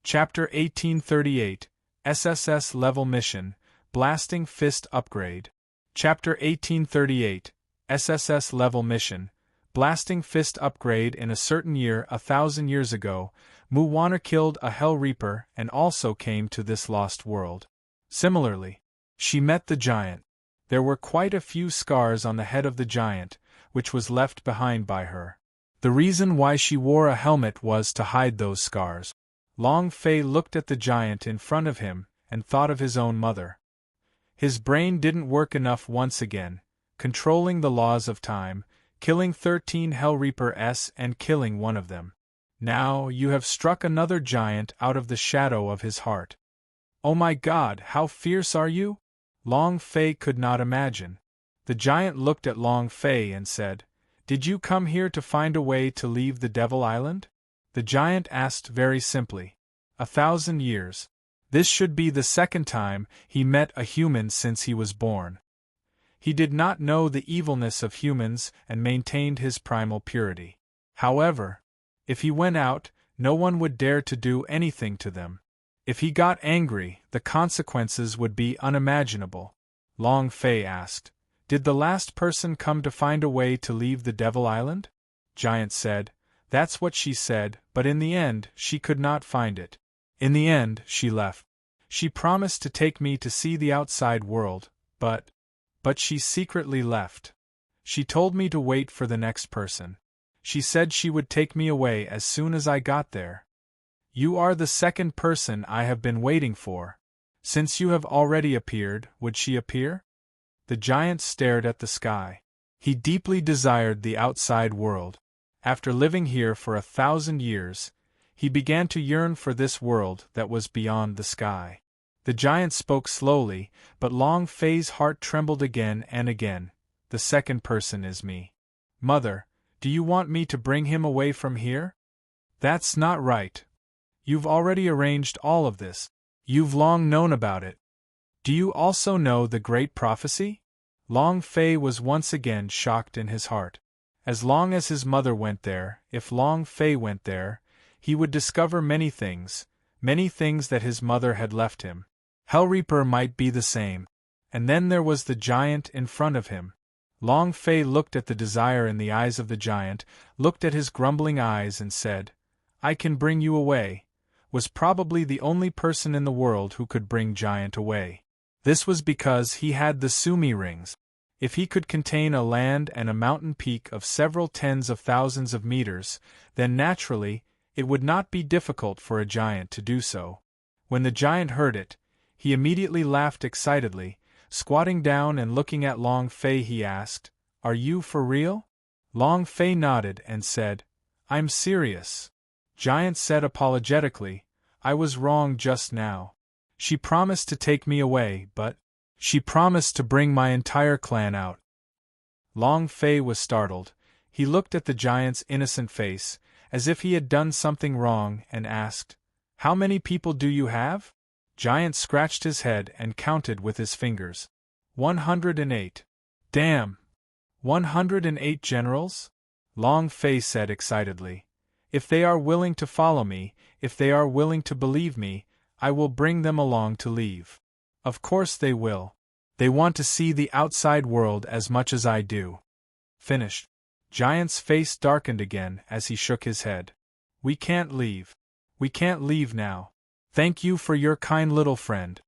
Chapter 1838, SSS Level Mission, Blasting Fist Upgrade. Chapter 1838, SSS Level Mission, Blasting Fist Upgrade. In a certain year 1,000 years ago, Moana killed a Hell Reaper and also came to this lost world. Similarly, she met the giant. There were quite a few scars on the head of the giant, which was left behind by her. The reason why she wore a helmet was to hide those scars. Long Fei looked at the giant in front of him and thought of his own mother. His brain didn't work enough once again, controlling the laws of time, killing 13 Hell Reapers and killing one of them. Now you have struck another giant out of the shadow of his heart. Oh my God, how fierce are you? Long Fei could not imagine. The giant looked at Long Fei and said, "Did you come here to find a way to leave the Devil Island?" The giant asked very simply. 1,000 years. This should be the second time he met a human since he was born. He did not know the evilness of humans and maintained his primal purity. However, if he went out, no one would dare to do anything to them. If he got angry, the consequences would be unimaginable. Long Fei asked, "Did the last person come to find a way to leave the Devil Island?" Giant said, "That's what she said, but in the end she could not find it. In the end she left. She promised to take me to see the outside world, but she secretly left. She told me to wait for the next person. She said she would take me away as soon as I got there. You are the second person I have been waiting for. Since you have already appeared, would she appear?" The giant stared at the sky. He deeply desired the outside world. After living here for 1,000 years, he began to yearn for this world that was beyond the sky. The giant spoke slowly, but Long Fei's heart trembled again and again. "The second person is me. Mother, do you want me to bring him away from here?" "That's not right. You've already arranged all of this. You've long known about it. Do you also know the great prophecy?" Long Fei was once again shocked in his heart. As long as his mother went there, if Long Fei went there, he would discover many things that his mother had left him. Hell Reaper might be the same. And then there was the giant in front of him. Long Fei looked at the desire in the eyes of the giant, looked at his grumbling eyes and said, "I can bring you away," was probably the only person in the world who could bring giant away. This was because he had the Sumi rings. If he could contain a land and a mountain peak of several tens of thousands of meters, then naturally, it would not be difficult for a giant to do so. When the giant heard it, he immediately laughed excitedly. Squatting down and looking at Long Fei, he asked, "Are you for real?" Long Fei nodded and said, "I'm serious." Giant said apologetically, "I was wrong just now. She promised to take me away, but she promised to bring my entire clan out." Long Fei was startled. He looked at the giant's innocent face, as if he had done something wrong, and asked, "How many people do you have?" Giant scratched his head and counted with his fingers. 108. "Damn! 108 generals?" Long Fei said excitedly. "If they are willing to follow me, if they are willing to believe me, I will bring them along to leave. Of course they will. They want to see the outside world as much as I do." Finished. Giant's face darkened again as he shook his head. "We can't leave. We can't leave now. Thank you for your kind little friend.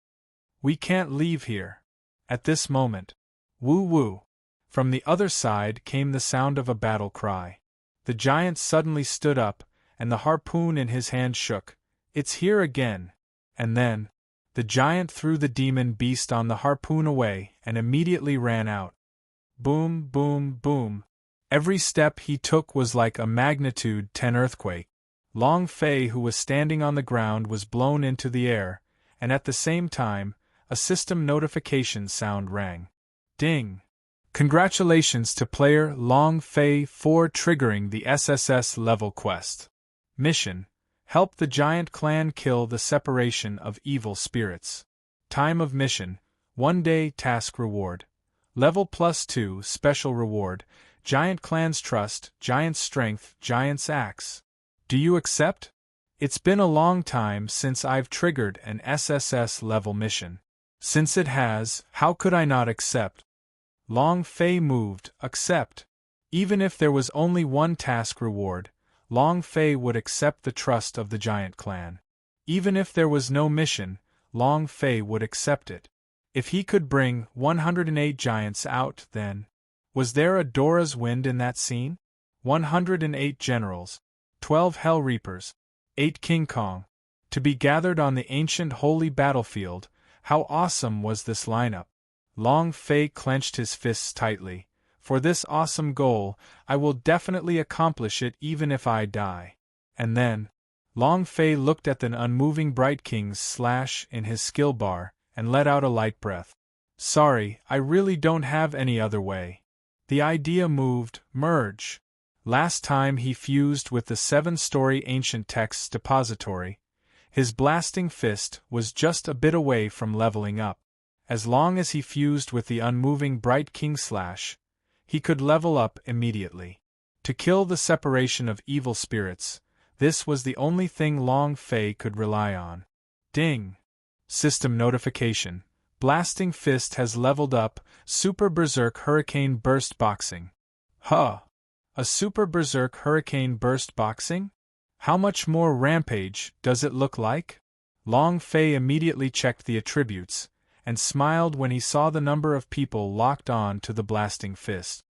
We can't leave here. At this moment." Woo woo. From the other side came the sound of a battle cry. The giant suddenly stood up, and the harpoon in his hand shook. "It's here again." And then, the giant threw the demon beast on the harpoon away and immediately ran out. Boom, boom, boom. Every step he took was like a magnitude 10 earthquake. Long Fei, who was standing on the ground, was blown into the air, and at the same time, a system notification sound rang. Ding! Congratulations to player Long Fei for triggering the SSS level quest. Mission: help the giant clan kill the separation of evil spirits. Time of mission: 1 day. Task reward: level +2 special reward, Giant Clan's Trust, Giant's Strength, Giant's Axe. Do you accept? It's been a long time since I've triggered an SSS-level mission. Since it has, how could I not accept? Long Fei moved, accept. Even if there was only one task reward, Long Fei would accept the trust of the giant clan. Even if there was no mission, Long Fei would accept it. If he could bring 108 giants out, then... Was there a Dora's wind in that scene? 108 generals, 12 Hell Reapers, 8 King Kong, to be gathered on the ancient holy battlefield. How awesome was this lineup! Long Fei clenched his fists tightly. For this awesome goal, I will definitely accomplish it even if I die. And then, Long Fei looked at the unmoving Bright King's slash in his skill bar, and let out a light breath. Sorry, I really don't have any other way. The idea moved, merge. Last time he fused with the 7-story ancient texts depository, his blasting fist was just a bit away from leveling up. As long as he fused with the unmoving Bright King slash, he could level up immediately. To kill the separation of evil spirits, this was the only thing Long Fei could rely on. Ding! System notification. Blasting Fist has leveled up, Super Berserk Hurricane Burst Boxing. Huh! A Super Berserk Hurricane Burst Boxing? How much more rampage does it look like? Long Fei immediately checked the attributes, and smiled when he saw the number of people locked on to the Blasting Fist.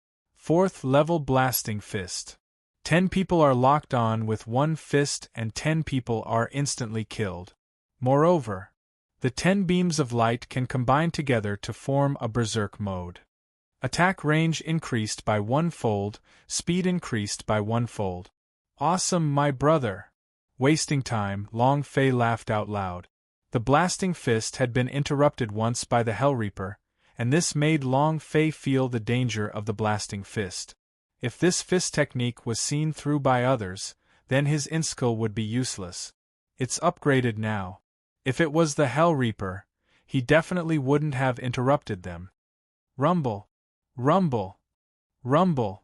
4th level Blasting Fist. 10 people are locked on with one fist and 10 people are instantly killed. Moreover, the 10 beams of light can combine together to form a berserk mode. Attack range increased by 1-fold, speed increased by 1-fold. Awesome, my brother! Wasting time, Long Fei laughed out loud. The Blasting Fist had been interrupted once by the Hell Reaper, and this made Long Fei feel the danger of the Blasting Fist. If this fist technique was seen through by others, then his inskill would be useless. It's upgraded now. If it was the Hell Reaper, he definitely wouldn't have interrupted them. Rumble! Rumble! Rumble!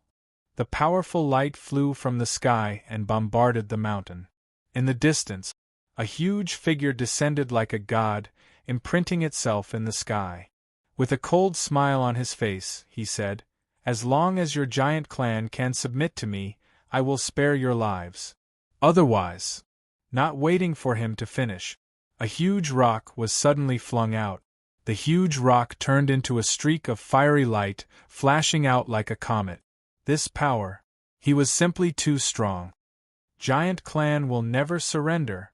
The powerful light flew from the sky and bombarded the mountain. In the distance, a huge figure descended like a god, imprinting itself in the sky. With a cold smile on his face, he said, "As long as your giant clan can submit to me, I will spare your lives. Otherwise..." Not waiting for him to finish, a huge rock was suddenly flung out. The huge rock turned into a streak of fiery light, flashing out like a comet. This power. He was simply too strong. Giant clan will never surrender.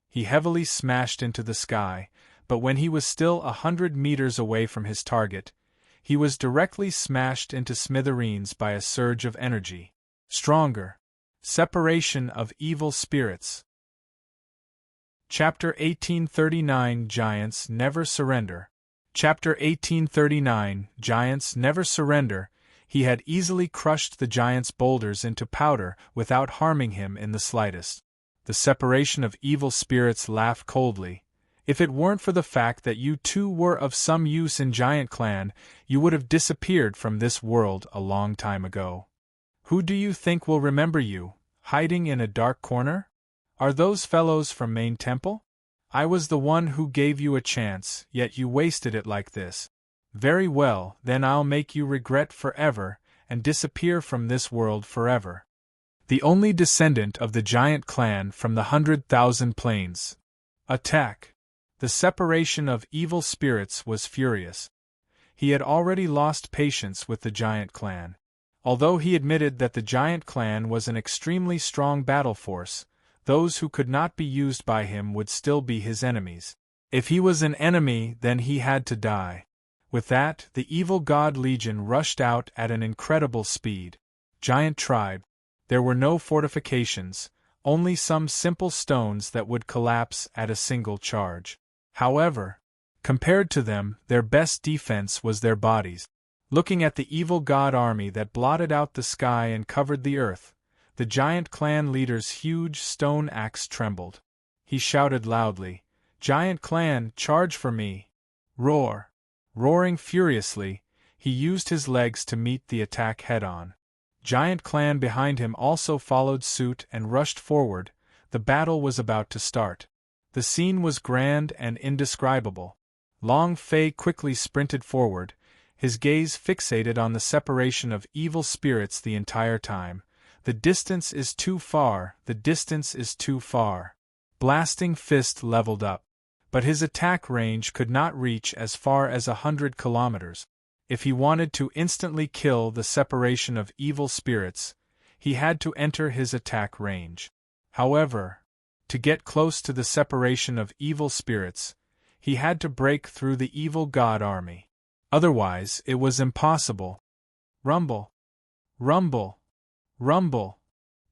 He heavily smashed into the sky, but when he was still 100 meters away from his target, he was directly smashed into smithereens by a surge of energy. Stronger. Separation of evil spirits. Chapter 1839 Giants Never Surrender. Chapter 1839 Giants Never Surrender. He had easily crushed the giant's boulders into powder without harming him in the slightest. The separation of evil spirits laughed coldly. If it weren't for the fact that you two were of some use in Giant Clan, you would have disappeared from this world a long time ago. Who do you think will remember you, hiding in a dark corner? Are those fellows from Main Temple? I was the one who gave you a chance, yet you wasted it like this. Very well, then I'll make you regret forever, and disappear from this world forever. The only descendant of the giant clan from the 100,000 Plains. Attack! The separation of evil spirits was furious. He had already lost patience with the giant clan. Although he admitted that the giant clan was an extremely strong battle force, those who could not be used by him would still be his enemies. If he was an enemy, then he had to die. With that, the evil god legion rushed out at an incredible speed. Giant tribe. There were no fortifications, only some simple stones that would collapse at a single charge. However, compared to them, their best defense was their bodies. Looking at the evil god army that blotted out the sky and covered the earth, the giant clan leader's huge stone axe trembled. He shouted loudly, "Giant clan, charge for me!" Roar! Roaring furiously, he used his legs to meet the attack head-on. Giant clan behind him also followed suit and rushed forward, The battle was about to start. The scene was grand and indescribable. Long Fei quickly sprinted forward, his gaze fixated on the separation of evil spirits the entire time. The distance is too far, the distance is too far. Blasting fist leveled up. But his attack range could not reach as far as 100 kilometers. If he wanted to instantly kill the separation of evil spirits, he had to enter his attack range. However, to get close to the separation of evil spirits, he had to break through the evil god army. Otherwise, it was impossible. Rumble. Rumble. Rumble.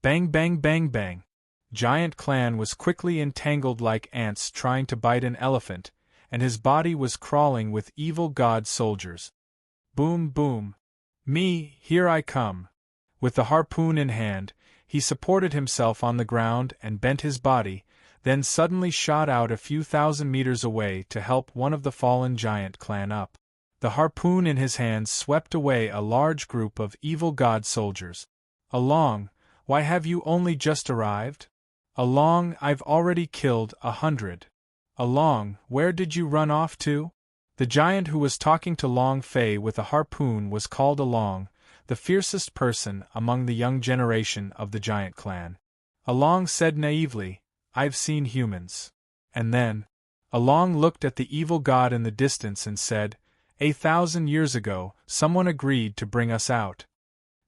Bang bang bang bang. Giant Clan was quickly entangled like ants trying to bite an elephant, and his body was crawling with evil god soldiers. Boom boom. Me, here I come. With the harpoon in hand, he supported himself on the ground and bent his body, then suddenly shot out a few thousand meters away to help one of the fallen Giant Clan up. The harpoon in his hands swept away a large group of evil god soldiers. Along, why have you only just arrived? Along, I've already killed 100. Along, where did you run off to? The giant who was talking to Long Fei with a harpoon was called Along, the fiercest person among the young generation of the Giant Clan. Along said naively, I've seen humans. And then, Along looked at the evil god in the distance and said, 1,000 years ago, someone agreed to bring us out.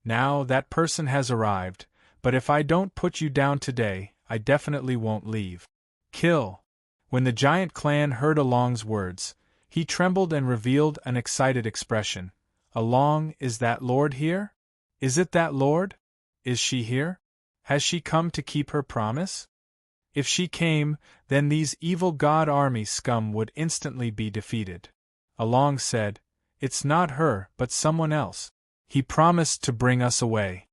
Now that person has arrived, but if I don't put you down today, I definitely won't leave. Kill. When the Giant Clan heard Along's words, he trembled and revealed an excited expression. Along, is that Lord here? Is it that Lord? Is she here? Has she come to keep her promise? If she came, then these evil god army scum would instantly be defeated. Along said, It's not her, but someone else. He promised to bring us away.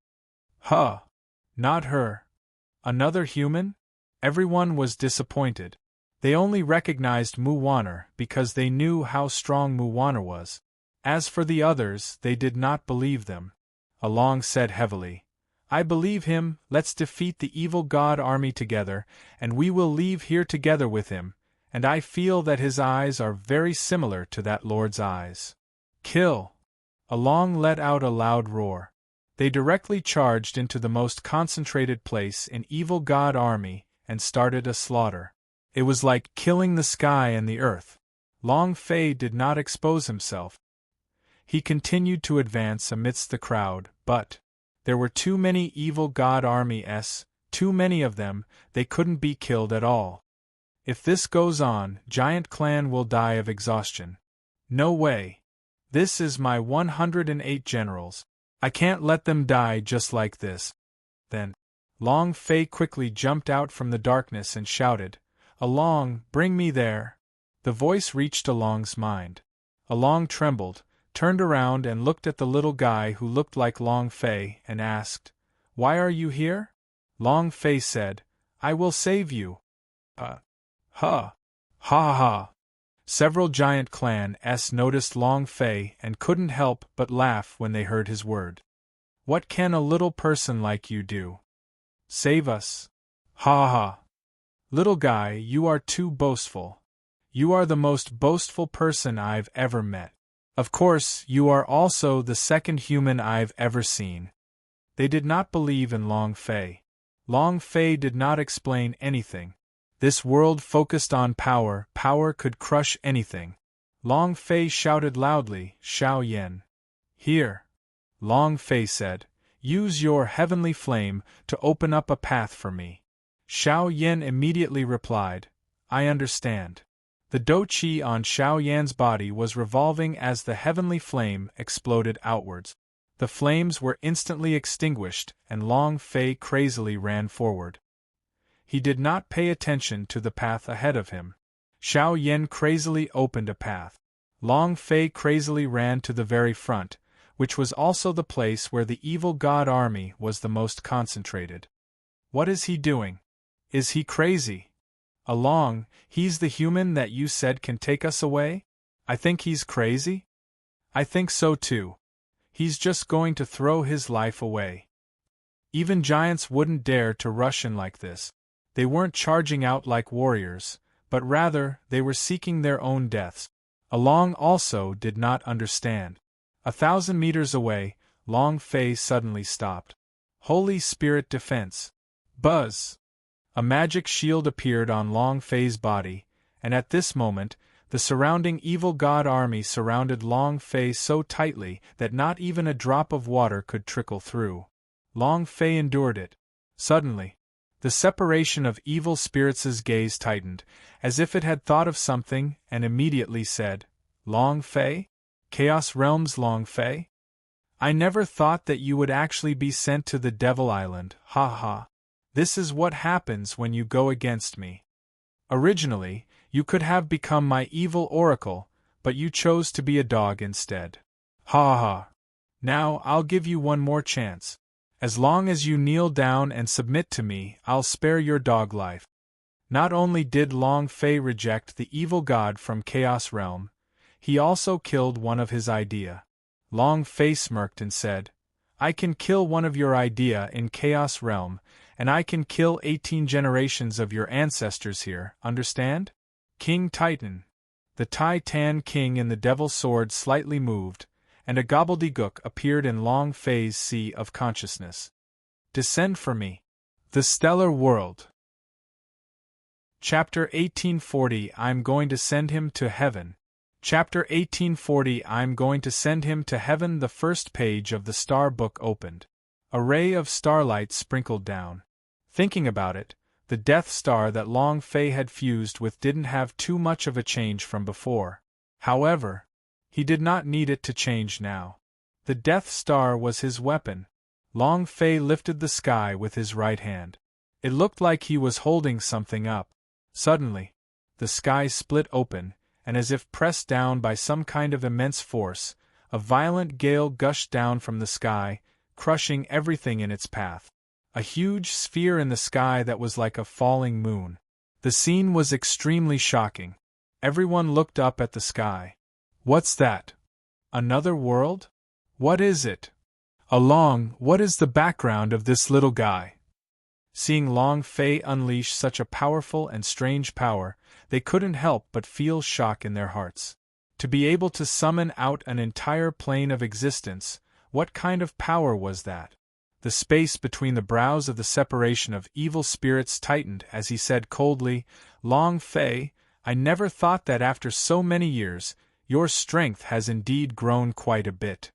Huh. Not her. Another human? Everyone was disappointed. They only recognized Muwaner because they knew how strong Muwaner was. As for the others, they did not believe them. Along said heavily, I believe him, let's defeat the evil god army together, and we will leave here together with him, and I feel that his eyes are very similar to that Lord's eyes. Kill! Along let out a loud roar. They directly charged into the most concentrated place in evil god army and started a slaughter. It was like killing the sky and the earth. Long Fei did not expose himself. He continued to advance amidst the crowd, but there were too many evil god armies, too many of them, they couldn't be killed at all. If this goes on, Giant Clan will die of exhaustion. No way. This is my 108 generals. I can't let them die just like this. Then, Long Fei quickly jumped out from the darkness and shouted, Along, bring me there. The voice reached Along's mind. Along trembled, turned around and looked at the little guy who looked like Long Fei and asked, Why are you here? Long Fei said, I will save you. Ha ha ha. Several Giant Clans noticed Long Fei and couldn't help but laugh when they heard his word. What can a little person like you do? Save us. Ha ha. Little guy, you are too boastful. You are the most boastful person I've ever met. Of course, you are also the second human I've ever seen. They did not believe in Long Fei. Long Fei did not explain anything. This world focused on power, power could crush anything. Long Fei shouted loudly, Xiao Yan. Here. Long Fei said, use your heavenly flame to open up a path for me. Xiao Yan immediately replied, I understand. The dou qi on Xiao Yan's body was revolving as the heavenly flame exploded outwards. The flames were instantly extinguished and Long Fei crazily ran forward. He did not pay attention to the path ahead of him. Xiao Yan crazily opened a path. Long Fei crazily ran to the very front, which was also the place where the evil god army was the most concentrated. What is he doing? Is he crazy? Along, he's the human that you said can take us away? I think he's crazy? I think so too. He's just going to throw his life away. Even giants wouldn't dare to rush in like this. They weren't charging out like warriors, but rather, they were seeking their own deaths. Along also did not understand. 1,000 meters away, Long Fei suddenly stopped. Holy Spirit Defense. Buzz! A magic shield appeared on Long Fei's body, and at this moment, the surrounding evil god army surrounded Long Fei so tightly that not even a drop of water could trickle through. Long Fei endured it. Suddenly, the separation of evil spirits' gaze tightened, as if it had thought of something, and immediately said, "Long Fei? Chaos Realms Long Fei? I never thought that you would actually be sent to the Devil Island, ha ha. This is what happens when you go against me. Originally, you could have become my evil oracle, but you chose to be a dog instead. Ha ha. Now I'll give you one more chance. As long as you kneel down and submit to me, I'll spare your dog life." Not only did Long Fei reject the evil god from Chaos Realm, he also killed one of his idea. Long Fei smirked and said, "I can kill one of your idea in Chaos Realm, and I can kill 18 generations of your ancestors here, understand? King Titan." The Titan King in the Devil Sword slightly moved, and a gobbledygook appeared in Long Fei's sea of consciousness. "Descend for me." The Stellar World. Chapter 1840 I'm going to send him to heaven. Chapter 1840 I'm going to send him to heaven. The first page of the Star Book opened. A ray of starlight sprinkled down. Thinking about it, the Death Star that Long Fei had fused with didn't have too much of a change from before. However, he did not need it to change now. The Death Star was his weapon. Long Fei lifted the sky with his right hand. It looked like he was holding something up. Suddenly, the sky split open, and as if pressed down by some kind of immense force, a violent gale gushed down from the sky, crushing everything in its path. A huge sphere in the sky that was like a falling moon. The scene was extremely shocking. Everyone looked up at the sky. What's that? Another world? What is it? Along, what is the background of this little guy? Seeing Long Fei unleash such a powerful and strange power, they couldn't help but feel shock in their hearts. To be able to summon out an entire plane of existence, what kind of power was that? The space between the brows of the separation of evil spirits tightened as he said coldly, "Long Fei, I never thought that after so many years, your strength has indeed grown quite a bit."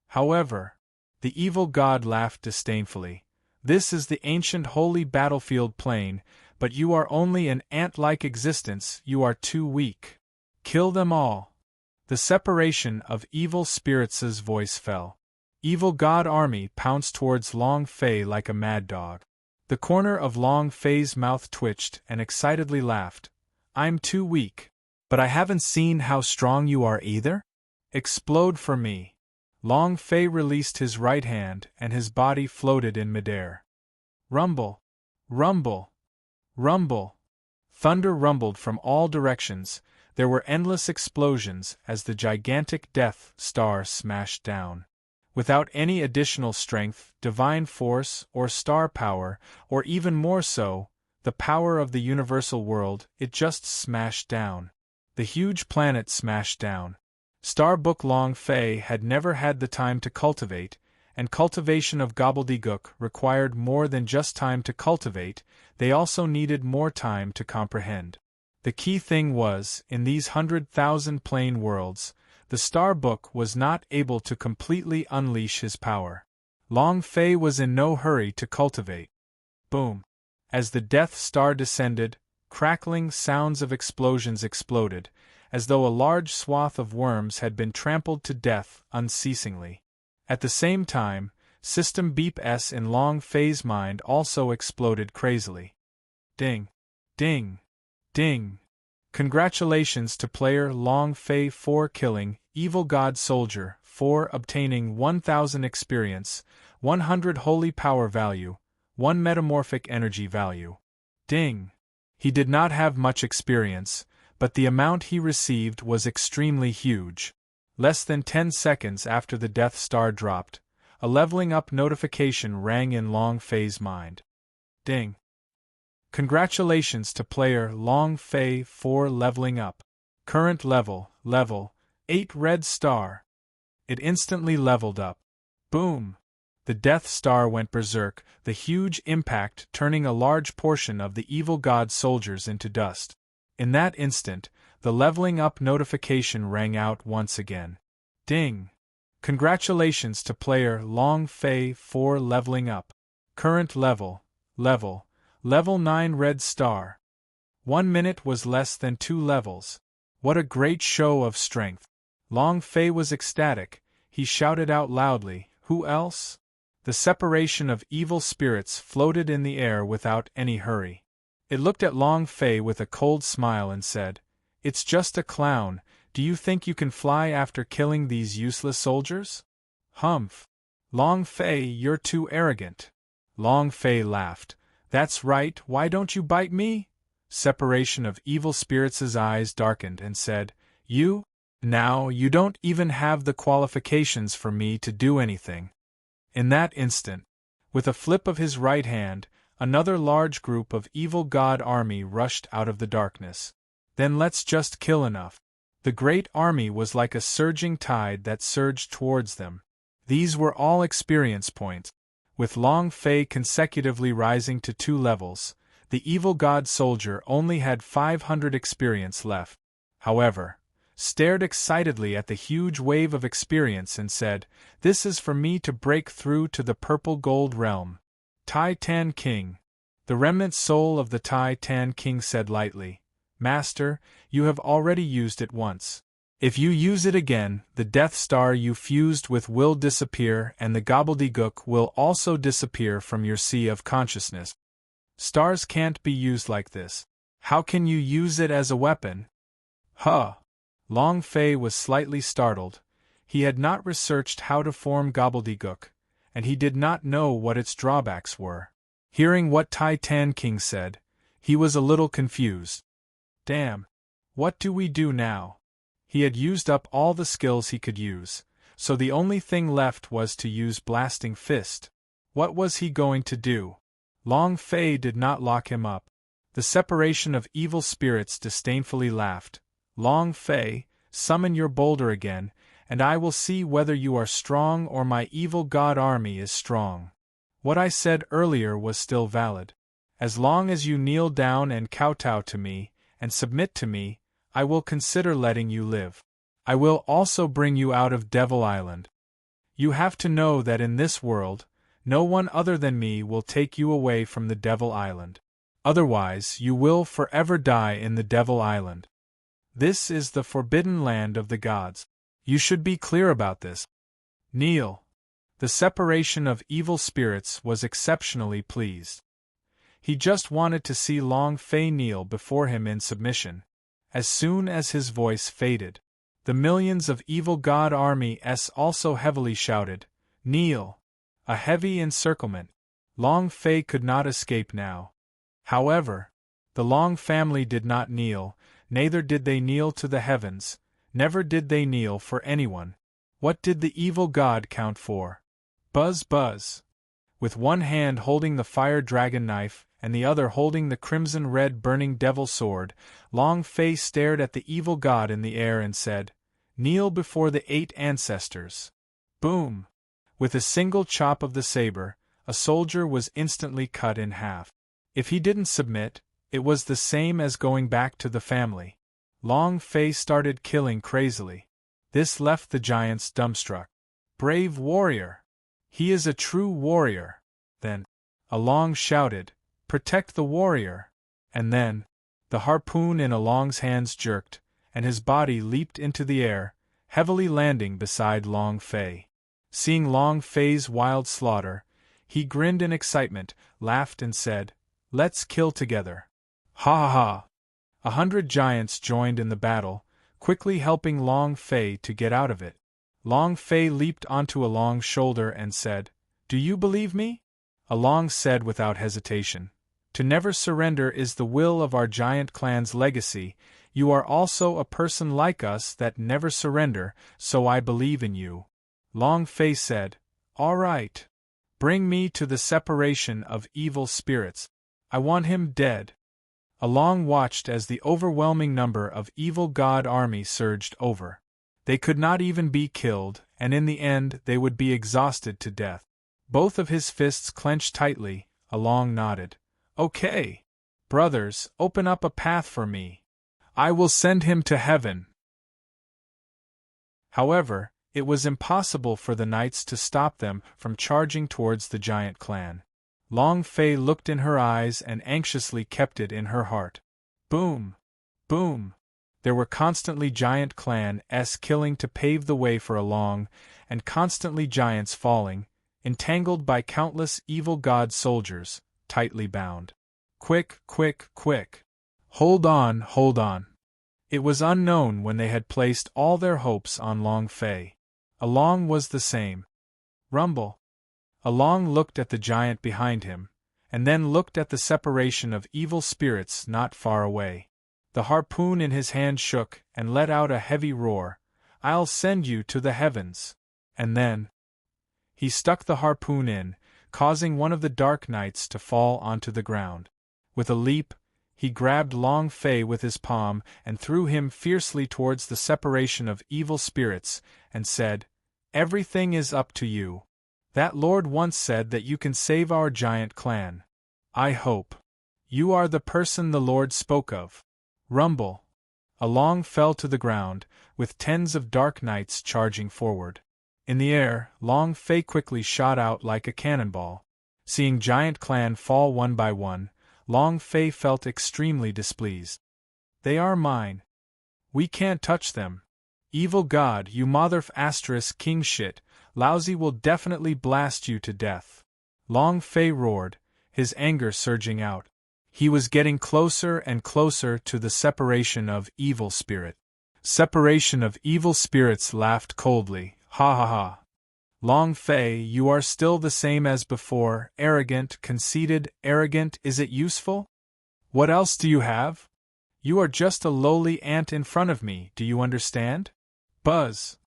However, the evil god laughed disdainfully. "This is the ancient holy battlefield plane, but you are only an ant-like existence, you are too weak. Kill them all." The separation of evil spirits' voice fell. Evil god army pounced towards Long Fei like a mad dog. The corner of Long Fei's mouth twitched and excitedly laughed. "I'm too weak. But I haven't seen how strong you are either? Explode for me." Long Fei released his right hand and his body floated in midair. Rumble! Rumble! Rumble! Thunder rumbled from all directions. There were endless explosions as the gigantic Death Star smashed down. Without any additional strength, divine force, or star power, or even more so, the power of the universal world, it just smashed down. The huge planet smashed down. Starbook Long Fei had never had the time to cultivate, and cultivation of gobbledygook required more than just time to cultivate, they also needed more time to comprehend. The key thing was, in these 100,000 plane worlds, the Starbook was not able to completely unleash his power. Long Fei was in no hurry to cultivate. Boom! As the Death Star descended, crackling sounds of explosions exploded, as though a large swath of worms had been trampled to death unceasingly. At the same time, System Beep S in Long Fei's mind also exploded crazily. Ding! Ding! Ding! Congratulations to player Long Fei for killing Evil God Soldier, for obtaining 1000 experience, 100 holy power value, 1 metamorphic energy value. Ding! He did not have much experience, but the amount he received was extremely huge. Less than 10 seconds after the Death Star dropped, a leveling up notification rang in Long Fei's mind. Ding! Congratulations to player Long Fei for leveling up. Current level, level 8 red star. It instantly leveled up. Boom! The Death Star went berserk, the huge impact turning a large portion of the evil god soldiers into dust. In that instant, the leveling up notification rang out once again. Ding! Congratulations to player Long Fei for leveling up. Current level, level 9 red star. 1 minute was less than 2 levels. What a great show of strength! Long Fei was ecstatic. He shouted out loudly, "Who else?" The separation of evil spirits floated in the air without any hurry. It looked at Long Fei with a cold smile and said, "It's just a clown. Do you think you can fly after killing these useless soldiers?" "Humph! Long Fei, you're too arrogant." Long Fei laughed. "That's right, why don't you bite me?" Separation of evil spirits' eyes darkened and said, "You? Now, you don't even have the qualifications for me to do anything." In that instant, with a flip of his right hand, another large group of evil god army rushed out of the darkness. Then let's just kill enough. The great army was like a surging tide that surged towards them. These were all experience points. With Long Fei consecutively rising to 2 levels, the evil god soldier only had 500 experience left. However, stared excitedly at the huge wave of experience and said, "This is for me to break through to the purple gold realm." Tai Tan King. The remnant soul of the Tai Tan King said lightly, "Master, you have already used it once. If you use it again, the Death Star you fused with will disappear and the gobbledygook will also disappear from your sea of consciousness. Stars can't be used like this. How can you use it as a weapon?" "Huh!" Long Fei was slightly startled. He had not researched how to form gobbledygook, and he did not know what its drawbacks were. Hearing what Tai Tan King said, he was a little confused. Damn! What do we do now? He had used up all the skills he could use, so the only thing left was to use Blasting Fist. What was he going to do? Long Fei did not lock him up. The separation of evil spirits disdainfully laughed. "Long Fei, summon your boulder again, and I will see whether you are strong or my evil god army is strong. What I said earlier was still valid. As long as you kneel down and kowtow to me, and submit to me, I will consider letting you live. I will also bring you out of Devil Island. You have to know that in this world, no one other than me will take you away from the Devil Island. Otherwise, you will forever die in the Devil Island. This is the forbidden land of the gods. You should be clear about this. Kneel." The separation of evil spirits was exceptionally pleased. He just wanted to see Long Fei kneel before him in submission. As soon as his voice faded, the millions of evil god armies also heavily shouted, "Kneel!" A heavy encirclement. Long Fei could not escape now. However, the Long family did not kneel, neither did they kneel to the heavens, never did they kneel for anyone. What did the evil god count for? Buzz buzz. With one hand holding the fire dragon knife and the other holding the crimson-red burning devil sword, Long Fei stared at the evil god in the air and said, "Kneel before the 8 ancestors." Boom! With a single chop of the saber, a soldier was instantly cut in half. If he didn't submit, it was the same as going back to the family. Long Fei started killing crazily. This left the giants dumbstruck. "Brave warrior! He is a true warrior!" Then, Along shouted, "Protect the warrior!" And then, the harpoon in Along's hands jerked, and his body leaped into the air, heavily landing beside Long Fei. Seeing Long Fei's wild slaughter, he grinned in excitement, laughed and said, "Let's kill together." Ha ha ha! 100 giants joined in the battle, quickly helping Long Fei to get out of it. Long Fei leaped onto Along's shoulder and said, "Do you believe me?" Along said without hesitation, "To never surrender is the will of our giant clan's legacy. You are also a person like us that never surrender, so I believe in you." Long Fei said, "All right. Bring me to the separation of evil spirits. I want him dead. Along watched as the overwhelming number of evil god army surged over. They could not even be killed, and in the end they would be exhausted to death. Both of his fists clenched tightly. Along nodded. Okay. Brothers, open up a path for me. I will send him to heaven. However, it was impossible for the knights to stop them from charging towards the giant clan. Long Fei looked in her eyes and anxiously kept it in her heart. Boom! Boom! There were constantly giant clans killing to pave the way for Along, and constantly giants falling, entangled by countless evil god soldiers, tightly bound. Quick, quick, quick! Hold on, hold on! It was unknown when they had placed all their hopes on Long Fei. Along was the same. Rumble! Along looked at the giant behind him, and then looked at the separation of evil spirits not far away. The harpoon in his hand shook and let out a heavy roar. I'll send you to the heavens. And then he stuck the harpoon in, causing one of the dark knights to fall onto the ground. With a leap, he grabbed Long Fei with his palm and threw him fiercely towards the separation of evil spirits, and said, Everything is up to you. That lord once said that you can save our giant clan. I hope. You are the person the lord spoke of. Rumble! Along fell to the ground, with tens of dark knights charging forward. In the air, Long Fei quickly shot out like a cannonball. Seeing giant clan fall one by one, Long Fei felt extremely displeased. They are mine. We can't touch them. Evil god, you motherf** king shit, Lousy will definitely blast you to death. Long Fei roared, his anger surging out. He was getting closer and closer to the separation of evil spirit. Separation of evil spirits laughed coldly, ha ha ha. Long Fei, you are still the same as before, arrogant, conceited, arrogant, is it useful? What else do you have? You are just a lowly ant in front of me, do you understand? Buzz!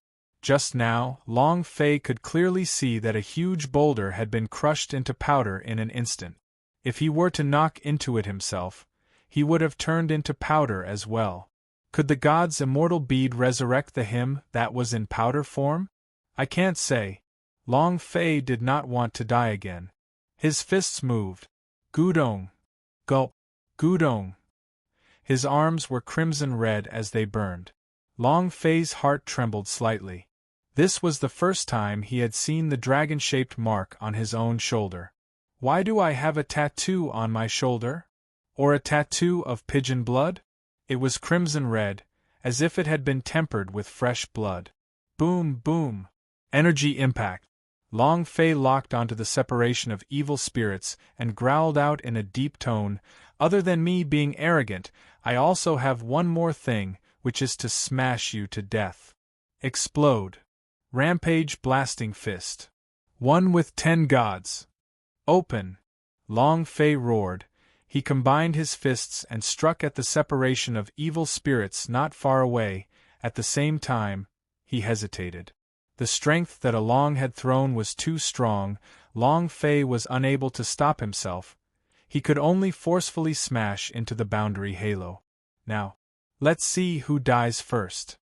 Just now, Long Fei could clearly see that a huge boulder had been crushed into powder in an instant. If he were to knock into it himself, he would have turned into powder as well. Could the god's immortal bead resurrect the him that was in powder form? I can't say. Long Fei did not want to die again. His fists moved. Gudong! Gulp! Gudong! His arms were crimson red as they burned. Long Fei's heart trembled slightly. This was the first time he had seen the dragon-shaped mark on his own shoulder. Why do I have a tattoo on my shoulder? Or a tattoo of pigeon blood? It was crimson red, as if it had been tempered with fresh blood. Boom, boom. Energy impact. Long Fei locked onto the separation of evil spirits and growled out in a deep tone, Other than me being arrogant, I also have one more thing, which is to smash you to death. Explode. Rampage blasting fist. One with 10 gods. Open. Long Fei roared. He combined his fists and struck at the separation of evil spirits not far away. At the same time, he hesitated. The strength that Along had thrown was too strong. Long Fei was unable to stop himself. He could only forcefully smash into the boundary halo. Now, let's see who dies first.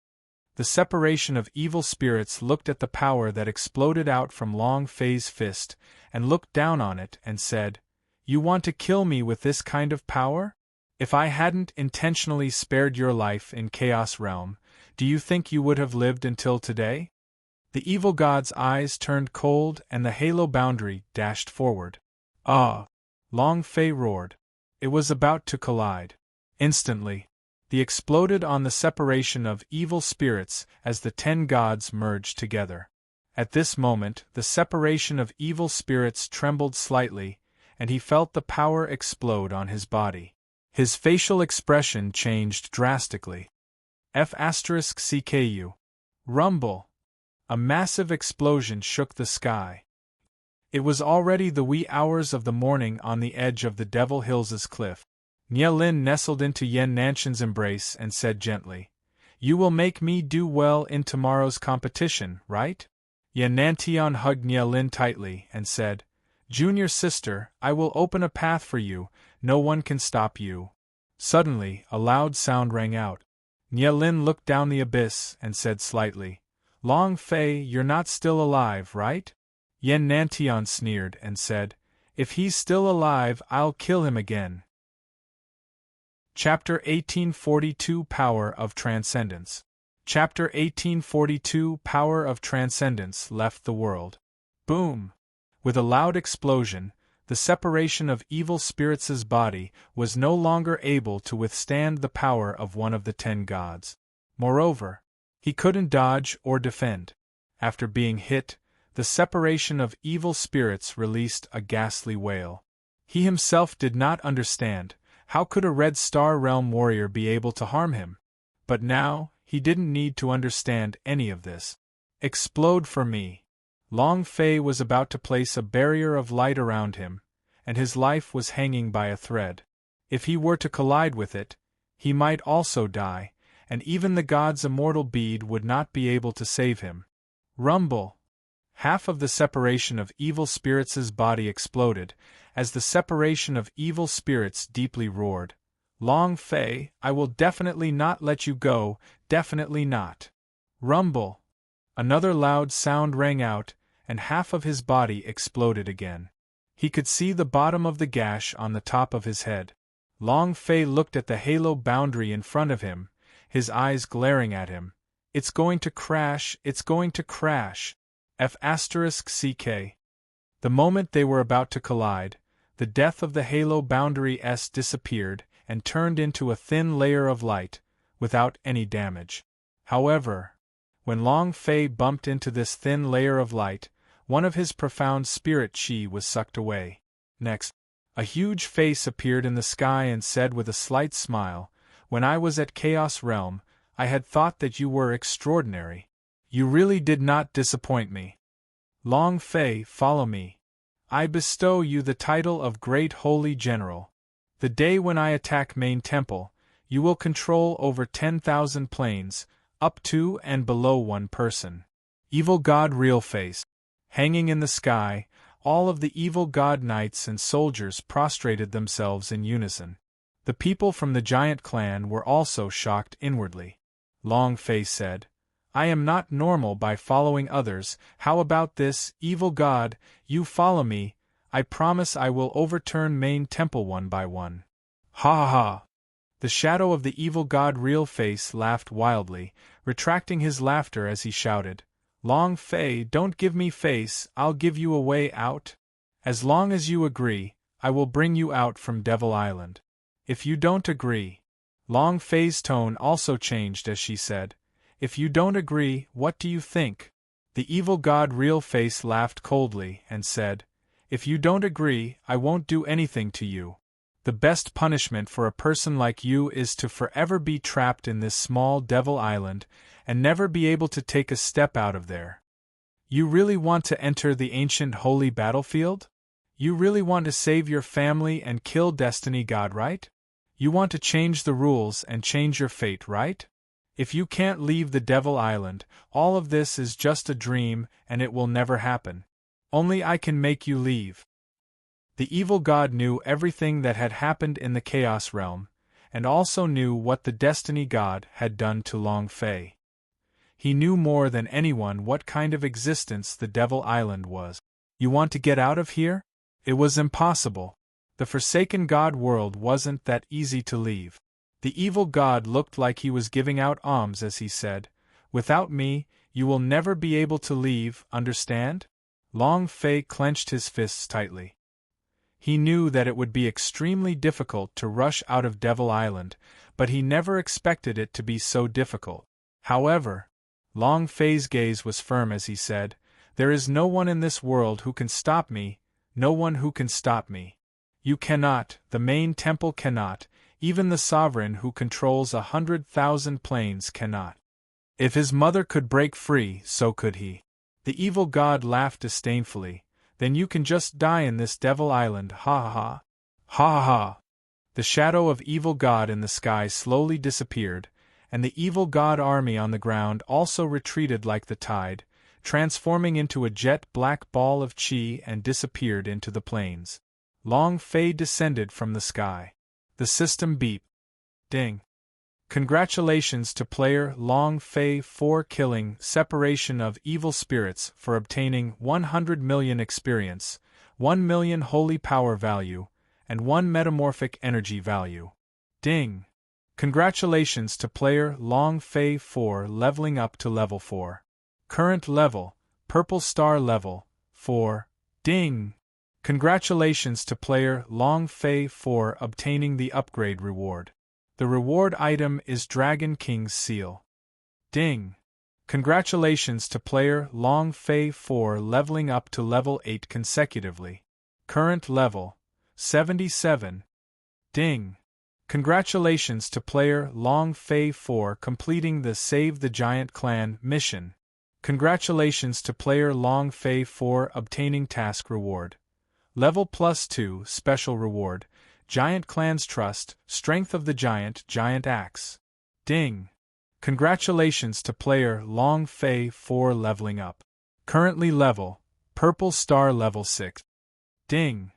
The separation of evil spirits looked at the power that exploded out from Long Fei's fist, and looked down on it and said, You want to kill me with this kind of power? If I hadn't intentionally spared your life in Chaos Realm, do you think you would have lived until today? The evil god's eyes turned cold and the halo boundary dashed forward. Ah! Long Fei roared. It was about to collide. Instantly, the exploded on the separation of evil spirits as the 10 gods merged together. At this moment, the separation of evil spirits trembled slightly, and he felt the power explode on his body. His facial expression changed drastically. F***CKU. Rumble. A massive explosion shook the sky. It was already the wee hours of the morning on the edge of the Devil Hills' cliff. Nye Lin nestled into Yen Nanshan's embrace and said gently, You will make me do well in tomorrow's competition, right? Yen Nantian hugged Nye Lin tightly and said, Junior sister, I will open a path for you, No one can stop you. Suddenly, a loud sound rang out. Nye Lin looked down the abyss and said slightly, Long Fei, you're not still alive, right? Yen Nantian sneered and said, If he's still alive, I'll kill him again. Chapter 1842 Power of Transcendence. Chapter 1842 Power of Transcendence left the world. Boom! With a loud explosion, the separation of evil spirits' body was no longer able to withstand the power of one of the 10 gods. Moreover, he couldn't dodge or defend. After being hit, the separation of evil spirits released a ghastly wail. He himself did not understand, how could a Red Star Realm warrior be able to harm him? But now, he didn't need to understand any of this. Explode for me. Long Fei was about to place a barrier of light around him, and his life was hanging by a thread. If he were to collide with it, he might also die, and even the god's immortal bead would not be able to save him. Rumble! Half of the separation of evil spirits' body exploded, as the separation of evil spirits deeply roared. Long Fei, I will definitely not let you go, definitely not. Rumble! Another loud sound rang out, and half of his body exploded again. He could see the bottom of the gash on the top of his head. Long Fei looked at the halo boundary in front of him, his eyes glaring at him. It's going to crash, it's going to crash. F***CK. The moment they were about to collide, the death of the halo boundary disappeared and turned into a thin layer of light, without any damage. However, when Long Fei bumped into this thin layer of light, one of his profound spirit chi was sucked away. Next, a huge face appeared in the sky and said with a slight smile, When I was at Chaos Realm, I had thought that you were extraordinary. You really did not disappoint me. Long Fei, follow me. I bestow you the title of Great Holy General. The day when I attack Main Temple, you will control over 10,000 planes, up to and below 1 person. Evil God Real Face. Hanging in the sky, all of the evil god knights and soldiers prostrated themselves in unison. The people from the giant clan were also shocked inwardly. Long Fei said, I am not normal by following others. How about this, evil god? You follow me. I promise I will overturn Main Temple one by one. Ha ha ha. The shadow of the evil god Real Face laughed wildly, retracting his laughter as he shouted, Long Fei, don't give me face, I'll give you a way out. As long as you agree, I will bring you out from Devil Island. If you don't agree. Long Fei's tone also changed as she said, If you don't agree, what do you think? The evil god Real Face laughed coldly and said, If you don't agree, I won't do anything to you. The best punishment for a person like you is to forever be trapped in this small Devil Island and never be able to take a step out of there. You really want to enter the ancient holy battlefield? You really want to save your family and kill Destiny God, right? You want to change the rules and change your fate, right? If you can't leave the Devil Island, all of this is just a dream and it will never happen. Only I can make you leave. The evil god knew everything that had happened in the Chaos Realm, and also knew what the Destiny God had done to Long Fei. He knew more than anyone what kind of existence the Devil Island was. You want to get out of here? It was impossible. The Forsaken God world wasn't that easy to leave. The evil god looked like he was giving out alms as he said, Without me, you will never be able to leave, understand? Long Fei clenched his fists tightly. He knew that it would be extremely difficult to rush out of Devil Island, but he never expected it to be so difficult. However, Long Fei's gaze was firm as he said, There is no one in this world who can stop me, no one who can stop me. You cannot, the Main Temple cannot, even the Sovereign who controls 100,000 planes cannot. If his mother could break free, so could he. The evil god laughed disdainfully. Then you can just die in this Devil Island, ha ha ha. Ha ha ha. The shadow of evil god in the sky slowly disappeared, and the evil god army on the ground also retreated like the tide, transforming into a jet black ball of chi and disappeared into the plains. Long Fei descended from the sky. The system beeped. Ding. Congratulations to player Long Fei for killing Separation of Evil Spirits for obtaining 100 million experience, 1 million holy power value, and 1 metamorphic energy value. Ding. Congratulations to player Long Fei for leveling up to level 4. Current level, Purple Star level, 4. Ding. Congratulations to player Long Fei for obtaining the upgrade reward. The reward item is Dragon King's Seal. Ding. Congratulations to player Long Fei for leveling up to level 8 consecutively. Current level, 77. Ding. Congratulations to player Long Fei for completing the Save the Giant Clan mission. Congratulations to player Long Fei for obtaining task reward. Level +2 special reward, Giant Clan's Trust, Strength of the Giant, Giant Axe. Ding. Congratulations to player Long Fei for leveling up. Currently level, Purple Star level 6. Ding.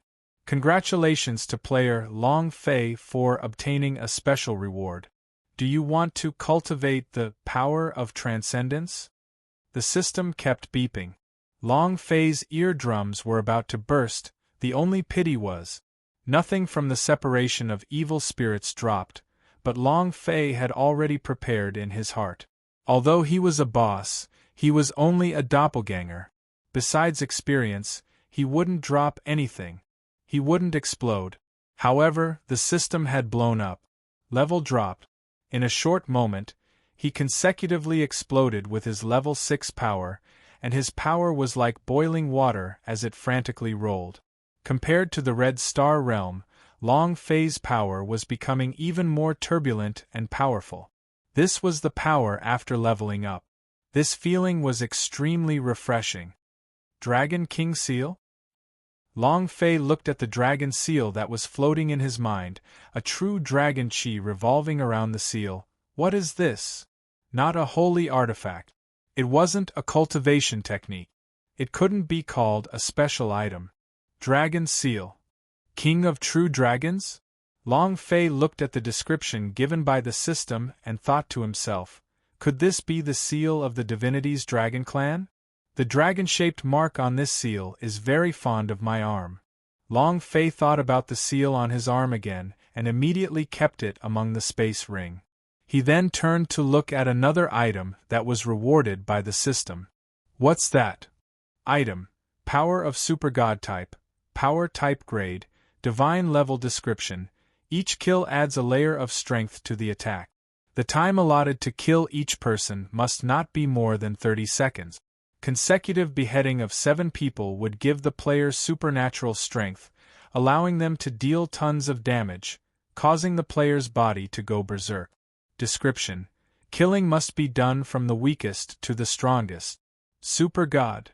Congratulations to player Long Fei for obtaining a special reward. Do you want to cultivate the power of transcendence? The system kept beeping. Long Fei's eardrums were about to burst. The only pity was, nothing from the separation of evil spirits dropped, but Long Fei had already prepared in his heart. Although he was a boss, he was only a doppelganger. Besides experience, he wouldn't drop anything. He wouldn't explode. However, the system had blown up. Level dropped. In a short moment, he consecutively exploded with his level 6 power, and his power was like boiling water as it frantically rolled. Compared to the Red Star realm, Long Fei's power was becoming even more turbulent and powerful. This was the power after leveling up. This feeling was extremely refreshing. Dragon King Seal? Long Fei looked at the dragon seal that was floating in his mind, a true dragon chi revolving around the seal. What is this? Not a holy artifact. It wasn't a cultivation technique. It couldn't be called a special item. Dragon Seal. King of True Dragons? Long Fei looked at the description given by the system and thought to himself, could this be the seal of the divinity's dragon clan? The dragon-shaped mark on this seal is very fond of my arm. Long Fei thought about the seal on his arm again and immediately kept it among the space ring. He then turned to look at another item that was rewarded by the system. What's that? Item: Power of Super God Type, Power Type Grade, Divine Level Description. Each kill adds a layer of strength to the attack. The time allotted to kill each person must not be more than 30 seconds. Consecutive beheading of 7 people would give the player supernatural strength, allowing them to deal tons of damage, causing the player's body to go berserk. Description: Killing must be done from the weakest to the strongest. Super God.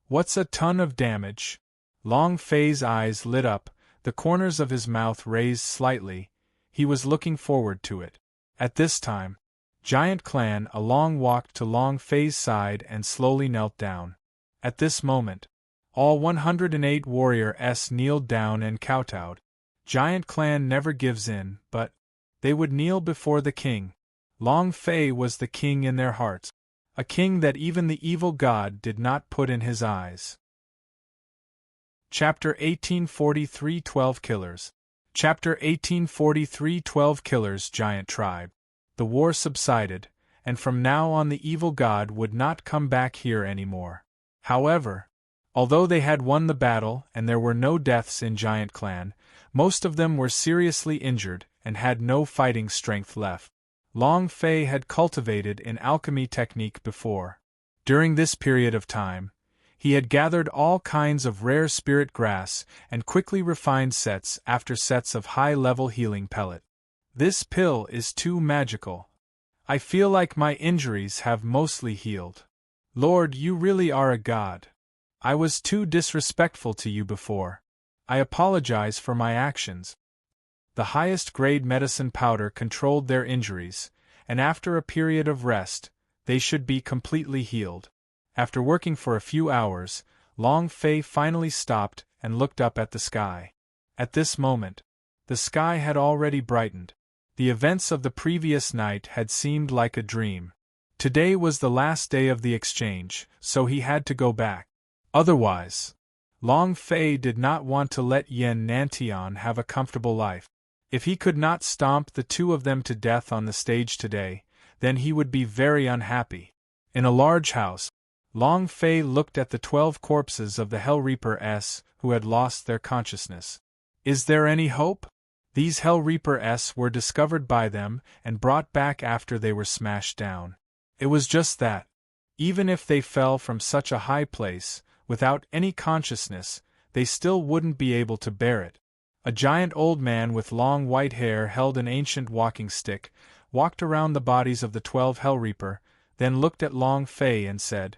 What's a ton of damage? Long Fei's eyes lit up, the corners of his mouth raised slightly. He was looking forward to it. At this time, Giant Clan Along walked to Long Fei's side and slowly knelt down. At this moment, all 108 warriors kneeled down and kowtowed. Giant Clan never gives in, but they would kneel before the king. Long Fei was the king in their hearts, a king that even the evil god did not put in his eyes. Chapter 1843 12 Killers. Chapter 1843 12 Killers Giant Tribe. The war subsided, and from now on the evil god would not come back here anymore. However, although they had won the battle and there were no deaths in Giant Clan, most of them were seriously injured and had no fighting strength left. Long Fei had cultivated an alchemy technique before. During this period of time, he had gathered all kinds of rare spirit grass and quickly refined sets after sets of high-level healing pellet. This pill is too magical. I feel like my injuries have mostly healed. Lord, you really are a god. I was too disrespectful to you before. I apologize for my actions. The highest grade medicine powder controlled their injuries, and after a period of rest, they should be completely healed. After working for a few hours, Long Fei finally stopped and looked up at the sky. At this moment, the sky had already brightened. The events of the previous night had seemed like a dream. Today was the last day of the exchange, so he had to go back. Otherwise, Long Fei did not want to let Yen Nantian have a comfortable life. If he could not stomp the two of them to death on the stage today, then he would be very unhappy. In a large house, Long Fei looked at the 12 corpses of the Hell Reaper-s who had lost their consciousness. Is there any hope? These Hell Reaper-s were discovered by them and brought back after they were smashed down. It was just that. Even if they fell from such a high place, without any consciousness, they still wouldn't be able to bear it. A giant old man with long white hair held an ancient walking stick, walked around the bodies of the 12 Hell Reaper, then looked at Long Fei and said,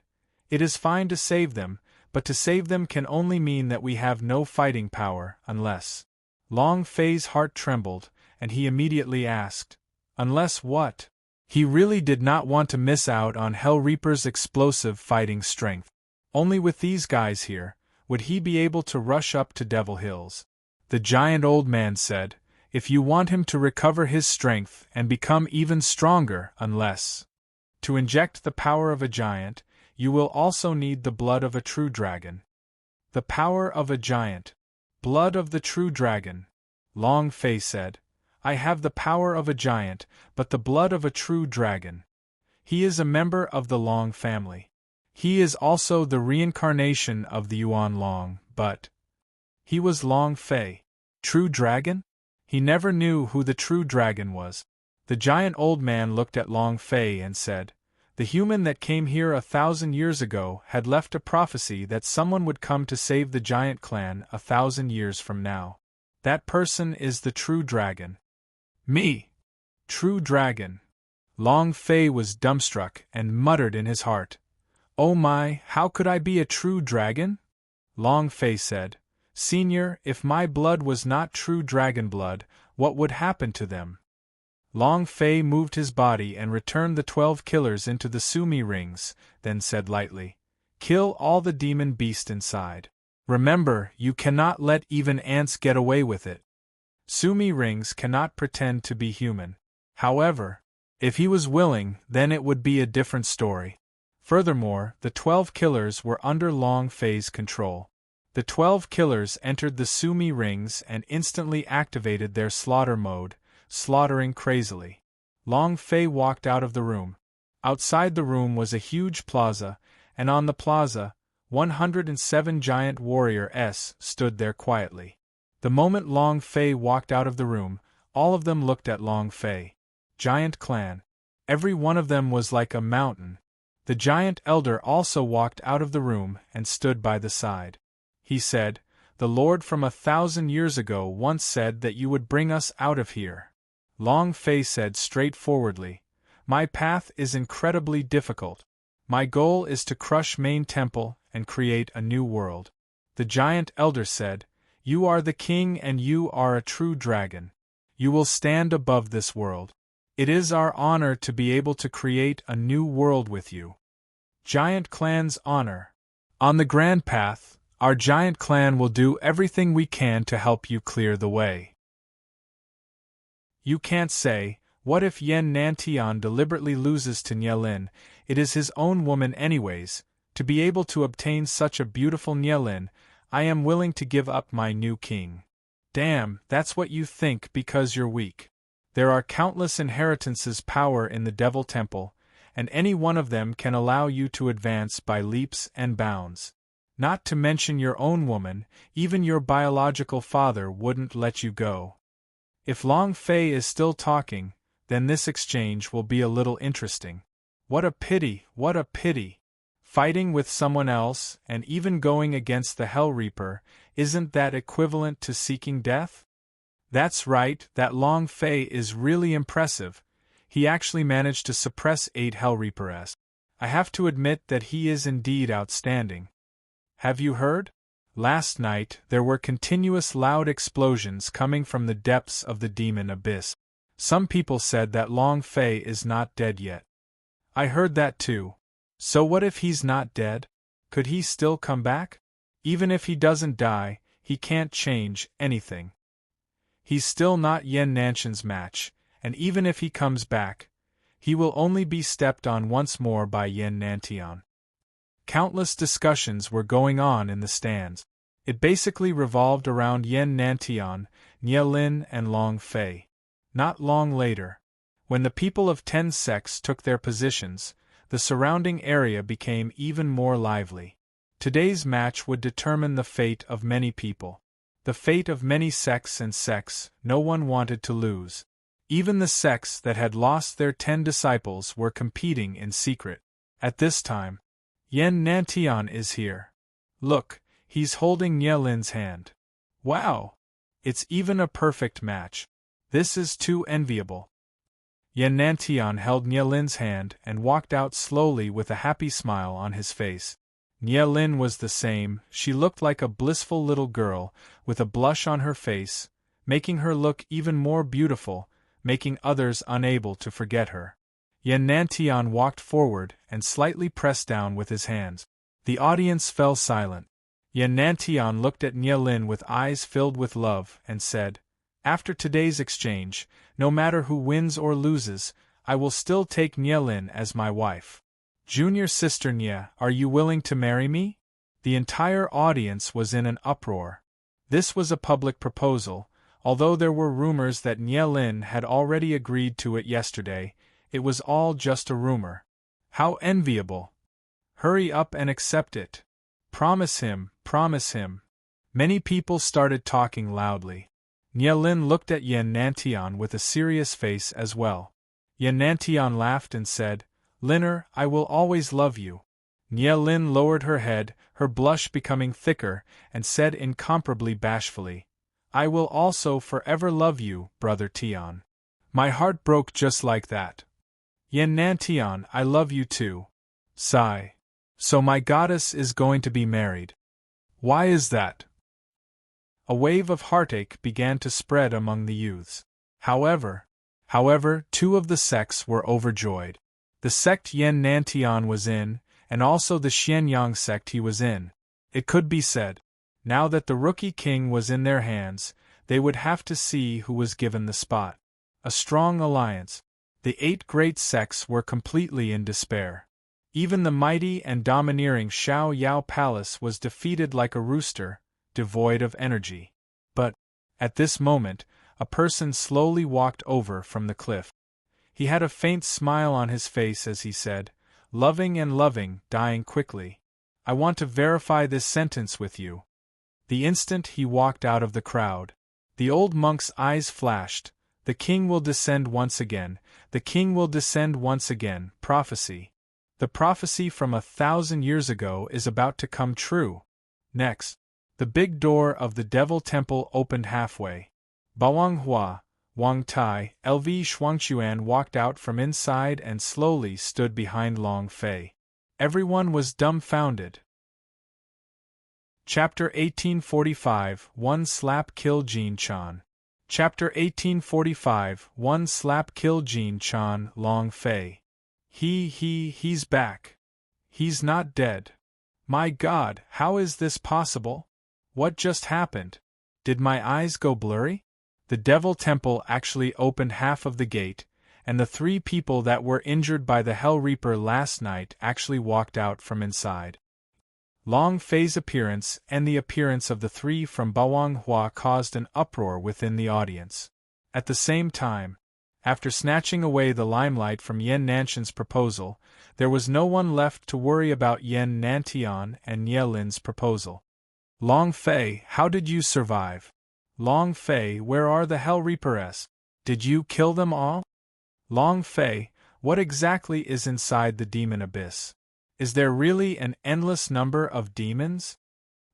"It is fine to save them, but to save them can only mean that we have no fighting power, unless—" Long Fei's heart trembled, and he immediately asked, "Unless what?" He really did not want to miss out on Hell Reaper's explosive fighting strength. Only with these guys here would he be able to rush up to Devil Hills. The giant old man said, "If you want him to recover his strength and become even stronger, unless to inject the power of a giant, you will also need the blood of a true dragon." The power of a giant. Blood of the true dragon. Long Fei said, "I have the power of a giant, but the blood of a true dragon." He is a member of the Long family. He is also the reincarnation of the Yuan Long, but he was Long Fei. True dragon? He never knew who the true dragon was. The giant old man looked at Long Fei and said, "The human that came here 1,000 years ago had left a prophecy that someone would come to save the giant clan 1,000 years from now. That person is the true dragon." Me! True dragon! Long Fei was dumbstruck and muttered in his heart, "Oh my, how could I be a true dragon?" Long Fei said, "Senior, if my blood was not true dragon blood, what would happen to them?" Long Fei moved his body and returned the 12 killers into the Sumi rings, then said lightly, "Kill all the demon beast inside. Remember, you cannot let even ants get away with it. Sumi rings cannot pretend to be human. However, if he was willing, then it would be a different story." Furthermore, the 12 killers were under Long Fei's control. The 12 killers entered the Sumi rings and instantly activated their slaughter mode, slaughtering crazily. Long Fei walked out of the room. Outside the room was a huge plaza, and on the plaza, 107 giant warriors stood there quietly. The moment Long Fei walked out of the room, all of them looked at Long Fei. Giant clan. Every one of them was like a mountain. The giant elder also walked out of the room and stood by the side. He said, "The Lord from 1,000 years ago once said that you would bring us out of here." Long Fei said straightforwardly, "My path is incredibly difficult. My goal is to crush Main Temple and create a new world." The giant elder said, "You are the king and you are a true dragon. You will stand above this world. It is our honor to be able to create a new world with you." Giant clan's honor. On the grand path, our giant clan will do everything we can to help you clear the way. You can't say, what if Yen Nantian deliberately loses to Nyelin? It is his own woman anyways. To be able to obtain such a beautiful Nyelin, I am willing to give up my new king. Damn, that's what you think because you're weak. There are countless inheritances power in the Devil Temple, and any one of them can allow you to advance by leaps and bounds. Not to mention your own woman, even your biological father wouldn't let you go. If Long Fei is still talking, then this exchange will be a little interesting. What a pity, what a pity! Fighting with someone else, and even going against the Hell Reaper, isn't that equivalent to seeking death? That's right, that Long Fei is really impressive. He actually managed to suppress 8 Hell Reapers. I have to admit that he is indeed outstanding. Have you heard? Last night there were continuous loud explosions coming from the depths of the demon abyss. Some people said that Long Fei is not dead yet. I heard that too. So what if he's not dead? Could he still come back? Even if he doesn't die, he can't change anything. He's still not Yen Nanshan's match, and even if he comes back, he will only be stepped on once more by Yen Nantian. Countless discussions were going on in the stands. It basically revolved around Yen Nantian, Nie Lin and Long Fei. Not long later, when the people of 10 sects took their positions, the surrounding area became even more lively. Today's match would determine the fate of many people. The fate of many sects and sects no one wanted to lose. Even the sects that had lost their 10 disciples were competing in secret. At this time, Yen Nantian is here. Look, he's holding Nie Lin's hand. Wow! It's even a perfect match. This is too enviable. Yen Nantian held Nie Lin's hand and walked out slowly with a happy smile on his face. Nie Lin was the same. She looked like a blissful little girl, with a blush on her face, making her look even more beautiful, making others unable to forget her. Yen Nantian walked forward and slightly pressed down with his hands. The audience fell silent. Yen Nantian looked at Nie Lin with eyes filled with love and said, "After today's exchange, no matter who wins or loses, I will still take Nie Lin as my wife. Junior sister Nie, are you willing to marry me?" The entire audience was in an uproar. This was a public proposal. Although there were rumors that Nie Lin had already agreed to it yesterday, it was all just a rumor. How enviable! Hurry up and accept it. Promise him, promise him. Many people started talking loudly. Nie Lin looked at Yen Nantian with a serious face as well. Yen Nantian laughed and said, "Linner, I will always love you." Nie Lin lowered her head, her blush becoming thicker, and said incomparably bashfully, "I will also forever love you, brother Tian." My heart broke just like that. Yen Nantian, I love you too. Sigh. So my goddess is going to be married. Why is that? A wave of heartache began to spread among the youths. However, 2 of the sects were overjoyed. The sect Yen Nantian was in, and also the Xianyang sect he was in. It could be said, now that the rookie king was in their hands, they would have to see who was given the spot. A strong alliance. The 8 great sects were completely in despair. Even the mighty and domineering Xiao Yao Palace was defeated like a rooster, devoid of energy. But, at this moment, a person slowly walked over from the cliff. He had a faint smile on his face as he said, "Loving and loving, dying quickly. I want to verify this sentence with you." The instant he walked out of the crowd, the old monk's eyes flashed. The king will descend once again, the king will descend once again, prophecy. The prophecy from 1,000 years ago is about to come true. Next, the big door of the Devil Temple opened halfway. Bawang Hua, Wang Tai, LV Shuangchuan walked out from inside and slowly stood behind Long Fei. Everyone was dumbfounded. Chapter 1845, One Slap Kill Jin Chan. Chapter 1845, One Slap Kill Jin Chan, Long Fei. He's back. He's not dead. My God, how is this possible? What just happened? Did my eyes go blurry? The Devil Temple actually opened half of the gate, and the 3 people that were injured by the Hell Reaper last night actually walked out from inside. Long Fei's appearance and the appearance of the 3 from Bawang Hua caused an uproar within the audience. At the same time, after snatching away the limelight from Yen Nanshan's proposal, there was no one left to worry about Yen Nantian and Nie Lin's proposal. Long Fei, how did you survive? Long Fei, where are the Hell Reapers? Did you kill them all? Long Fei, what exactly is inside the demon abyss? Is there really an endless number of demons?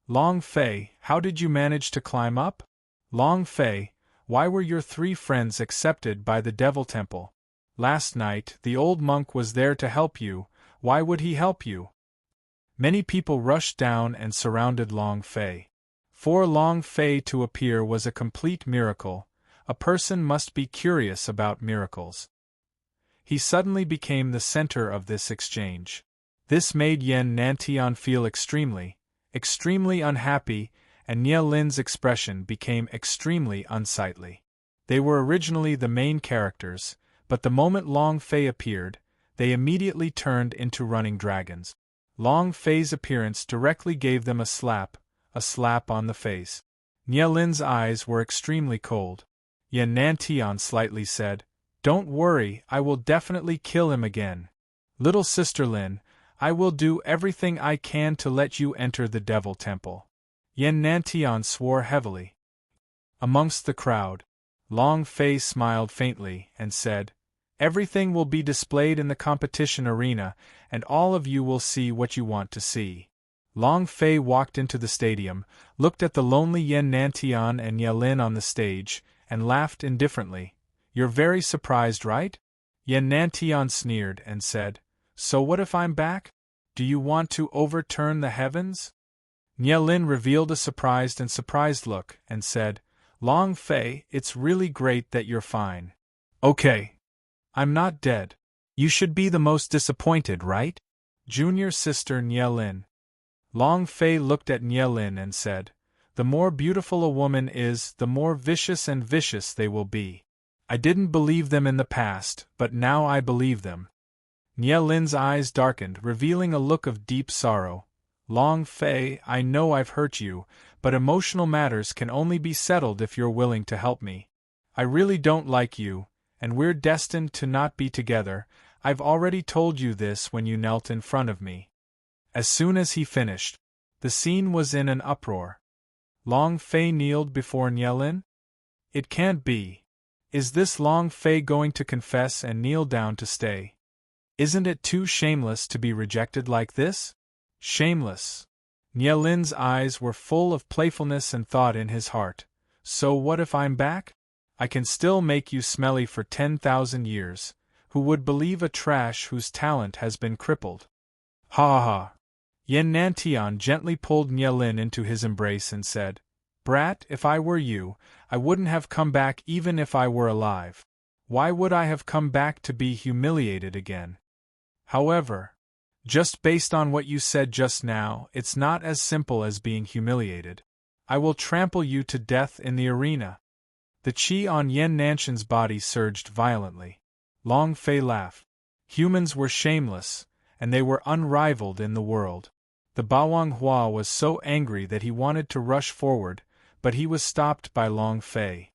Long Fei, how did you manage to climb up? Long Fei, why were your 3 friends accepted by the Devil Temple? Last night, the old monk was there to help you. Why would he help you? Many people rushed down and surrounded Long Fei. For Long Fei to appear was a complete miracle. A person must be curious about miracles. He suddenly became the center of this exchange. This made Yen Nantian feel extremely unhappy, and Nie Lin's expression became extremely unsightly. They were originally the main characters, but the moment Long Fei appeared, they immediately turned into running dragons. Long Fei's appearance directly gave them a slap on the face. Nie Lin's eyes were extremely cold. Yan Nantian slightly said, "Don't worry, I will definitely kill him again. Little sister Lin, I will do everything I can to let you enter the Devil Temple." Yan Nantian swore heavily. Amongst the crowd, Long Fei smiled faintly and said, "Everything will be displayed in the competition arena, and all of you will see what you want to see." Long Fei walked into the stadium, looked at the lonely Yan Nantian and Nie Lin on the stage, and laughed indifferently. "You're very surprised, right?" Yan Nantian sneered and said, "So what if I'm back? Do you want to overturn the heavens?" Nie Lin revealed a surprised look and said, "Long Fei, it's really great that you're fine. Okay. I'm not dead. You should be the most disappointed, right? Junior sister Nie Lin." Long Fei looked at Nie Lin and said, "The more beautiful a woman is, the more vicious and vicious they will be. I didn't believe them in the past, but now I believe them." Nie Lin's eyes darkened, revealing a look of deep sorrow. "Long Fei, I know I've hurt you, but emotional matters can only be settled if you're willing to help me. I really don't like you, and we're destined to not be together. I've already told you this when you knelt in front of me." As soon as he finished, the scene was in an uproar. Long Fei kneeled before Nie Lin? It can't be. Is this Long Fei going to confess and kneel down to stay? Isn't it too shameless to be rejected like this? Shameless. Nie Lin's eyes were full of playfulness and thought in his heart. So what if I'm back? I can still make you smelly for 10,000 years. Who would believe a trash whose talent has been crippled? Ha ha ha. Yan Nantian gently pulled Nie Lin into his embrace and said, "Brat, if I were you, I wouldn't have come back even if I were alive. Why would I have come back to be humiliated again? However, just based on what you said just now, it's not as simple as being humiliated. I will trample you to death in the arena." The chi on Yan Nantian's body surged violently. Long Fei laughed. Humans were shameless, and they were unrivaled in the world. The Bawang Hua was so angry that he wanted to rush forward, but he was stopped by Long Fei.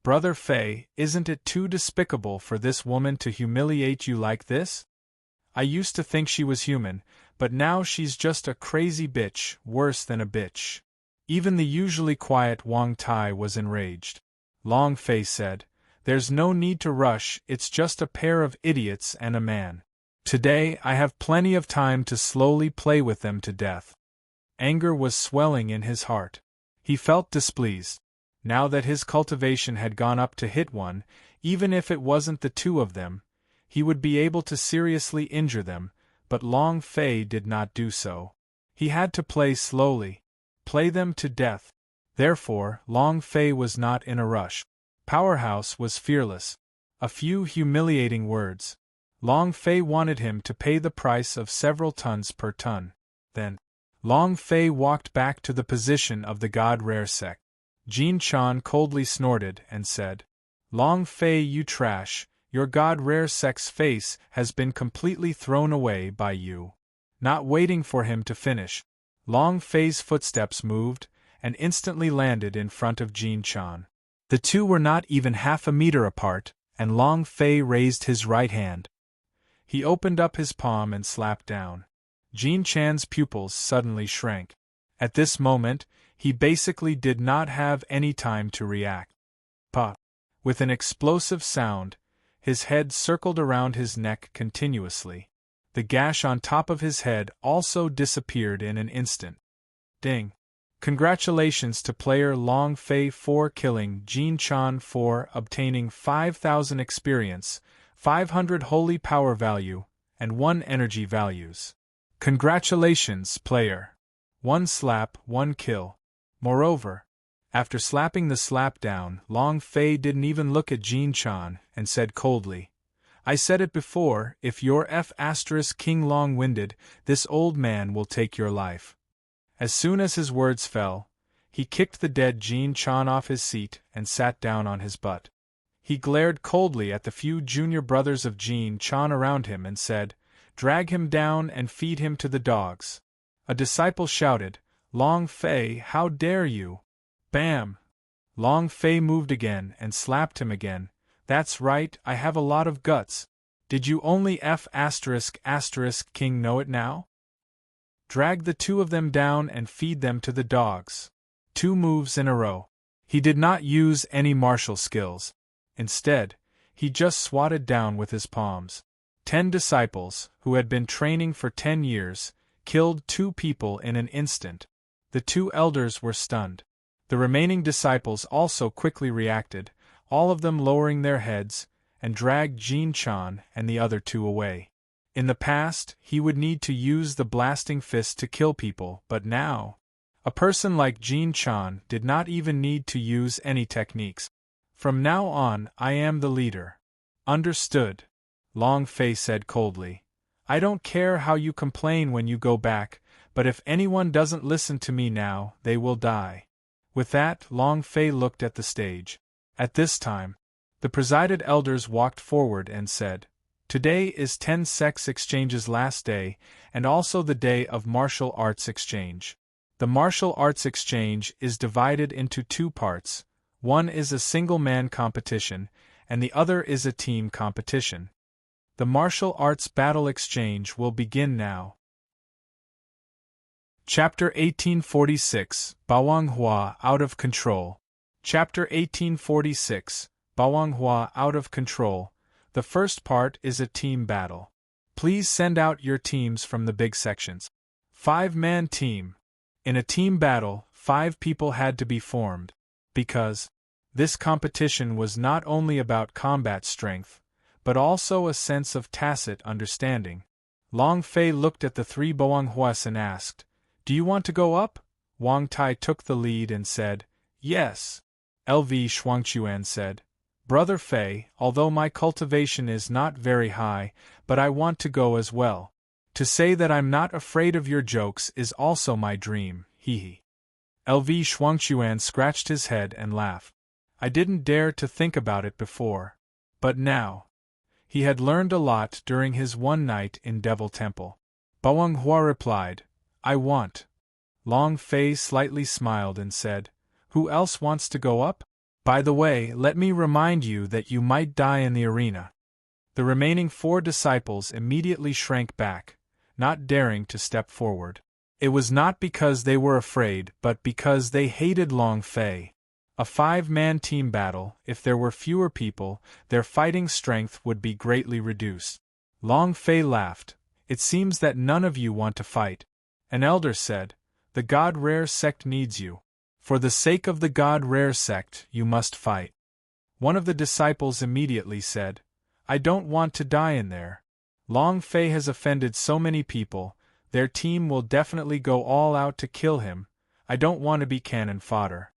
"Brother Fei, isn't it too despicable for this woman to humiliate you like this? I used to think she was human, but now she's just a crazy bitch, worse than a bitch." Even the usually quiet Wang Tai was enraged. Long Fei said, "There's no need to rush, it's just a pair of idiots and a man. Today I have plenty of time to slowly play with them to death." Anger was swelling in his heart. He felt displeased. Now that his cultivation had gone up to hit one, even if it wasn't the two of them, he would be able to seriously injure them, but Long Fei did not do so. He had to play slowly. Play them to death. Therefore, Long Fei was not in a rush. Powerhouse was fearless. A few humiliating words. Long Fei wanted him to pay the price of several tons per ton. Then, Long Fei walked back to the position of the God Rare Sect. Jin Chan coldly snorted and said, "Long Fei, you trash, your God Rare Sect's face has been completely thrown away by you." Not waiting for him to finish, Long Fei's footsteps moved, and instantly landed in front of Jin Chan. The two were not even half a meter apart, and Long Fei raised his right hand. He opened up his palm and slapped down. Jin Chan's pupils suddenly shrank. At this moment, he basically did not have any time to react. Pop! With an explosive sound, his head circled around his neck continuously. The gash on top of his head also disappeared in an instant. Ding! Congratulations to player Long Fei for killing Jin Chan for obtaining 5,000 experience, 500 holy power value, and 1 energy values. Congratulations, player. 1 slap, 1 kill. Moreover, after slapping the slap down, Long Fei didn't even look at Jin Chan and said coldly, "I said it before, if you're King long-winded, this old man will take your life." As soon as his words fell, He kicked the dead Jin Chan off his seat and sat down on his butt. He glared coldly at the few junior brothers of Jin Chan around him and said, "Drag him down and feed him to the dogs." A disciple shouted, "Long Fei, how dare you!" Bam! Long Fei moved again and slapped him again. "That's right, I have a lot of guts. Did you only King know it now? Drag the two of them down and feed them to the dogs." 2 moves in a row. He did not use any martial skills. Instead, he just swatted down with his palms. 10 disciples, who had been training for 10 years, killed 2 people in an instant. The 2 elders were stunned. The remaining disciples also quickly reacted, all of them lowering their heads, and dragged Jin Chan and the other 2 away. In the past, he would need to use the blasting fist to kill people, but now, a person like Jin Chan did not even need to use any techniques. "From now on, I am the leader." "Understood," Long Fei said coldly. "I don't care how you complain when you go back, but if anyone doesn't listen to me now, they will die." With that, Long Fei looked at the stage. At this time, the presided elders walked forward and said, "Today is 10 sex exchange's last day, and also the day of martial arts exchange. The martial arts exchange is divided into 2 parts. One is a single-man competition, and the other is a team competition. The martial arts battle exchange will begin now." Chapter 1846, Bawanghua Out of Control. Chapter 1846, Bawanghua Out of Control. The first part is a team battle. Please send out your teams from the big sections. 5-man team. In a team battle, 5 people had to be formed, because this competition was not only about combat strength, but also a sense of tacit understanding. Long Fei looked at the 3 Bawanghus and asked, "Do you want to go up?" Wang Tai took the lead and said, "Yes." LV Shuangchuan said, "Brother Fei, although my cultivation is not very high, but I want to go as well. To say that I'm not afraid of your jokes is also my dream, hee. LV Shuangchuan scratched his head and laughed. I didn't dare to think about it before. But now. He had learned a lot during his one night in Devil Temple. Bawanghua replied, "I want." Long Fei slightly smiled and said, "Who else wants to go up? By the way, let me remind you that you might die in the arena." The remaining 4 disciples immediately shrank back, not daring to step forward. It was not because they were afraid, but because they hated Long Fei. A 5-man team battle, if there were fewer people, their fighting strength would be greatly reduced. Long Fei laughed. "It seems that none of you want to fight." An elder said, "The God Rare sect needs you. For the sake of the God Rare sect, you must fight." One of the disciples immediately said, "I don't want to die in there. Long Fei has offended so many people, their team will definitely go all out to kill him. I don't want to be cannon fodder."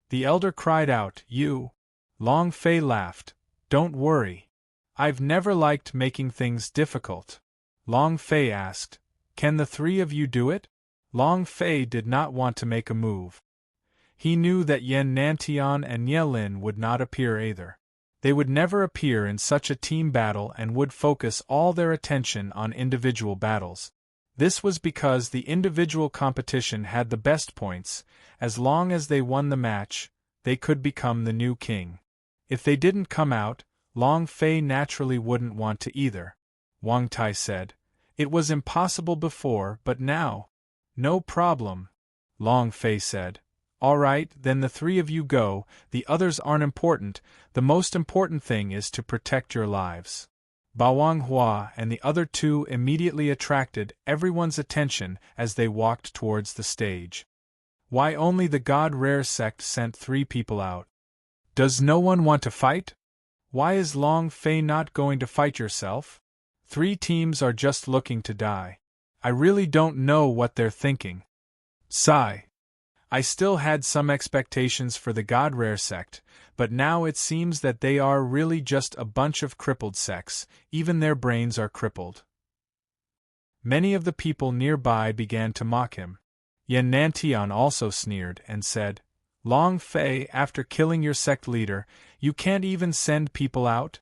The elder cried out, "You!" Long Fei laughed. "Don't worry. I've never liked making things difficult." Long Fei asked, "Can the 3 of you do it?" Long Fei did not want to make a move. He knew that Yan Nantian and Ye Lin would not appear either. They would never appear in such a team battle and would focus all their attention on individual battles. This was because the individual competition had the best points. As long as they won the match, they could become the new king. If they didn't come out, Long Fei naturally wouldn't want to either. Wang Tai said, "It was impossible before, but now." "No problem," Long Fei said. "All right, then the 3 of you go, the others aren't important, the most important thing is to protect your lives." Bawanghua and the other 2 immediately attracted everyone's attention as they walked towards the stage. Why only the God Rare sect sent 3 people out? Does no one want to fight? Why is Long Fei not going to fight yourself? 3 teams are just looking to die. I really don't know what they're thinking. Sigh. I still had some expectations for the God Rare sect, but now it seems that they are really just a bunch of crippled sects, even their brains are crippled. Many of the people nearby began to mock him. Yan Nantian also sneered and said, Long Fei, after killing your sect leader, you can't even send people out?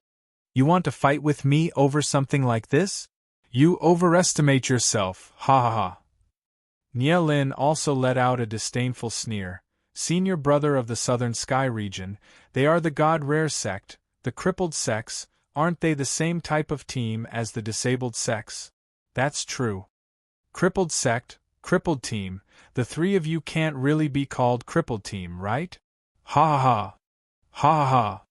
You want to fight with me over something like this? You overestimate yourself, ha ha ha. Nie Lin also let out a disdainful sneer. Senior brother of the Southern Sky region, they are the God Rare sect, the crippled sects, aren't they the same type of team as the disabled sects? That's true. Crippled sect, crippled team, the three of you can't really be called crippled team, right? Ha ha ha. Ha ha ha.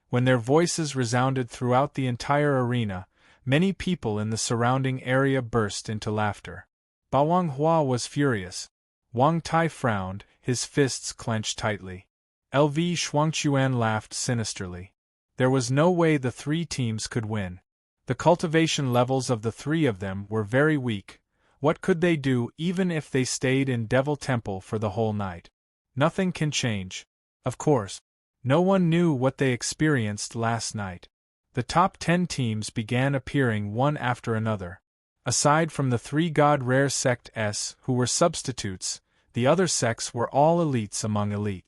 When their voices resounded throughout the entire arena, many people in the surrounding area burst into laughter. Bawang Hua was furious. Wang Tai frowned, his fists clenched tightly. LV Shuangchuan laughed sinisterly. There was no way the three teams could win. The cultivation levels of the three of them were very weak. What could they do even if they stayed in Devil Temple for the whole night? Nothing can change. Of course. No one knew what they experienced last night. The top 10 teams began appearing one after another. Aside from the three God Rare Sect S who were substitutes, the other sects were all elites among elite.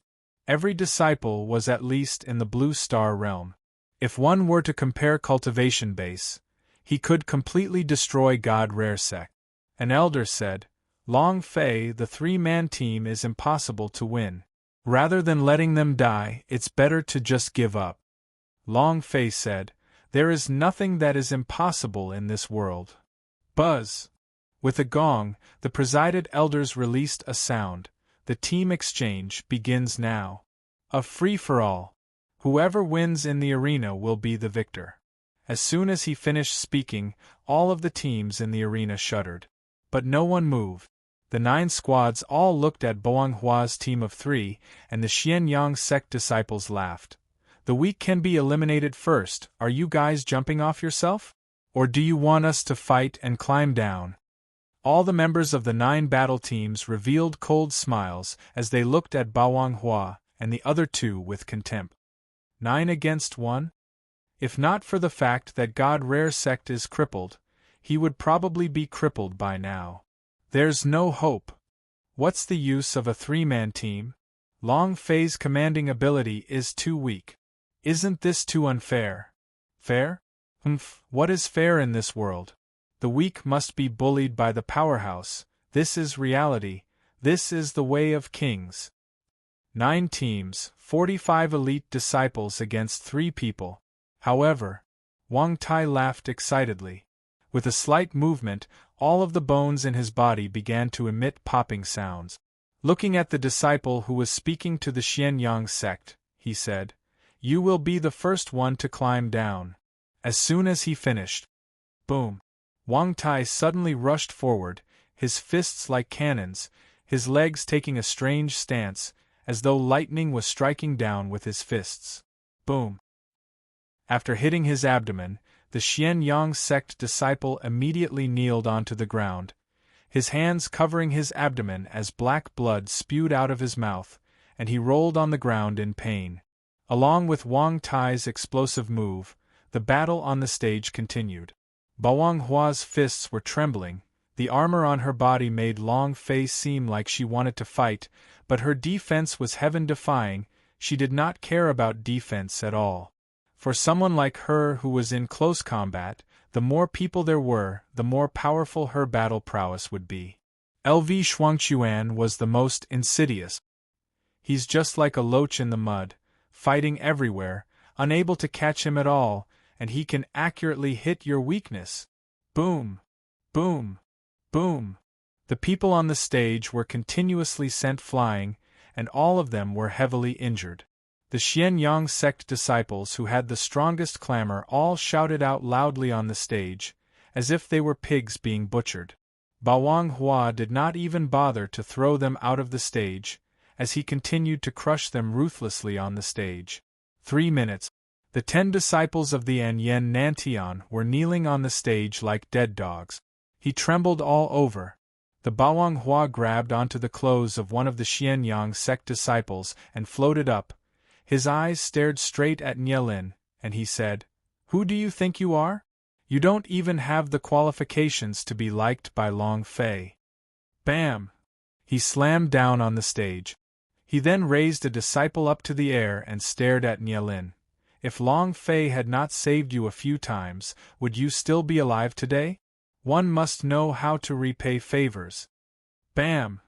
Every disciple was at least in the Blue Star realm. If one were to compare cultivation base, he could completely destroy God Rare Sect. An elder said, Long Fei, the three-man team is impossible to win. Rather than letting them die, it's better to just give up. Long Fei said, There is nothing that is impossible in this world. Buzz! With a gong, the presided elders released a sound. The team exchange begins now. A free-for-all. Whoever wins in the arena will be the victor. As soon as he finished speaking, all of the teams in the arena shuddered. But no one moved. The 9 squads all looked at Bawang Hua's team of 3, and the Xianyang sect disciples laughed. The weak can be eliminated first. Are you guys jumping off yourself? Or do you want us to fight and climb down? All the members of the 9 battle teams revealed cold smiles as they looked at Bawang Hua and the other 2 with contempt. 9 against 1? If not for the fact that God Rare Sect is crippled, he would probably be crippled by now. There's no hope. What's the use of a 3-man team? Long Fei's commanding ability is too weak. Isn't this too unfair? Fair? What is fair in this world? The weak must be bullied by the powerhouse. This is reality. This is the way of kings. 9 teams, 45 elite disciples against 3 people. However, Wang Tai laughed excitedly. With a slight movement, all of the bones in his body began to emit popping sounds. Looking at the disciple who was speaking to the Xianyang sect, he said, You will be the first one to climb down. As soon as he finished, boom! Wang Tai suddenly rushed forward, his fists like cannons, his legs taking a strange stance, as though lightning was striking down with his fists. Boom! After hitting his abdomen, the Xianyang sect disciple immediately kneeled onto the ground, his hands covering his abdomen as black blood spewed out of his mouth, and he rolled on the ground in pain. Along with Wang Tai's explosive move, the battle on the stage continued. Bawang Hua's fists were trembling, the armor on her body made Long Fei seem like she wanted to fight, but her defense was heaven-defying. She did not care about defense at all. For someone like her who was in close combat, the more people there were, the more powerful her battle prowess would be. LV Shuangchuan was the most insidious. He's just like a loach in the mud, fighting everywhere, unable to catch him at all, and he can accurately hit your weakness. Boom! Boom! Boom! The people on the stage were continuously sent flying, and all of them were heavily injured. The Xianyang sect disciples who had the strongest clamor all shouted out loudly on the stage, as if they were pigs being butchered. Bawang Hua did not even bother to throw them out of the stage, as he continued to crush them ruthlessly on the stage. 3 minutes. The 10 disciples of the Yan Nantian were kneeling on the stage like dead dogs. He trembled all over. The Bawang Hua grabbed onto the clothes of one of the Xianyang sect disciples and floated up. His eyes stared straight at Nie Lin, and he said, Who do you think you are? You don't even have the qualifications to be liked by Long Fei. Bam! He slammed down on the stage. He then raised a disciple up to the air and stared at Nielin. If Long Fei had not saved you a few times, would you still be alive today? One must know how to repay favors. Bam!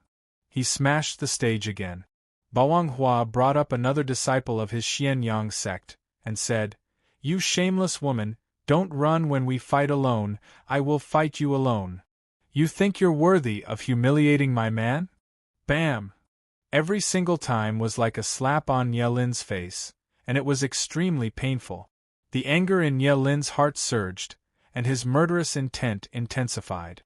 He smashed the stage again. Bawang Hua brought up another disciple of his Xianyang sect, and said, "You shameless woman, don't run when we fight alone, I will fight you alone. You think you're worthy of humiliating my man?" Bam! Every single time was like a slap on Yelin's face, and it was extremely painful. The anger in Yelin's heart surged, and his murderous intent intensified.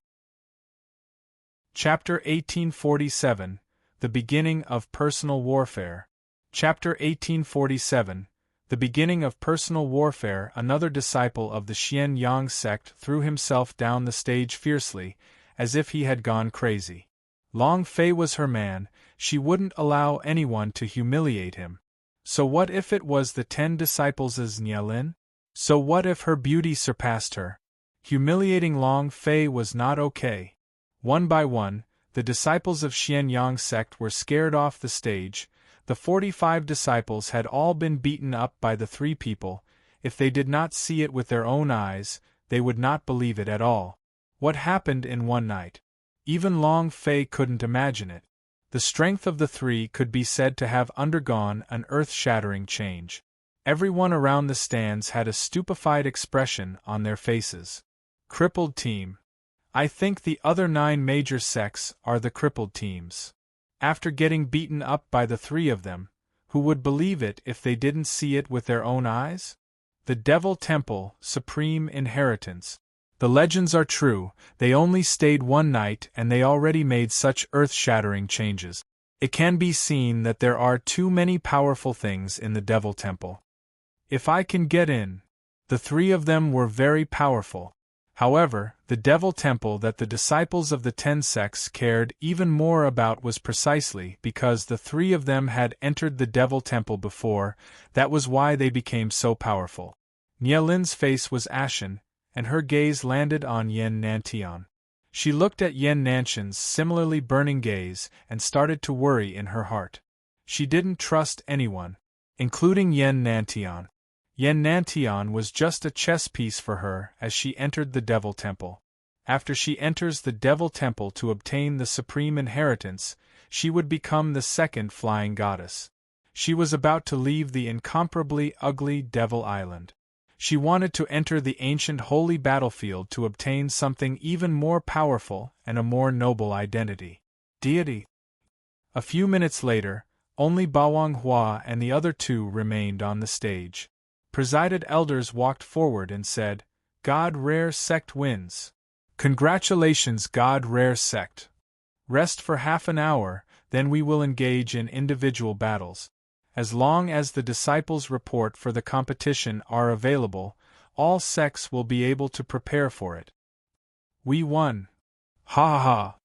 Chapter 1847 The Beginning of Personal Warfare. Chapter 1847 The Beginning of Personal Warfare. Another disciple of the Xianyang sect threw himself down the stage fiercely, as if he had gone crazy. Long Fei was her man, she wouldn't allow anyone to humiliate him. So what if it was the 10 disciples as Nielin? So what if her beauty surpassed her? Humiliating Long Fei was not okay. One by one, the disciples of Xianyang sect were scared off the stage. The 45 disciples had all been beaten up by the 3 people. If they did not see it with their own eyes, they would not believe it at all. What happened in one night? Even Long Fei couldn't imagine it. The strength of the 3 could be said to have undergone an earth-shattering change. Everyone around the stands had a stupefied expression on their faces. Crippled team. I think the other 9 major sects are the crippled teams. After getting beaten up by the 3 of them, who would believe it if they didn't see it with their own eyes? The Devil Temple, Supreme Inheritance. The legends are true, they only stayed one night and they already made such earth-shattering changes. It can be seen that there are too many powerful things in the Devil Temple. If I can get in. The 3 of them were very powerful. However, the Devil Temple that the disciples of the 10 sects cared even more about was precisely because the 3 of them had entered the Devil Temple before. That was why they became so powerful. Nielin's face was ashen, and her gaze landed on Yen Nantian. She looked at Yen Nanshan's similarly burning gaze and started to worry in her heart. She didn't trust anyone, including Yen Nantian. Yen Nantian was just a chess piece for her as she entered the Devil Temple. After she enters the Devil Temple to obtain the supreme inheritance, she would become the second flying goddess. She was about to leave the incomparably ugly Devil Island. She wanted to enter the ancient holy battlefield to obtain something even more powerful and a more noble identity. Deity. A few minutes later, only Bawang Hua and the other 2 remained on the stage. Presided elders walked forward and said, "God Rare Sect wins. Congratulations, God Rare Sect. Rest for half an hour, then we will engage in individual battles. As long as the disciples' report for the competition are available, all sects will be able to prepare for it." We won. Ha ha ha.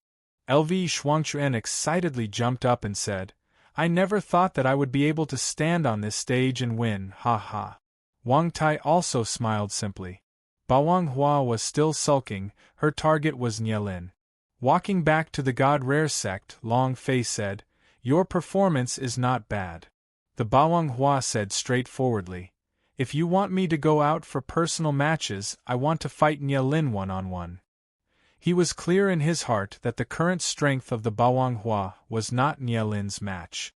LV Shuangchuan excitedly jumped up and said, "I never thought that I would be able to stand on this stage and win, ha ha." Wang Tai also smiled simply. Bawang Hua was still sulking, her target was Nielin. Walking back to the God Rare sect, Long Fei said, "Your performance is not bad." The Bawang Hua said straightforwardly, "If you want me to go out for personal matches, I want to fight Nielin one-on-one." He was clear in his heart that the current strength of the Bawang Hua was not Nielin's match.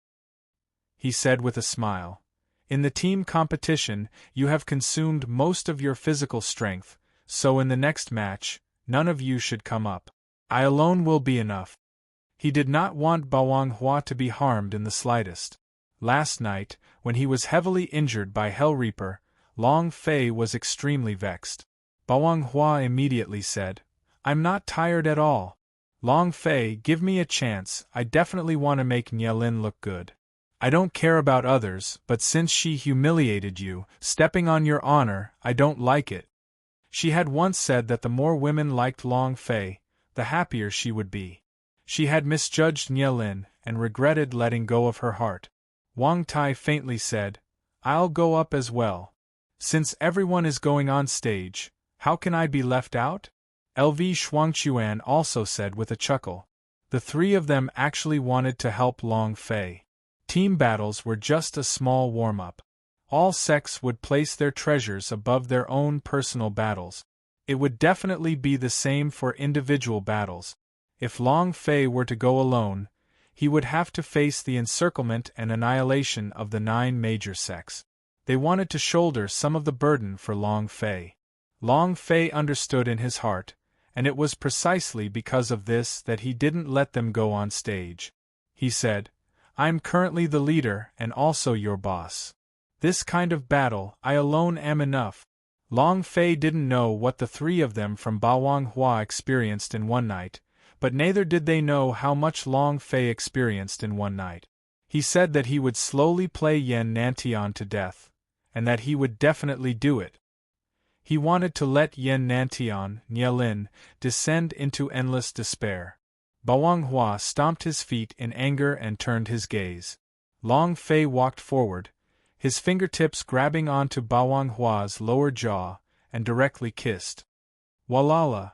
He said with a smile, "In the team competition, you have consumed most of your physical strength, so in the next match, none of you should come up. I alone will be enough." He did not want Bawang Hua to be harmed in the slightest. Last night, when he was heavily injured by Hell Reaper, Long Fei was extremely vexed. Bawang Hua immediately said, "I'm not tired at all. Long Fei, give me a chance, I definitely want to make Nielin look good. I don't care about others, but since she humiliated you, stepping on your honor, I don't like it." She had once said that the more women liked Long Fei, the happier she would be. She had misjudged Nielin and regretted letting go of her heart. Wang Tai faintly said, "I'll go up as well. Since everyone is going on stage, how can I be left out?" LV Shuangchuan also said with a chuckle. The three of them actually wanted to help Long Fei. Team battles were just a small warm-up. All sects would place their treasures above their own personal battles. It would definitely be the same for individual battles. If Long Fei were to go alone, he would have to face the encirclement and annihilation of the 9 major sects. They wanted to shoulder some of the burden for Long Fei. Long Fei understood in his heart, and it was precisely because of this that he didn't let them go on stage. He said, "I'm currently the leader and also your boss. This kind of battle, I alone am enough." Long Fei didn't know what the three of them from Bawanghua experienced in one night, but neither did they know how much Long Fei experienced in one night. He said that he would slowly play Yan Nantian to death, and that he would definitely do it. He wanted to let Yan Nantian, Nielin, descend into endless despair. Bawanghua stomped his feet in anger and turned his gaze. Long Fei walked forward, his fingertips grabbing onto Bawanghua's lower jaw, and directly kissed. Walala!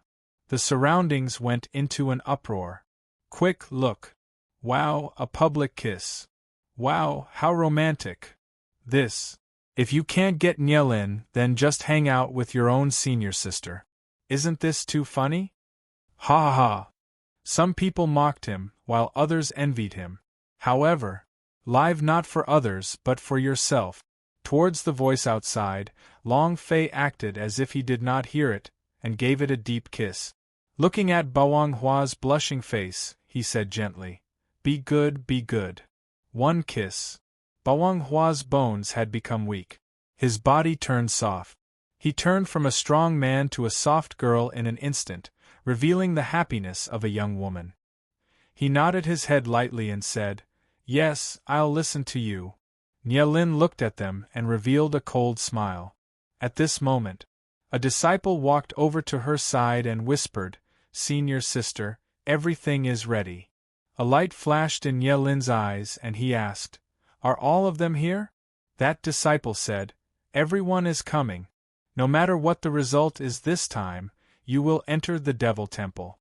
The surroundings went into an uproar. Quick look! Wow, a public kiss! Wow, how romantic! This. If you can't get Nielin, then just hang out with your own senior sister. Isn't this too funny? Ha ha ha! Some people mocked him, while others envied him. However, live not for others but for yourself. Towards the voice outside, Long Fei acted as if he did not hear it, and gave it a deep kiss. Looking at Bawanghua's blushing face, he said gently, "Be good, be good." One kiss. Bawanghua's bones had become weak. His body turned soft. He turned from a strong man to a soft girl in an instant, revealing the happiness of a young woman. He nodded his head lightly and said, "Yes, I'll listen to you." Nielin looked at them and revealed a cold smile. At this moment, a disciple walked over to her side and whispered, "Senior sister, everything is ready." A light flashed in Nielin's eyes and he asked, "Are all of them here?" That disciple said, "Everyone is coming. No matter what the result is this time, you will enter the Devil Temple."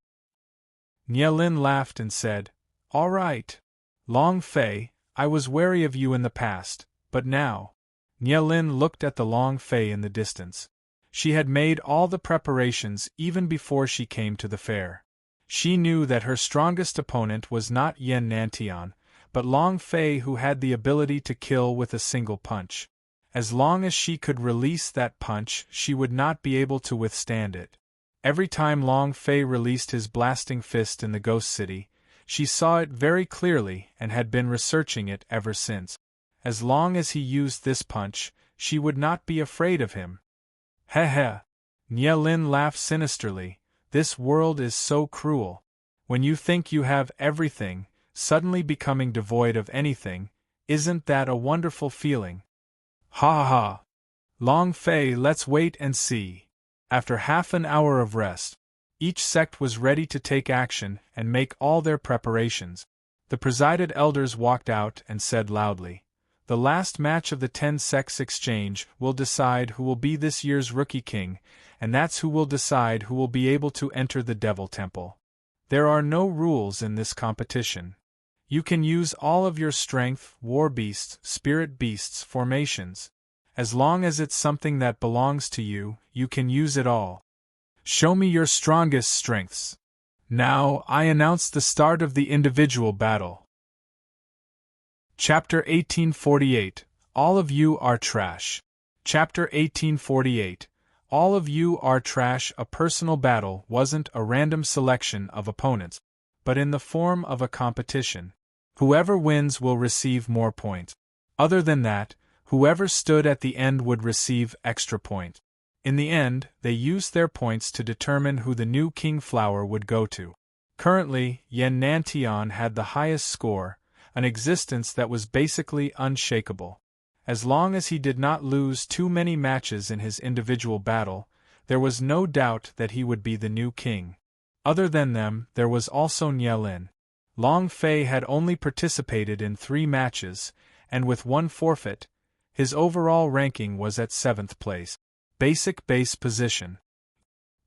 Nielin laughed and said, "All right. Long Fei, I was wary of you in the past, but now." Nielin looked at the Long Fei in the distance. She had made all the preparations even before she came to the fair. She knew that her strongest opponent was not Yan Nantian, but Long Fei, who had the ability to kill with a single punch. As long as she could release that punch, she would not be able to withstand it. Every time Long Fei released his blasting fist in the Ghost City, she saw it very clearly and had been researching it ever since. As long as he used this punch, she would not be afraid of him. Heh heh! Nielin laughed sinisterly. This world is so cruel. When you think you have everything, suddenly becoming devoid of anything, isn't that a wonderful feeling? Ha ha ha! Long Fei, let's wait and see. After half an hour of rest, each sect was ready to take action and make all their preparations. The presided elders walked out and said loudly, "The last match of the 10 sects exchange will decide who will be this year's rookie king, and that's who will decide who will be able to enter the Devil Temple. There are no rules in this competition. You can use all of your strength, war beasts, spirit beasts formations. As long as it's something that belongs to you, you can use it all. Show me your strongest strengths. Now, I announce the start of the individual battle." Chapter 1848. All of you are trash. Chapter 1848. All of you are trash. A personal battle wasn't a random selection of opponents, but in the form of a competition. Whoever wins will receive more points. Other than that, whoever stood at the end would receive extra points. In the end, they used their points to determine who the new King Flower would go to. Currently, Yan Nantian had the highest score, an existence that was basically unshakable. As long as he did not lose too many matches in his individual battle, there was no doubt that he would be the new king. Other than them, there was also Nielin. Long Fei had only participated in 3 matches, and with 1 forfeit, his overall ranking was at 7th place. Basic base position.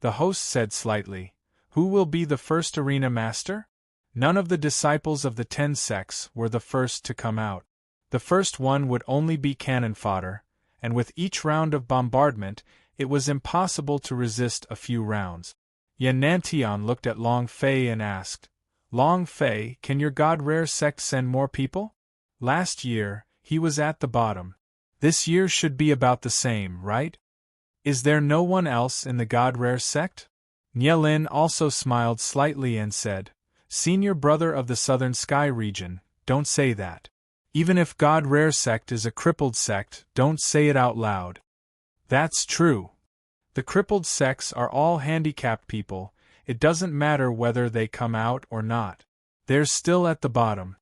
The host said slightly, "Who will be the first arena master?" None of the disciples of the 10 sects were the first to come out. The first one would only be cannon fodder, and with each round of bombardment, it was impossible to resist a few rounds. Yan Nantian looked at Long Fei and asked, Long Fei, can your God Rare sect send more people? Last year, he was at the bottom. This year should be about the same, right? Is there no one else in the God Rare sect? Nielin also smiled slightly and said, Senior brother of the Southern Sky region, don't say that. Even if God Rare sect is a crippled sect, don't say it out loud. That's true. The crippled sects are all handicapped people, it doesn't matter whether they come out or not. They're still at the bottom.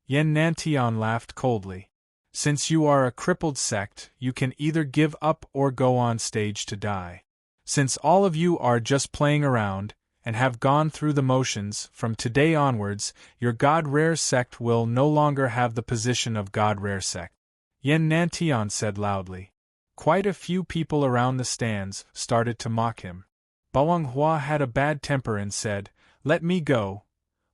Yan Nantian laughed coldly. Since you are a crippled sect, you can either give up or go on stage to die. Since all of you are just playing around, and have gone through the motions, from today onwards, your God Rare sect will no longer have the position of God Rare sect. Yan Nantian said loudly. Quite a few people around the stands started to mock him. Bawang Hua had a bad temper and said, Let me go.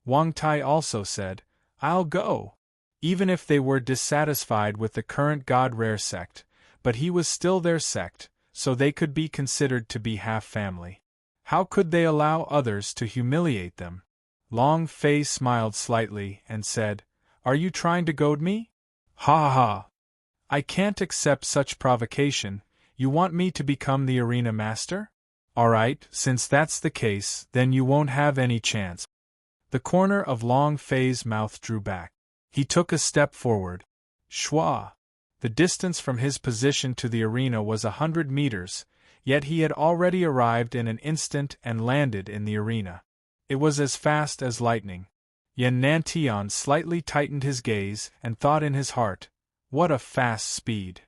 Wang Tai also said, I'll go. Even if they were dissatisfied with the current God Rare sect, but he was still their sect, so they could be considered to be half family. How could they allow others to humiliate them? Long Fei smiled slightly and said, Are you trying to goad me? Ha ha ha. I can't accept such provocation. You want me to become the arena master? Alright, since that's the case, then you won't have any chance. The corner of Long Fei's mouth drew back. He took a step forward. Shua! The distance from his position to the arena was 100 meters, yet he had already arrived in an instant and landed in the arena. It was as fast as lightning. Yan Nantian slightly tightened his gaze and thought in his heart, what a fast speed.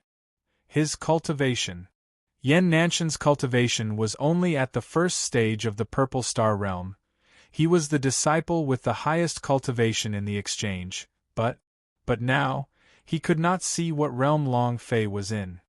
His cultivation. Yan Nanshan's cultivation was only at the first stage of the Purple Star realm. He was the disciple with the highest cultivation in the exchange, but now, he could not see what realm Long Fei was in.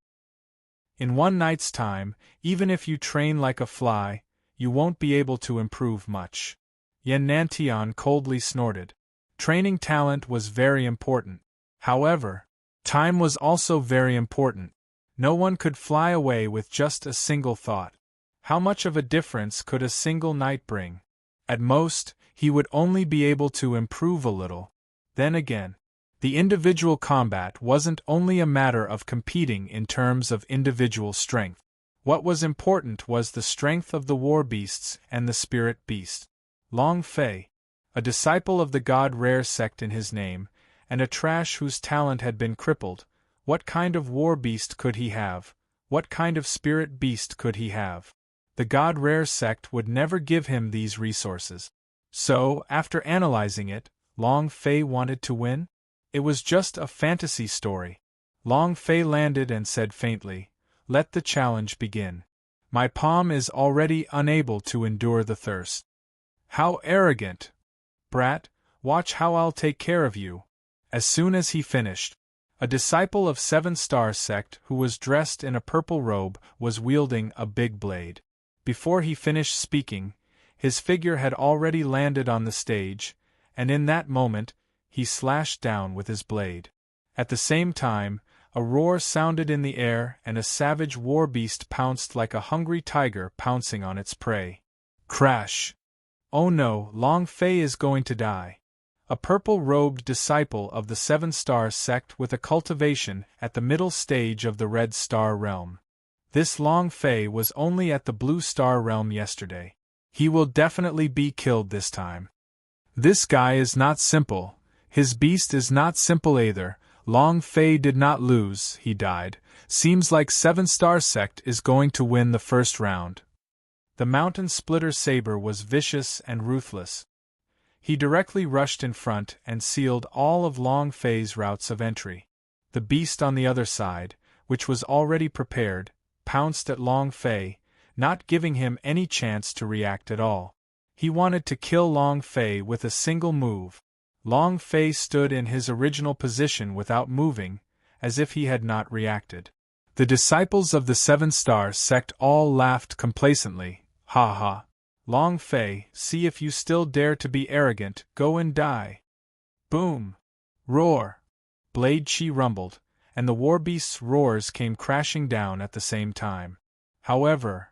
In one night's time, even if you train like a fly, you won't be able to improve much. Yan Nantian coldly snorted. Training talent was very important. However, time was also very important. No one could fly away with just a single thought. How much of a difference could a single night bring? At most, he would only be able to improve a little. Then again, the individual combat wasn't only a matter of competing in terms of individual strength. What was important was the strength of the war beasts and the spirit beast. Long Fei, a disciple of the God Rare sect in his name, and a trash whose talent had been crippled, what kind of war beast could he have? What kind of spirit beast could he have? The God Rare sect would never give him these resources. So, after analyzing it, Long Fei wanted to win? It was just a fantasy story. Long Fei landed and said faintly, Let the challenge begin. My palm is already unable to endure the thirst. How arrogant! Brat, watch how I'll take care of you. As soon as he finished, a disciple of 7-Star sect who was dressed in a purple robe was wielding a big blade. Before he finished speaking, his figure had already landed on the stage, and in that moment, he slashed down with his blade. At the same time, a roar sounded in the air and a savage war beast pounced like a hungry tiger pouncing on its prey. Crash! Oh no, Long Fei is going to die. A purple-robed disciple of the 7-Star sect with a cultivation at the middle stage of the Red Star realm. This Long Fei was only at the Blue Star realm yesterday. He will definitely be killed this time. This guy is not simple. His beast is not simple either. Long Fei did not lose, he died. Seems like 7-Star sect is going to win the first round. The Mountain Splitter Saber was vicious and ruthless. He directly rushed in front and sealed all of Long Fei's routes of entry. The beast on the other side, which was already prepared, pounced at Long Fei, not giving him any chance to react at all. He wanted to kill Long Fei with a single move. Long Fei stood in his original position without moving, as if he had not reacted. The disciples of the 7-Star sect all laughed complacently. Ha ha. Long Fei, see if you still dare to be arrogant, go and die. Boom! Roar! Blade Chi rumbled, and the warbeast's roars came crashing down at the same time. However,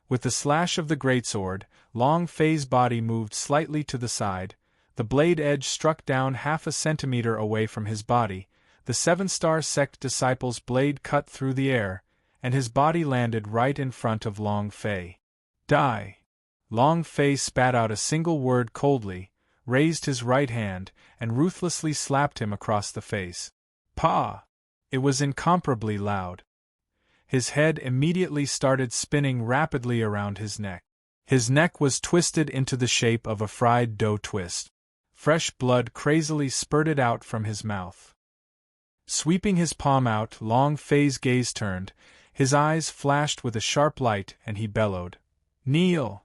with the slash of the greatsword, Long Fei's body moved slightly to the side, the blade edge struck down half a centimeter away from his body, the seven-star sect disciple's blade cut through the air, and his body landed right in front of Long Fei. Die! Long Fei spat out a single word coldly, raised his right hand, and ruthlessly slapped him across the face. Pa! It was incomparably loud. His head immediately started spinning rapidly around his neck. His neck was twisted into the shape of a fried dough twist. Fresh blood crazily spurted out from his mouth. Sweeping his palm out, Long Fei's gaze turned, his eyes flashed with a sharp light, and he bellowed, "Kneel!"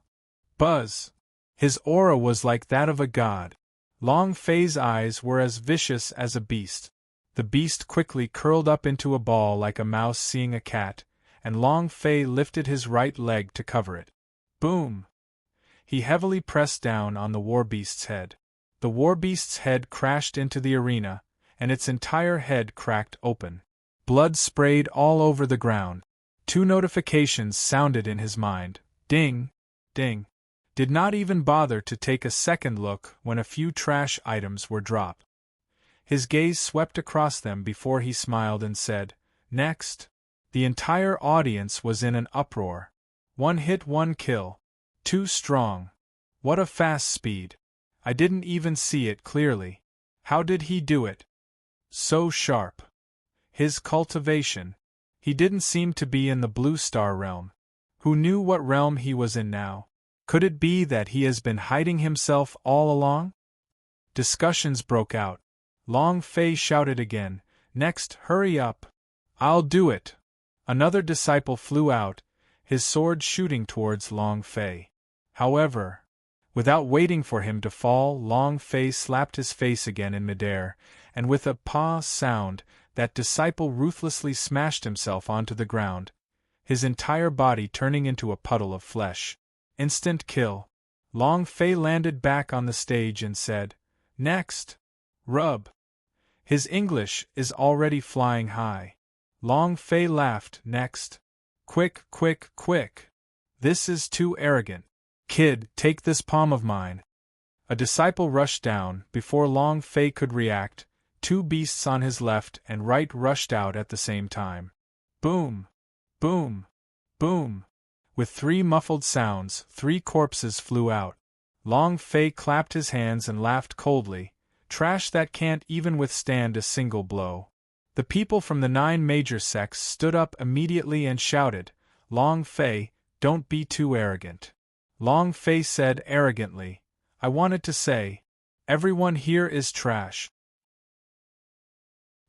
Buzz! His aura was like that of a god. Long Fei's eyes were as vicious as a beast. The beast quickly curled up into a ball like a mouse seeing a cat, and Long Fei lifted his right leg to cover it. Boom! He heavily pressed down on the warbeast's head. The warbeast's head crashed into the arena, and its entire head cracked open. Blood sprayed all over the ground. 2 notifications sounded in his mind. Ding! Ding! Did not even bother to take a second look when a few trash items were dropped. His gaze swept across them before he smiled and said, "Next." The entire audience was in an uproar. 1 hit, 1 kill. Too strong. What a fast speed. I didn't even see it clearly. How did he do it? So sharp. His cultivation. He didn't seem to be in the Blue Star realm. Who knew what realm he was in now? Could it be that he has been hiding himself all along? Discussions broke out. Long Fei shouted again, "Next, hurry up." "I'll do it." Another disciple flew out, his sword shooting towards Long Fei. However, without waiting for him to fall, Long Fei slapped his face again in midair, and with a "pa" sound, that disciple ruthlessly smashed himself onto the ground, his entire body turning into a puddle of flesh. Instant kill. Long Fei landed back on the stage and said, "Next. Rub." His English is already flying high. Long Fei laughed. "Next. Quick, quick, quick. This is too arrogant. Kid, take this palm of mine." A disciple rushed down. Before Long Fei could react, 2 beasts on his left and right rushed out at the same time. Boom! Boom! Boom! With 3 muffled sounds, 3 corpses flew out. Long Fei clapped his hands and laughed coldly. Trash that can't even withstand a single blow. The people from the 9 major sects stood up immediately and shouted, "Long Fei, don't be too arrogant." Long Fei said arrogantly, "I wanted to say, everyone here is trash."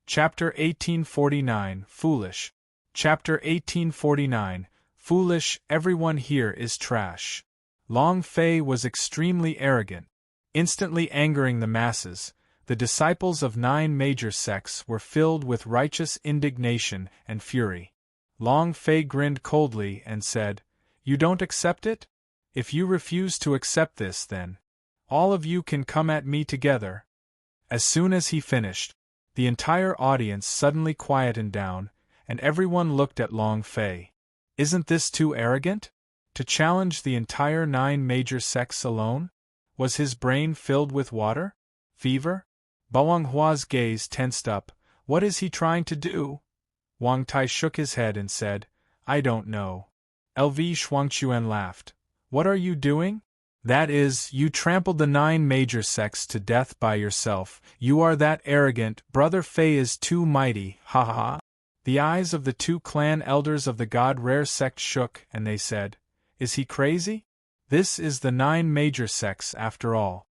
Chapter 1849, Foolish. Chapter 1849, Foolish, everyone here is trash. Long Fei was extremely arrogant. Instantly angering the masses, the disciples of 9 major sects were filled with righteous indignation and fury. Long Fei grinned coldly and said, "You don't accept it? If you refuse to accept this, then all of you can come at me together." As soon as he finished, the entire audience suddenly quietened down, and everyone looked at Long Fei. Isn't this too arrogant? To challenge the entire 9 major sects alone? Was his brain filled with water? Fever? Bawang Hua's gaze tensed up. What is he trying to do? Wang Tai shook his head and said, "I don't know." LV Shuangchuan laughed. "What are you doing? That is, you trampled the 9 major sects to death by yourself. You are that arrogant. Brother Fei is too mighty, ha ha ha." The eyes of the 2 clan elders of the God Rare sect shook, and they said, "Is he crazy? This is the 9 major sects after all."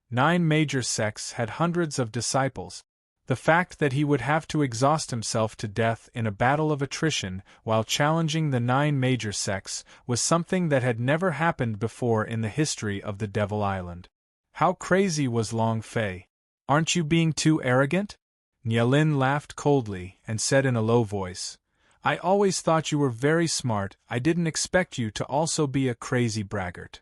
9 major sects had hundreds of disciples. The fact that he would have to exhaust himself to death in a battle of attrition while challenging the 9 major sects was something that had never happened before in the history of the Devil Island. How crazy was Long Fei? "Aren't you being too arrogant?" Nialin laughed coldly and said in a low voice, "I always thought you were very smart. I didn't expect you to also be a crazy braggart."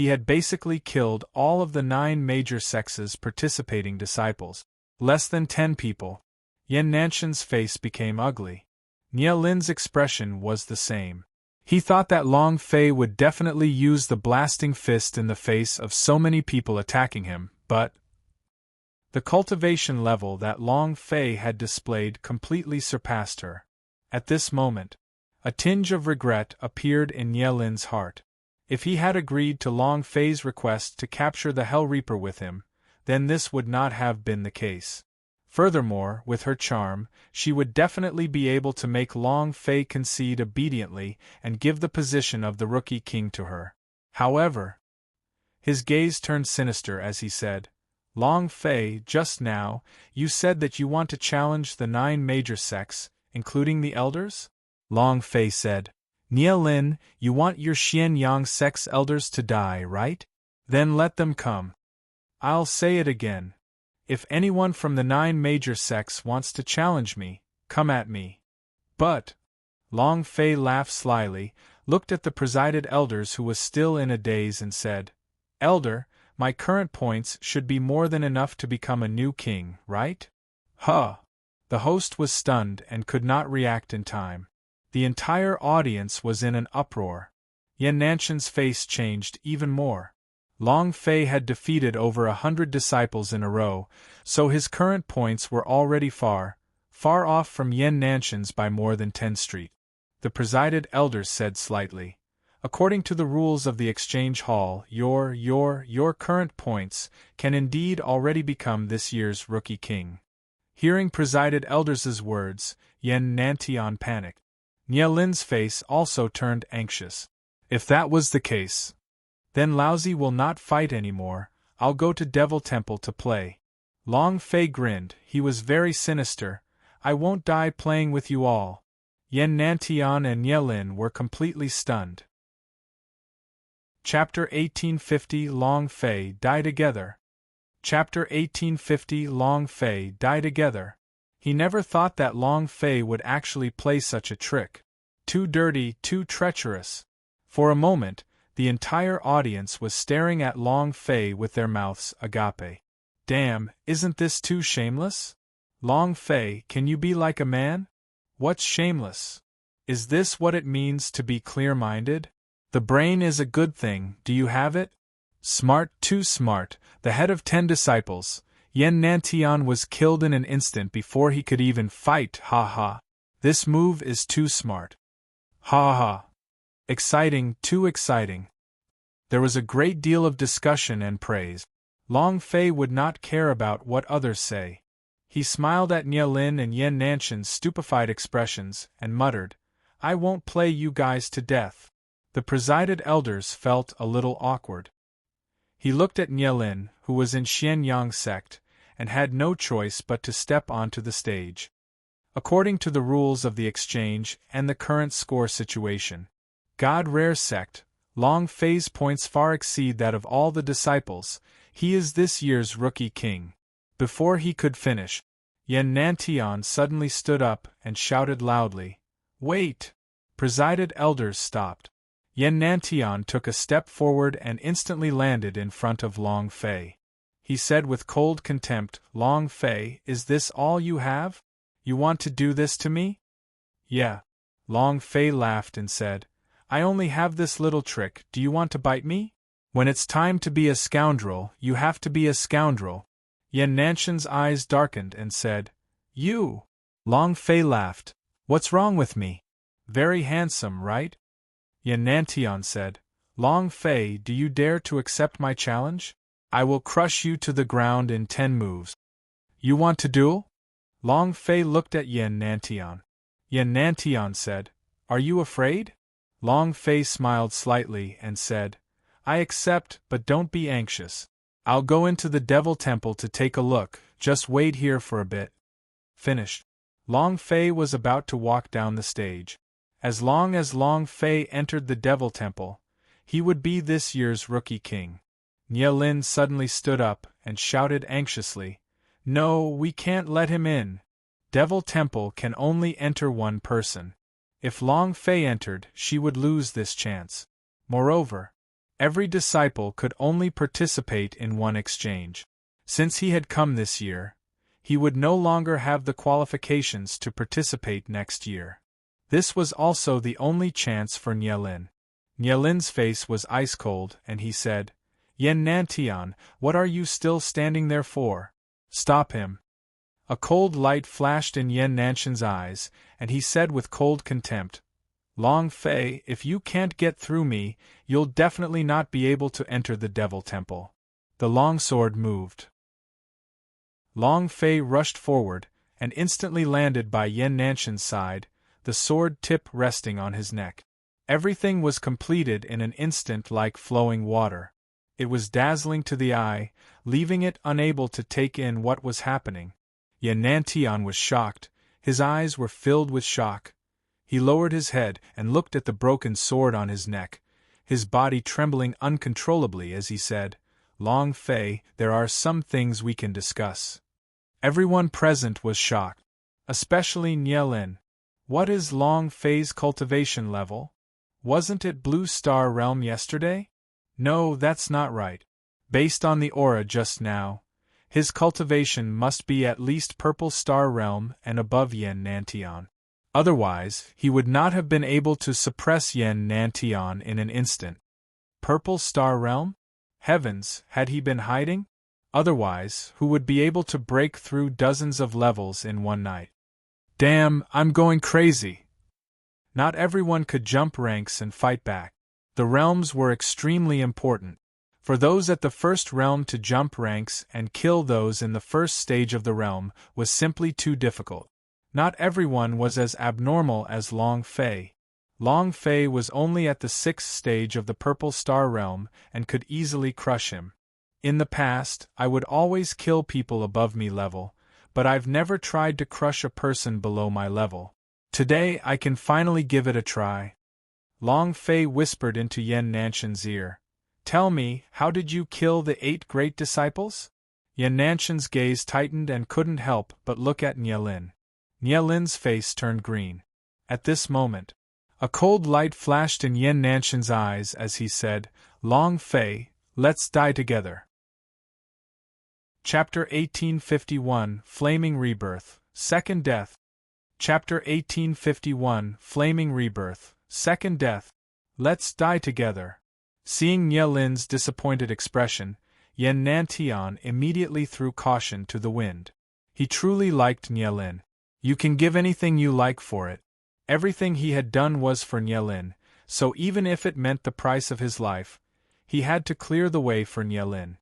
he had basically killed all of the 9 major sex's participating disciples. Less than 10 people. Yan Nanshan's face became ugly. Nie Lin's expression was the same. He thought that Long Fei would definitely use the blasting fist in the face of so many people attacking him, but the cultivation level that Long Fei had displayed completely surpassed her. At this moment, a tinge of regret appeared in Nie Lin's heart. If he had agreed to Long Fei's request to capture the Hell Reaper with him, then this would not have been the case. Furthermore, with her charm, she would definitely be able to make Long Fei concede obediently and give the position of the Rookie King to her. However, his gaze turned sinister as he said, Long Fei, just now, you said that you want to challenge the 9 major sects, including the elders? Long Fei said, Nie Lin, you want your Xianyang sect's elders to die, right? Then let them come. I'll say it again. If anyone from the 9 major sects wants to challenge me, come at me. But, Long Fei laughed slyly, looked at the presided elders who was still in a daze and said, Elder, my current points should be more than enough to become a new king, right? Huh! The host was stunned and could not react in time. The entire audience was in an uproar. Yan Nanshan's face changed even more. Long Fei had defeated over 100 disciples in a row, so his current points were already far off from Yan Nanshan's by more than 10 street. The presided elders said slightly, according to the rules of the exchange hall, your current points can indeed already become this year's Rookie King. Hearing presided elders' words, Yan Nantian panicked. Nie Lin's face also turned anxious. If that was the case, then Laozi will not fight anymore. I'll go to Devil Temple to play. Long Fei grinned, he was very sinister. I won't die playing with you all. Yan Nantian and Nie Lin were completely stunned. Chapter 1850 Long Fei Die Together. Chapter 1850 Long Fei Die Together. He never thought that Long Fei would actually play such a trick. Too dirty, too treacherous. For a moment, the entire audience was staring at Long Fei with their mouths agape. Damn, isn't this too shameless? Long Fei, can you be like a man? What's shameless? Is this what it means to be clear-minded? The brain is a good thing, do you have it? Smart, too smart, the head of 10 disciples, Yan Nantian was killed in an instant before he could even fight, ha ha. This move is too smart. Ha ha. Exciting, too exciting. There was a great deal of discussion and praise. Long Fei would not care about what others say. He smiled at Nie Lin and Yan Nanshan's stupefied expressions, and muttered, I won't play you guys to death. The presided elders felt a little awkward. He looked at Nie Lin, who was in Xianyang sect, and had no choice but to step onto the stage. According to the rules of the exchange and the current score situation, God Rare sect, Long Fei's points far exceed that of all the disciples. He is this year's Rookie King. Before he could finish, Yan Nantian suddenly stood up and shouted loudly, Wait! Presided elders stopped. Yan Nantian took a step forward and instantly landed in front of Long Fei. He said with cold contempt, Long Fei, is this all you have? You want to do this to me? Yeah. Long Fei laughed and said, I only have this little trick, do you want to bite me? When it's time to be a scoundrel, you have to be a scoundrel. Yan Nanshan's eyes darkened and said, You! Long Fei laughed. What's wrong with me? Very handsome, right? Yan Nantian said, Long Fei, do you dare to accept my challenge? I will crush you to the ground in 10 moves. You want to duel? Long Fei looked at Yan Nantian. Yan Nantian said, Are you afraid? Long Fei smiled slightly and said, I accept, but don't be anxious. I'll go into the Devil Temple to take a look, just wait here for a bit. Finished. Long Fei was about to walk down the stage. As long as Long Fei entered the Devil Temple, he would be this year's Rookie King. Nie Lin suddenly stood up and shouted anxiously, No, we can't let him in. Devil Temple can only enter one person. If Long Fei entered, she would lose this chance. Moreover, Every disciple could only participate in one exchange. Since he had come this year, he would no longer have the qualifications to participate next year. This was also the only chance for Nielin. Nielin's face was ice-cold, and he said, "Yen Nantian, what are you still standing there for? Stop him." A cold light flashed in Yen Nanshan's eyes, and he said with cold contempt, "Long Fei, if you can't get through me, you'll definitely not be able to enter the Devil Temple." The long sword moved. Long Fei rushed forward, and instantly landed by Yen Nanshan's side, the sword tip resting on his neck. Everything was completed in an instant like flowing water. It was dazzling to the eye, leaving it unable to take in what was happening. Yen Nantian was shocked, his eyes were filled with shock. He lowered his head and looked at the broken sword on his neck, his body trembling uncontrollably as he said, "Long Fei, there are some things we can discuss." Everyone present was shocked, especially Nielin. What is Long Fei's cultivation level? Wasn't it Blue Star Realm yesterday? No, that's not right. Based on the aura just now, his cultivation must be at least Purple Star Realm and above Yen Nantian. Otherwise, he would not have been able to suppress Yen Nantian in an instant. Purple Star Realm? Heavens, had he been hiding? Otherwise, who would be able to break through dozens of levels in one night? Damn, I'm going crazy! Not everyone could jump ranks and fight back. The realms were extremely important. For those at the first realm to jump ranks and kill those in the first stage of the realm was simply too difficult. Not everyone was as abnormal as Long Fei. Long Fei was only at the 6th stage of the Purple Star Realm and could easily crush him. In the past, I would always kill people above me level, but I've never tried to crush a person below my level. Today I can finally give it a try. Long Fei whispered into Yen Nanshan's ear. "Tell me, how did you kill the 8 great disciples?" Yen Nanshan's gaze tightened and couldn't help but look at Nielin. Nielin's face turned green. At this moment, a cold light flashed in Yen Nanshan's eyes as he said, "Long Fei, let's die together." Chapter 1851, Flaming Rebirth, Second Death. Chapter 1851, Flaming Rebirth, Second Death. Let's die together. Seeing Nielin's disappointed expression, Yen Nantian immediately threw caution to the wind. He truly liked Nielin. You can give anything you like for it. Everything he had done was for Nielin, so even if it meant the price of his life, he had to clear the way for Nielin.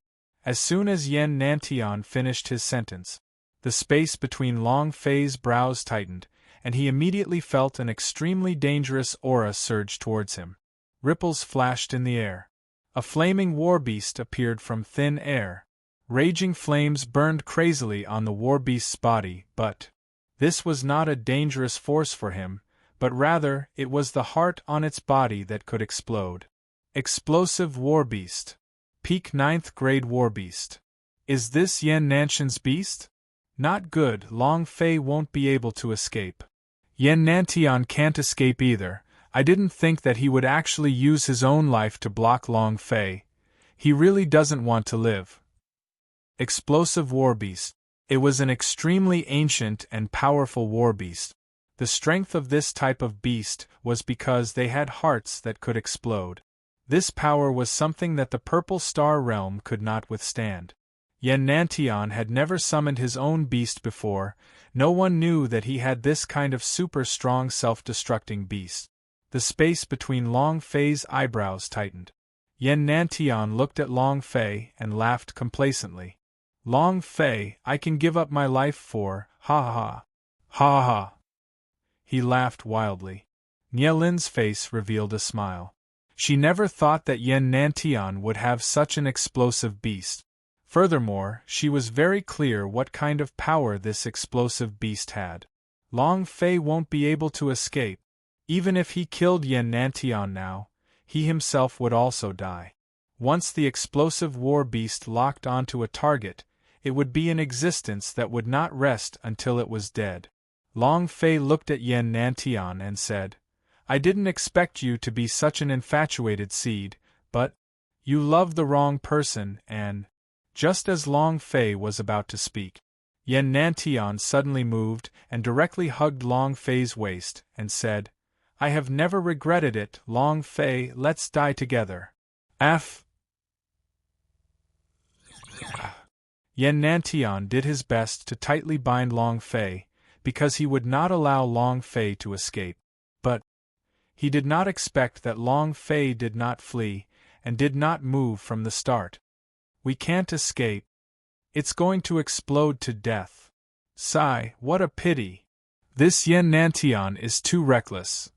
As soon as Yen Nantian finished his sentence, the space between Long Fei's brows tightened, and he immediately felt an extremely dangerous aura surge towards him. Ripples flashed in the air. A flaming war beast appeared from thin air. Raging flames burned crazily on the war beast's body, but this was not a dangerous force for him, but rather it was the heart on its body that could explode. Explosive war beast. Peak 9th grade war beast. Is this Yen Nanshan's beast? Not good. Long Fei won't be able to escape. Yen Nantian can't escape either. I didn't think that he would actually use his own life to block Long Fei. He really doesn't want to live. Explosive war beast. It was an extremely ancient and powerful war beast. The strength of this type of beast was because they had hearts that could explode. This power was something that the Purple Star Realm could not withstand. Yen Nantian had never summoned his own beast before. No one knew that he had this kind of super strong self-destructing beast. The space between Long Fei's eyebrows tightened. Yen Nantian looked at Long Fei and laughed complacently. Long Fei, I can give up my life for, ha ha ha. Ha ha. He laughed wildly. Nielin's face revealed a smile. She never thought that Yen Nantian would have such an explosive beast. Furthermore, she was very clear what kind of power this explosive beast had. Long Fei won't be able to escape. Even if he killed Yen Nantian now, he himself would also die. Once the explosive war beast locked onto a target, it would be in existence that would not rest until it was dead. Long Fei looked at Yen Nantian and said, I didn't expect you to be such an infatuated seed, but You love the wrong person and… Just as Long Fei was about to speak, Yen Nantian suddenly moved and directly hugged Long Fei's waist and said, I have never regretted it, Long Fei, let's die together. F. Yen Nantian did his best to tightly bind Long Fei, because he would not allow Long Fei to escape. But he did not expect that Long Fei did not flee, and did not move from the start. We can't escape. It's going to explode to death. Sigh, what a pity. This Yen Nantian is too reckless.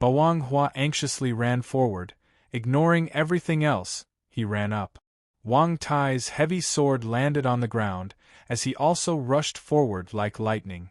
Bawang Hua anxiously ran forward, ignoring everything else. He ran up. Wang Tai's heavy sword landed on the ground, as he also rushed forward like lightning.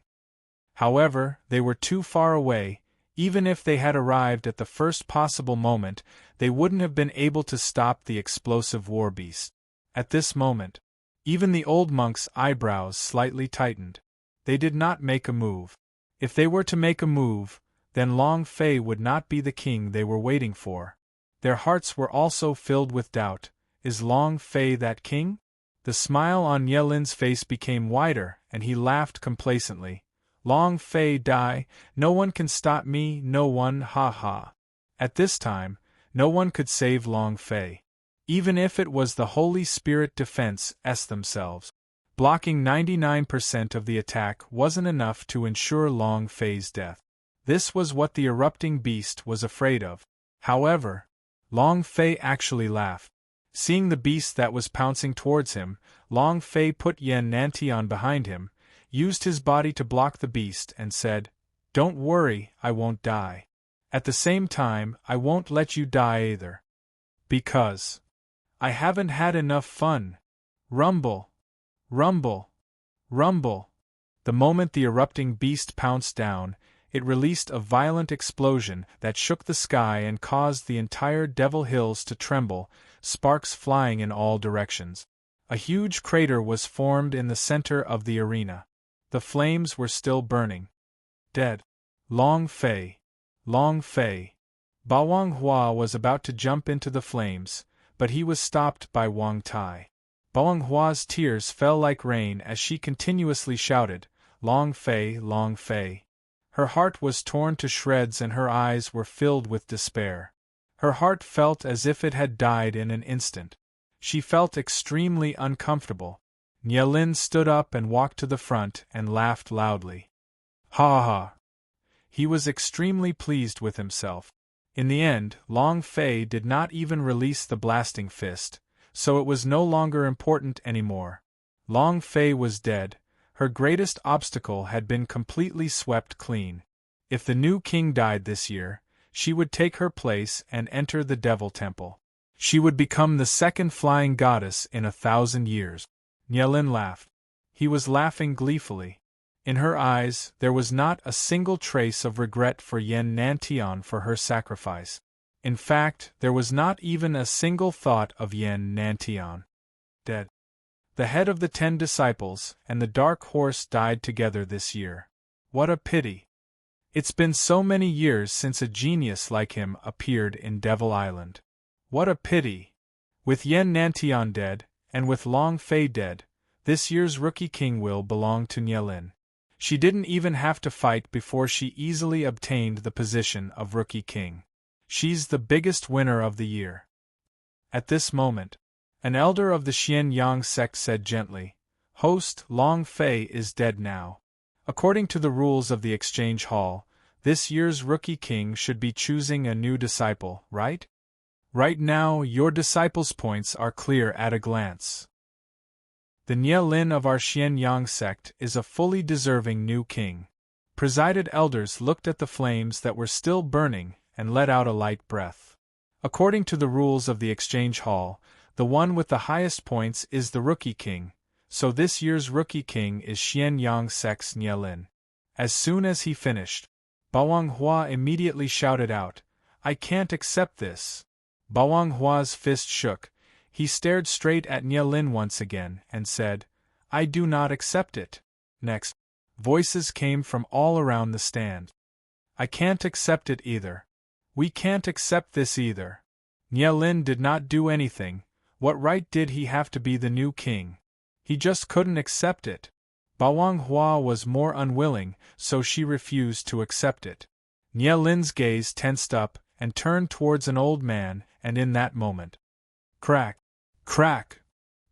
However, they were too far away. Even if they had arrived at the first possible moment, they wouldn't have been able to stop the explosive war beast. At this moment, even the old monk's eyebrows slightly tightened. They did not make a move. If they were to make a move, then Long Fei would not be the king they were waiting for. Their hearts were also filled with doubt. Is Long Fei that king? The smile on Yelin's face became wider, and he laughed complacently. Long Fei die, no one can stop me, no one, ha ha. At this time, no one could save Long Fei. Even if it was the Holy Spirit Defense themselves. Blocking 99% of the attack wasn't enough to ensure Long Fei's death. This was what the erupting beast was afraid of. However, Long Fei actually laughed. Seeing the beast that was pouncing towards him, Long Fei put Yen Nantian behind him, used his body to block the beast and said, Don't worry, I won't die. At the same time, I won't let you die either. Because I haven't had enough fun. Rumble. Rumble. Rumble. The moment the erupting beast pounced down, it released a violent explosion that shook the sky and caused the entire Devil Hills to tremble, sparks flying in all directions. A huge crater was formed in the center of the arena. The flames were still burning. Dead. Long Fei. Long Fei. Bawang Hua was about to jump into the flames, but he was stopped by Wang Tai. Bawang Hua's tears fell like rain as she continuously shouted, Long Fei, Long Fei. Her heart was torn to shreds and her eyes were filled with despair. Her heart felt as if it had died in an instant. She felt extremely uncomfortable. Nielin stood up and walked to the front and laughed loudly. Ha ha! He was extremely pleased with himself. In the end, Long Fei did not even release the blasting fist, so it was no longer important anymore. Long Fei was dead. Her greatest obstacle had been completely swept clean. If the new king died this year, she would take her place and enter the Devil Temple. She would become the second flying goddess in 1,000 years. Nielin laughed. He was laughing gleefully. In her eyes, there was not a single trace of regret for Yen Nantian for her sacrifice. In fact, there was not even a single thought of Yen Nantian. Dead. The head of the 10 disciples and the dark horse died together this year. What a pity. It's been so many years since a genius like him appeared in Devil Island. What a pity. With Yen Nantian dead, and with Long Fei dead, this year's rookie king will belong to Nielin. She didn't even have to fight before she easily obtained the position of rookie king. She's the biggest winner of the year. At this moment, an elder of the Xian Yang sect said gently, Host, Long Fei is dead now. According to the rules of the exchange hall, this year's rookie king should be choosing a new disciple, right? Right now, your disciples' points are clear at a glance. The Nielin of our Xian Yang sect is a fully deserving new king. Presided elders looked at the flames that were still burning and let out a light breath. According to the rules of the exchange hall, the one with the highest points is the rookie king, so this year's rookie king is Xian Yang sect's Nielin. As soon as he finished, Bawang Hua immediately shouted out, I can't accept this. Bawang Hua's fist shook. He stared straight at Nielin once again and said, I do not accept it. Next, voices came from all around the stand. I can't accept it either. We can't accept this either. Nie Lin did not do anything. What right did he have to be the new king? He just couldn't accept it. Bawang Hua was more unwilling, so she refused to accept it. Nie Lin's gaze tensed up and turned towards an old man, and in that moment, crack, crack,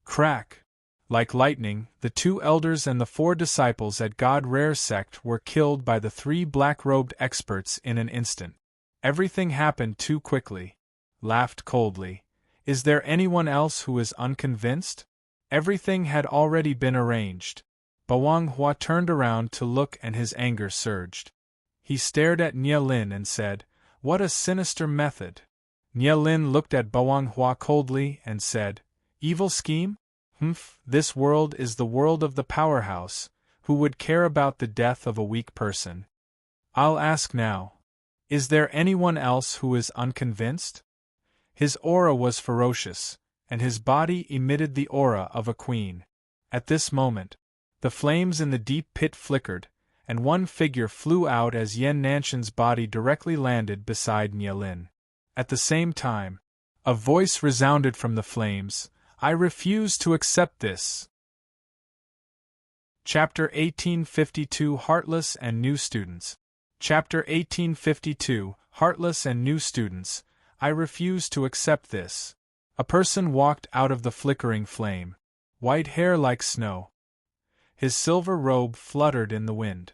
crack. Like lightning, the 2 elders and the 4 disciples at God Rare sect were killed by the 3 black-robed experts in an instant. Everything happened too quickly. Laughed coldly. Is there anyone else who is unconvinced? Everything had already been arranged. Bawang Hua turned around to look and his anger surged. He stared at Nie Lin and said, "What a sinister method." Nie Lin looked at Bawang Hua coldly and said, "Evil scheme? This world is the world of the powerhouse. Who would care about the death of a weak person? I'll ask now. Is there anyone else who is unconvinced?" His aura was ferocious, and his body emitted the aura of a queen. At this moment, the flames in the deep pit flickered, and one figure flew out as Yan Nanshan's body directly landed beside Nie Lin. At the same time, a voice resounded from the flames, "I refuse to accept this." Chapter 1852 Heartless and New Students. Chapter 1852 Heartless and New Students. I refuse to accept this. A person walked out of the flickering flame. White hair like snow. His silver robe fluttered in the wind.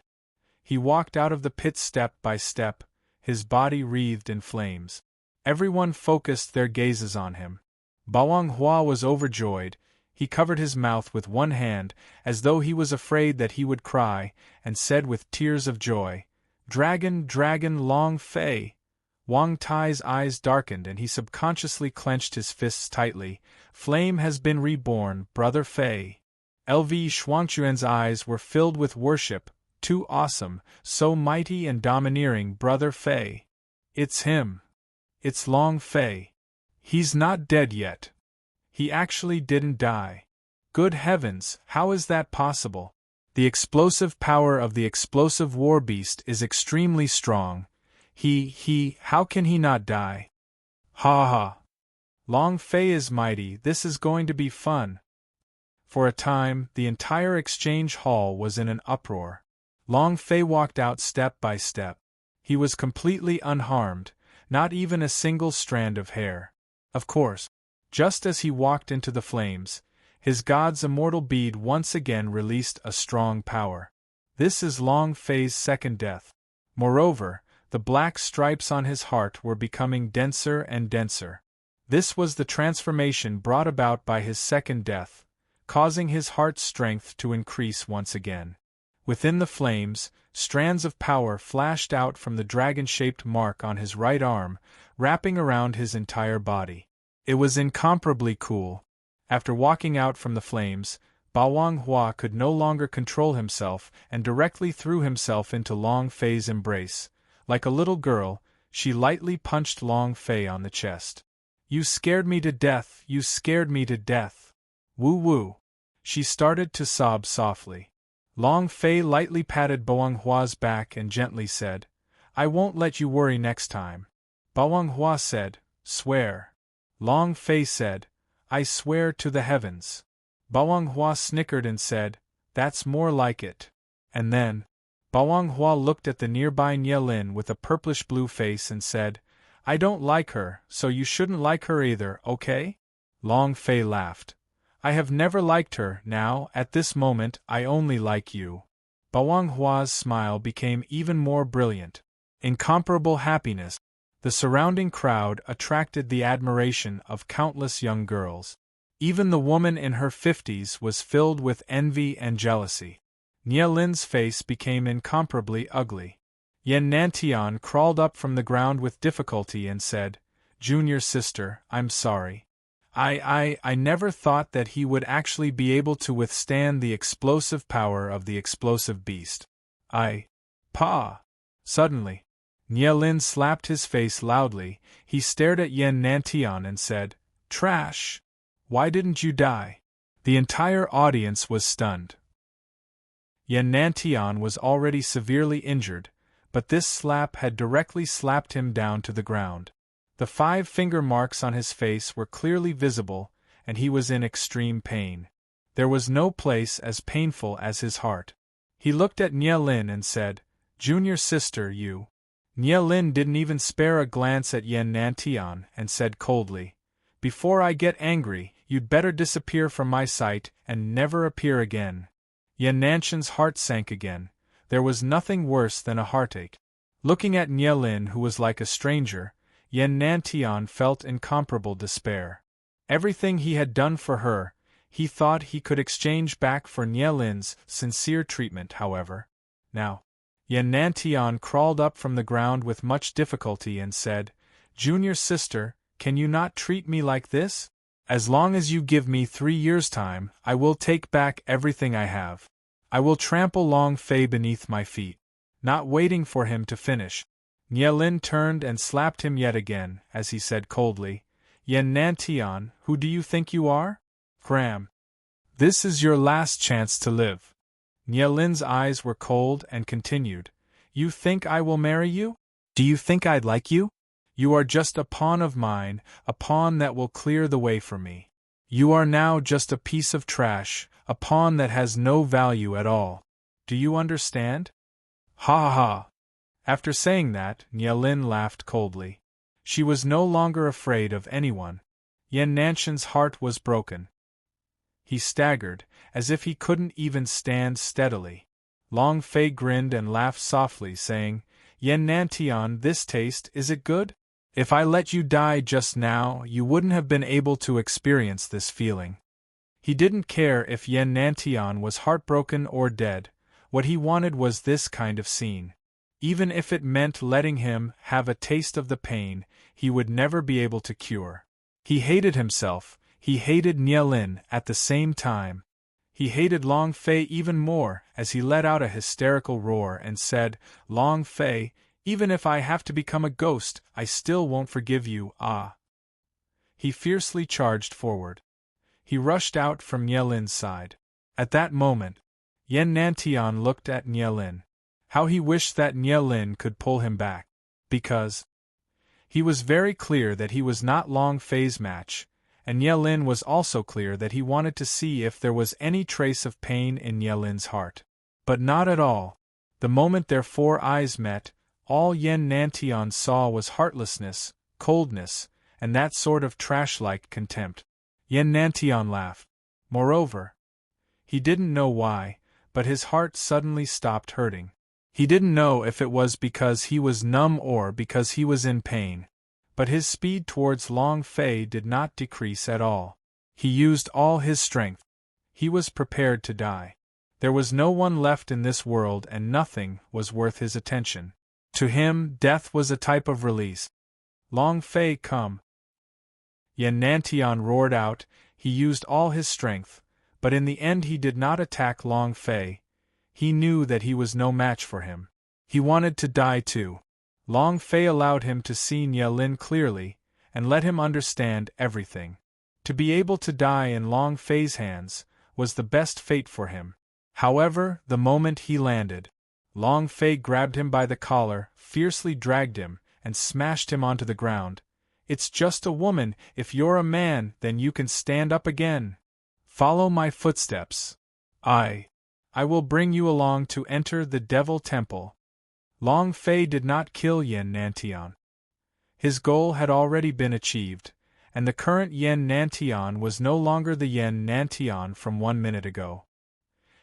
He walked out of the pit step by step, his body wreathed in flames. Everyone focused their gazes on him. Bawang Hua was overjoyed. He covered his mouth with one hand, as though he was afraid that he would cry, and said with tears of joy, "Dragon, dragon Long Fei!" Wang Tai's eyes darkened and he subconsciously clenched his fists tightly. "Flame has been reborn, Brother Fei." LV Shuangquan's eyes were filled with worship. "Too awesome, so mighty and domineering, Brother Fei. It's him. It's Long Fei. He's not dead yet. He actually didn't die. Good heavens, how is that possible? The explosive power of the explosive war beast is extremely strong. How can he not die? Ha ha. Long Fei is mighty, this is going to be fun." For a time, the entire exchange hall was in an uproar. Long Fei walked out step by step. He was completely unharmed, not even a single strand of hair. Of course, just as he walked into the flames, his god's immortal bead once again released a strong power. This is Long Fei's second death. Moreover, the black stripes on his heart were becoming denser and denser. This was the transformation brought about by his second death, causing his heart's strength to increase once again. Within the flames, strands of power flashed out from the dragon-shaped mark on his right arm, wrapping around his entire body. It was incomparably cool. After walking out from the flames, Bawang Hua could no longer control himself and directly threw himself into Long Fei's embrace. Like a little girl, she lightly punched Long Fei on the chest. "You scared me to death, you scared me to death. Woo woo." She started to sob softly. Long Fei lightly patted Bawang Hua's back and gently said, "I won't let you worry next time." Bawang Hua said, "Swear." Long Fei said, "I swear to the heavens." Bawang Hua snickered and said, "That's more like it." And then, Bawang Hua looked at the nearby Nie Lin with a purplish-blue face and said, "I don't like her, so you shouldn't like her either, okay?" Long Fei laughed. "I have never liked her, now, at this moment, I only like you." Bawang Hua's smile became even more brilliant. Incomparable happiness. The surrounding crowd attracted the admiration of countless young girls. Even the woman in her 50s was filled with envy and jealousy. Nie Lin's face became incomparably ugly. Yan Nantian crawled up from the ground with difficulty and said, "Junior sister, I'm sorry. I never thought that he would actually be able to withstand the explosive power of the explosive beast. Pa!" Suddenly, Nie Lin slapped his face loudly. He stared at Yan Nantian and said, "Trash! Why didn't you die?" The entire audience was stunned. Yan Nantian was already severely injured, but this slap had directly slapped him down to the ground. The 5-finger marks on his face were clearly visible, and he was in extreme pain. There was no place as painful as his heart. He looked at Nye Lin and said, "Junior sister, you." Nye Lin didn't even spare a glance at Yen Nantian and said coldly, "Before I get angry, you'd better disappear from my sight and never appear again." Yen Nantian's heart sank again. There was nothing worse than a heartache. Looking at Nye Lin, who was like a stranger, Yen Nantian felt incomparable despair. Everything he had done for her, he thought he could exchange back for Nye Lin's sincere treatment, however. Now, Yen Nantian crawled up from the ground with much difficulty and said, "Junior sister, can you not treat me like this? As long as you give me 3 years' time, I will take back everything I have. I will trample Long Fei beneath my feet." Not waiting for him to finish, Nye Lin turned and slapped him yet again, as he said coldly, "Yen Nantian, who do you think you are? Cram. This is your last chance to live." Nye Lin's eyes were cold and continued, "You think I will marry you? Do you think I'd like you? You are just a pawn of mine, a pawn that will clear the way for me. You are now just a piece of trash, a pawn that has no value at all. Do you understand?" Ha ha ha! After saying that, Nye Lin laughed coldly. She was no longer afraid of anyone. Yen Nantian's heart was broken. He staggered, as if he couldn't even stand steadily. Long Fei grinned and laughed softly, saying, "Yen Nantian, this taste, is it good? If I let you die just now, you wouldn't have been able to experience this feeling." He didn't care if Yen Nantian was heartbroken or dead. What he wanted was this kind of scene. Even if it meant letting him have a taste of the pain he would never be able to cure. He hated himself, he hated Nye Lin at the same time. He hated Long Fei even more as he let out a hysterical roar and said, "Long Fei, even if I have to become a ghost, I still won't forgive you, ah!" He fiercely charged forward. He rushed out from Nye Lin's side. At that moment, Yen Nantian looked at Nye Lin. How he wished that Nye Lin could pull him back. Because he was very clear that he was not Long Fei's match, and Nye Lin was also clear that he wanted to see if there was any trace of pain in Nye Lin's heart. But not at all. The moment their 4 eyes met, all Yen Nantian saw was heartlessness, coldness, and that sort of trash-like contempt. Yen Nantian laughed. Moreover, he didn't know why, but his heart suddenly stopped hurting. He didn't know if it was because he was numb or because he was in pain. But his speed towards Long Fei did not decrease at all. He used all his strength. He was prepared to die. There was no one left in this world and nothing was worth his attention. To him, death was a type of release. "Long Fei, come!" Yen Nantian roared out. He used all his strength, but in the end he did not attack Long Fei. He knew that he was no match for him. He wanted to die too. Long Fei allowed him to see Nye Lin clearly, and let him understand everything. To be able to die in Long Fei's hands was the best fate for him. However, the moment he landed, Long Fei grabbed him by the collar, fiercely dragged him, and smashed him onto the ground. "It's just a woman. If you're a man, then you can stand up again. Follow my footsteps. I will bring you along to enter the Devil Temple." Long Fei did not kill Yen Nantian. His goal had already been achieved, and the current Yen Nantian was no longer the Yen Nantian from 1 minute ago.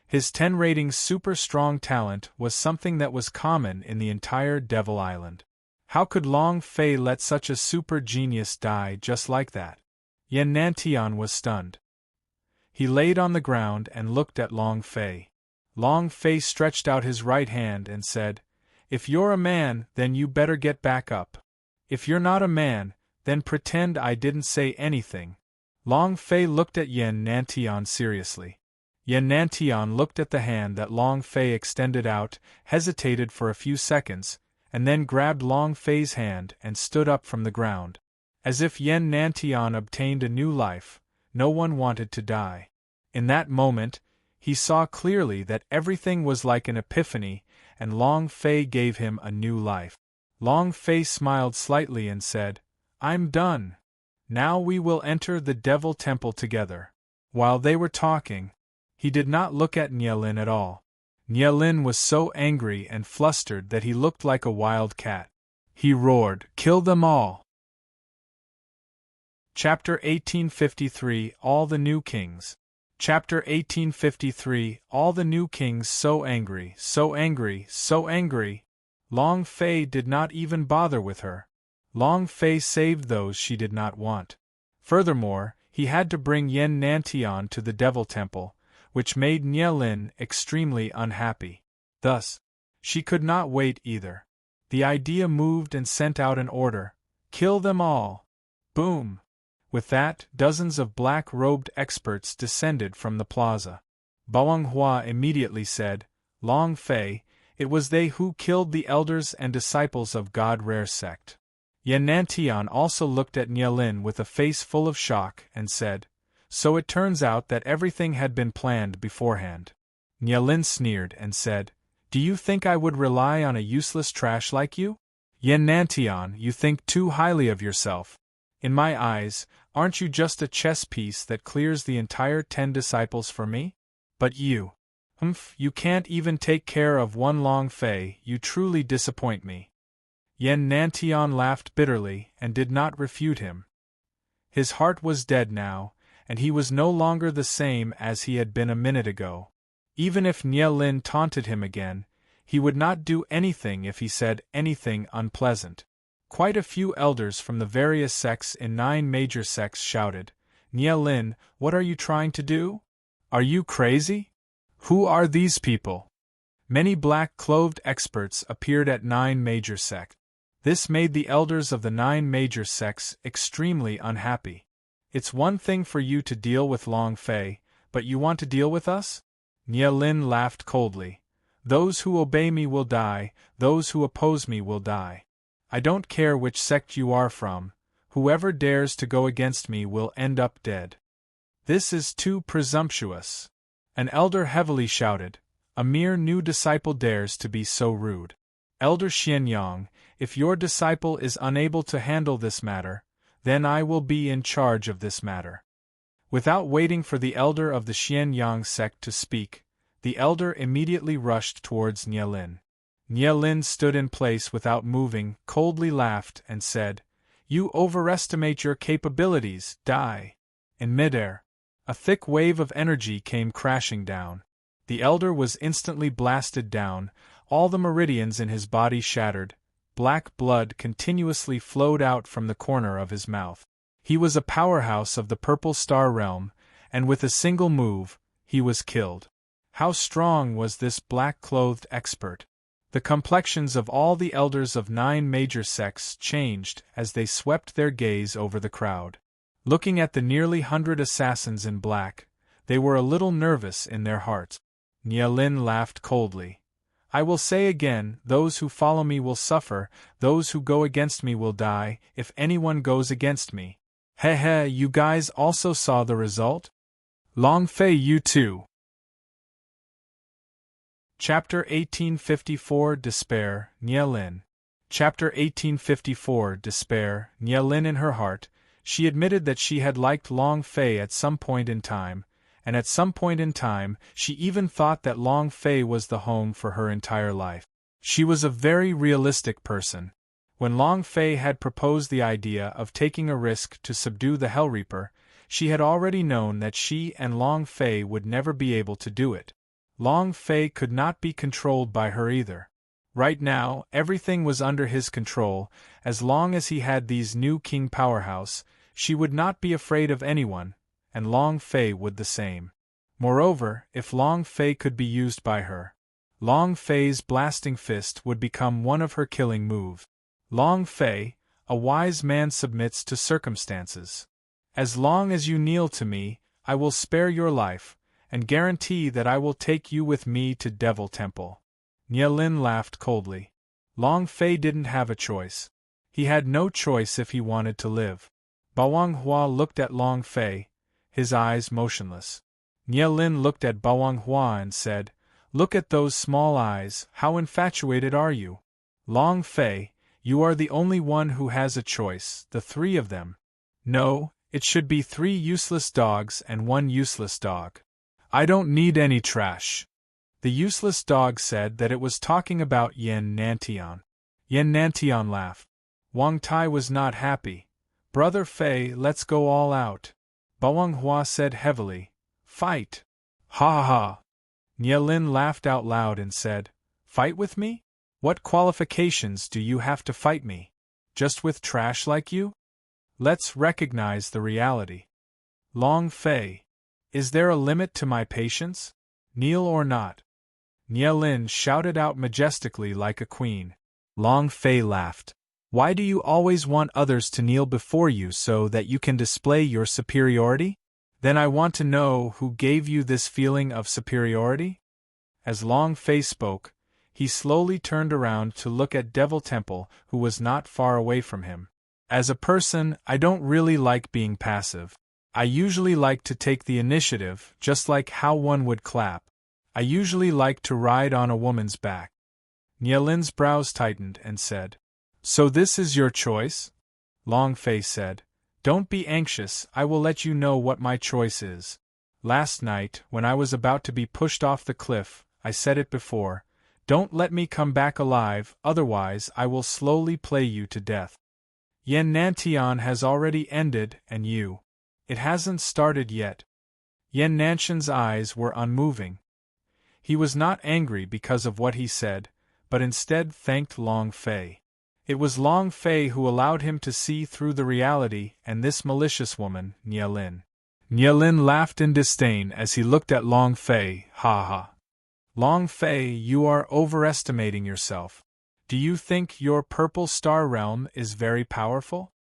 His 10 rating super strong talent was something that was common in the entire Devil Island. How could Long Fei let such a super genius die just like that? Yen Nantian was stunned. He laid on the ground and looked at Long Fei. Long Fei stretched out his right hand and said, "If you're a man, then you better get back up. If you're not a man, then pretend I didn't say anything." Long Fei looked at Yen Nantian seriously. Yen Nantian looked at the hand that Long Fei extended out, hesitated for a few seconds, and then grabbed Long Fei's hand and stood up from the ground. As if Yen Nantian obtained a new life, no one wanted to die. In that moment, he saw clearly that everything was like an epiphany, and Long Fei gave him a new life. Long Fei smiled slightly and said, I'm done. Now we will enter the Devil Temple together. While they were talking, he did not look at Nielin at all. Nielin was so angry and flustered that he looked like a wild cat. He roared, "Kill them all!" Chapter 1853 All the New Kings. Chapter 1853 All the New Kings so angry, so angry, so angry. Long Fei did not even bother with her. Long Fei saved those she did not want. Furthermore, he had to bring Yen Nantian to the Devil Temple, which made Nielin extremely unhappy. Thus, she could not wait either. The idea moved and sent out an order: "Kill them all!" Boom! With that, dozens of black-robed experts descended from the plaza. Baoanghua immediately said, "Long Fei, it was they who killed the elders and disciples of God Rare Sect." Yen Nantian also looked at Nielin with a face full of shock and said, "So it turns out that everything had been planned beforehand." Nielin sneered and said, "Do you think I would rely on a useless trash like you? Yen Nantian, you think too highly of yourself. In my eyes, aren't you just a chess piece that clears the entire 10 disciples for me? But you, you can't even take care of one Long Fei. You truly disappoint me." Yen Nantian laughed bitterly and did not refute him. His heart was dead now, and he was no longer the same as he had been a minute ago. Even if Nielin taunted him again, he would not do anything if he said anything unpleasant. Quite a few elders from the various sects in 9 major sects shouted, "Nielin, what are you trying to do? Are you crazy? Who are these people?" Many black-clothed experts appeared at 9 major sects. This made the elders of the 9 major sects extremely unhappy. "It's one thing for you to deal with Long Fei, but you want to deal with us?" Nielin laughed coldly. "Those who obey me will die, those who oppose me will die. I don't care which sect you are from, whoever dares to go against me will end up dead." "This is too presumptuous," an elder heavily shouted. "A mere new disciple dares to be so rude. Elder Xianyang, if your disciple is unable to handle this matter, then I will be in charge of this matter." Without waiting for the elder of the Xianyang sect to speak, the elder immediately rushed towards Nielin. Nielin stood in place without moving, coldly laughed, and said, "You overestimate your capabilities, die." In midair, a thick wave of energy came crashing down. The elder was instantly blasted down, all the meridians in his body shattered, black blood continuously flowed out from the corner of his mouth. He was a powerhouse of the Purple Star realm, and with a single move, he was killed. How strong was this black-clothed expert? The complexions of all the elders of 9 major sects changed as they swept their gaze over the crowd. Looking at the nearly 100 assassins in black, they were a little nervous in their hearts. Nielin laughed coldly. "I will say again, those who follow me will suffer, those who go against me will die, if anyone goes against me. Heh, you guys also saw the result? Long Fei, you too." Chapter 1854 Despair, Nielin. Chapter 1854 Despair, Nielin. In her heart, she admitted that she had liked Long Fei at some point in time, and at some point in time, she even thought that Long Fei was the home for her entire life. She was a very realistic person. When Long Fei had proposed the idea of taking a risk to subdue the Hellreaper, she had already known that she and Long Fei would never be able to do it. Long Fei could not be controlled by her either. Right now, everything was under his control. As long as he had these new king powerhouse, she would not be afraid of anyone, and Long Fei would the same. Moreover, if Long Fei could be used by her, Long Fei's blasting fist would become one of her killing moves. Long Fei, a wise man submits to circumstances. As long as you kneel to me, I will spare your life, and guarantee that I will take you with me to Devil Temple. Nielin laughed coldly. Long Fei didn't have a choice. He had no choice if he wanted to live. Baoanghua looked at Long Fei, his eyes motionless. Nielin looked at Baoanghua and said, "Look at those small eyes, how infatuated are you? Long Fei, You are the only one who has a choice, the three of them. No, it should be 3 useless dogs and 1 useless dog. I don't need any trash. The useless dog said that it was talking about Yen Nantian. Yen Nantian laughed. Wang Tai was not happy. Brother Fei, let's go all out. Bawang Hua said heavily. Fight! Ha ha ha! Nielin laughed out loud and said, Fight with me? What qualifications do you have to fight me? Just with trash like you? Let's recognize the reality. Long Fei. Is there a limit to my patience? Kneel or not? Nielin shouted out majestically like a queen. Long Fei laughed. Why do you always want others to kneel before you so that you can display your superiority? Then I want to know who gave you this feeling of superiority? As Long Fei spoke, he slowly turned around to look at Devil Temple, who was not far away from him. As a person, I don't really like being passive. I usually like to take the initiative, just like how one would clap. I usually like to ride on a woman's back. Nielin's brows tightened and said, So this is your choice? Long Fei said, Don't be anxious, I will let you know what my choice is. Last night, when I was about to be pushed off the cliff, I said it before, Don't let me come back alive, otherwise I will slowly play you to death. Yen Nantian has already ended, and you. It hasn't started yet. Yen Nanshan's eyes were unmoving. He was not angry because of what he said, but instead thanked Long Fei. It was Long Fei who allowed him to see through the reality and this malicious woman, Nielin. Nielin laughed in disdain as he looked at Long Fei, ha ha. Long Fei, you are overestimating yourself. Do you think your purple star realm is very powerful?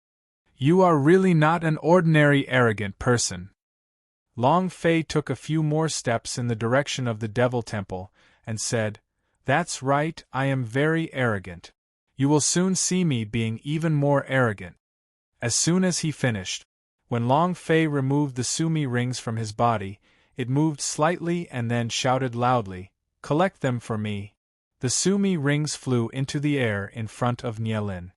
You are really not an ordinary arrogant person. Long Fei took a few more steps in the direction of the Devil Temple, and said, That's right, I am very arrogant. You will soon see me being even more arrogant. As soon as he finished, when Long Fei removed the Sumi rings from his body, it moved slightly and then shouted loudly, Collect them for me. The Sumi rings flew into the air in front of Nielin.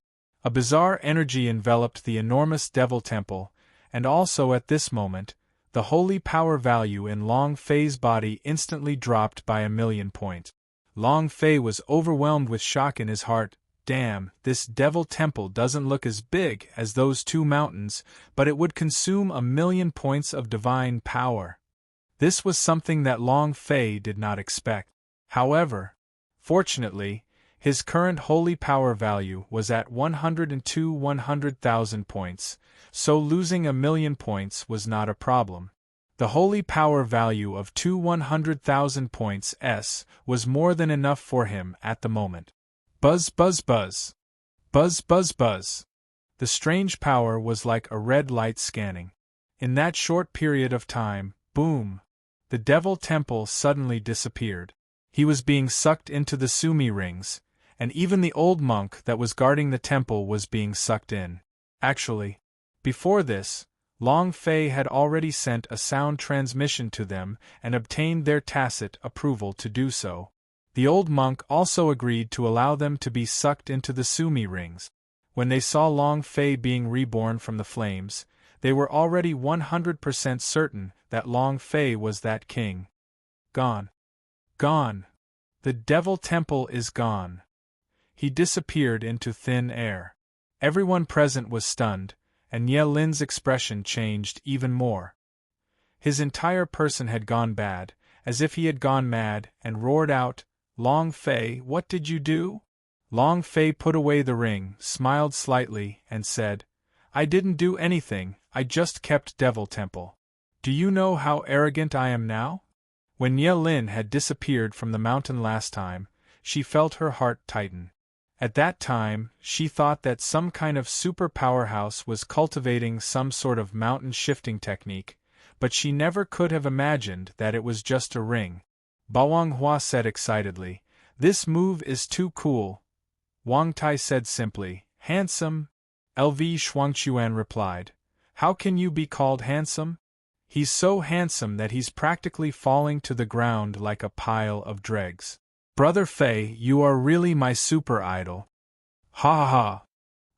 A bizarre energy enveloped the enormous Devil Temple, and also at this moment, the holy power value in Long Fei's body instantly dropped by 1,000,000 points. Long Fei was overwhelmed with shock in his heart. Damn, this Devil Temple doesn't look as big as those 2 mountains, but it would consume 1,000,000 points of divine power. This was something that Long Fei did not expect. However, fortunately, his current holy power value was at 100,000 points, so losing 1,000,000 points was not a problem. The holy power value of 100,000 points was more than enough for him at the moment. Buzz buzz buzz. Buzz buzz buzz. The strange power was like a red light scanning. In that short period of time, boom! The Devil Temple suddenly disappeared. He was being sucked into the Sumi rings, and even the old monk that was guarding the temple was being sucked in. Actually, before this, Long Fei had already sent a sound transmission to them and obtained their tacit approval to do so. The old monk also agreed to allow them to be sucked into the Sumi rings. When they saw Long Fei being reborn from the flames, they were already 100% certain that Long Fei was that king. Gone. Gone. The Devil Temple is gone. He disappeared into thin air. Everyone present was stunned, and Ye Lin's expression changed even more. His entire person had gone bad, as if he had gone mad, and roared out, Long Fei, what did you do? Long Fei put away the ring, smiled slightly, and said, I didn't do anything, I just kept Devil Temple. Do you know how arrogant I am now? When Ye Lin had disappeared from the mountain last time, she felt her heart tighten. At that time, she thought that some kind of super powerhouse was cultivating some sort of mountain shifting technique, but she never could have imagined that it was just a ring. Bawang Hua said excitedly, This move is too cool. Wang Tai said simply, Handsome. LV Shuangchuan replied, How can you be called handsome? He's so handsome that he's practically falling to the ground like a pile of dregs. Brother Fei, you are really my super idol. Ha ha ha!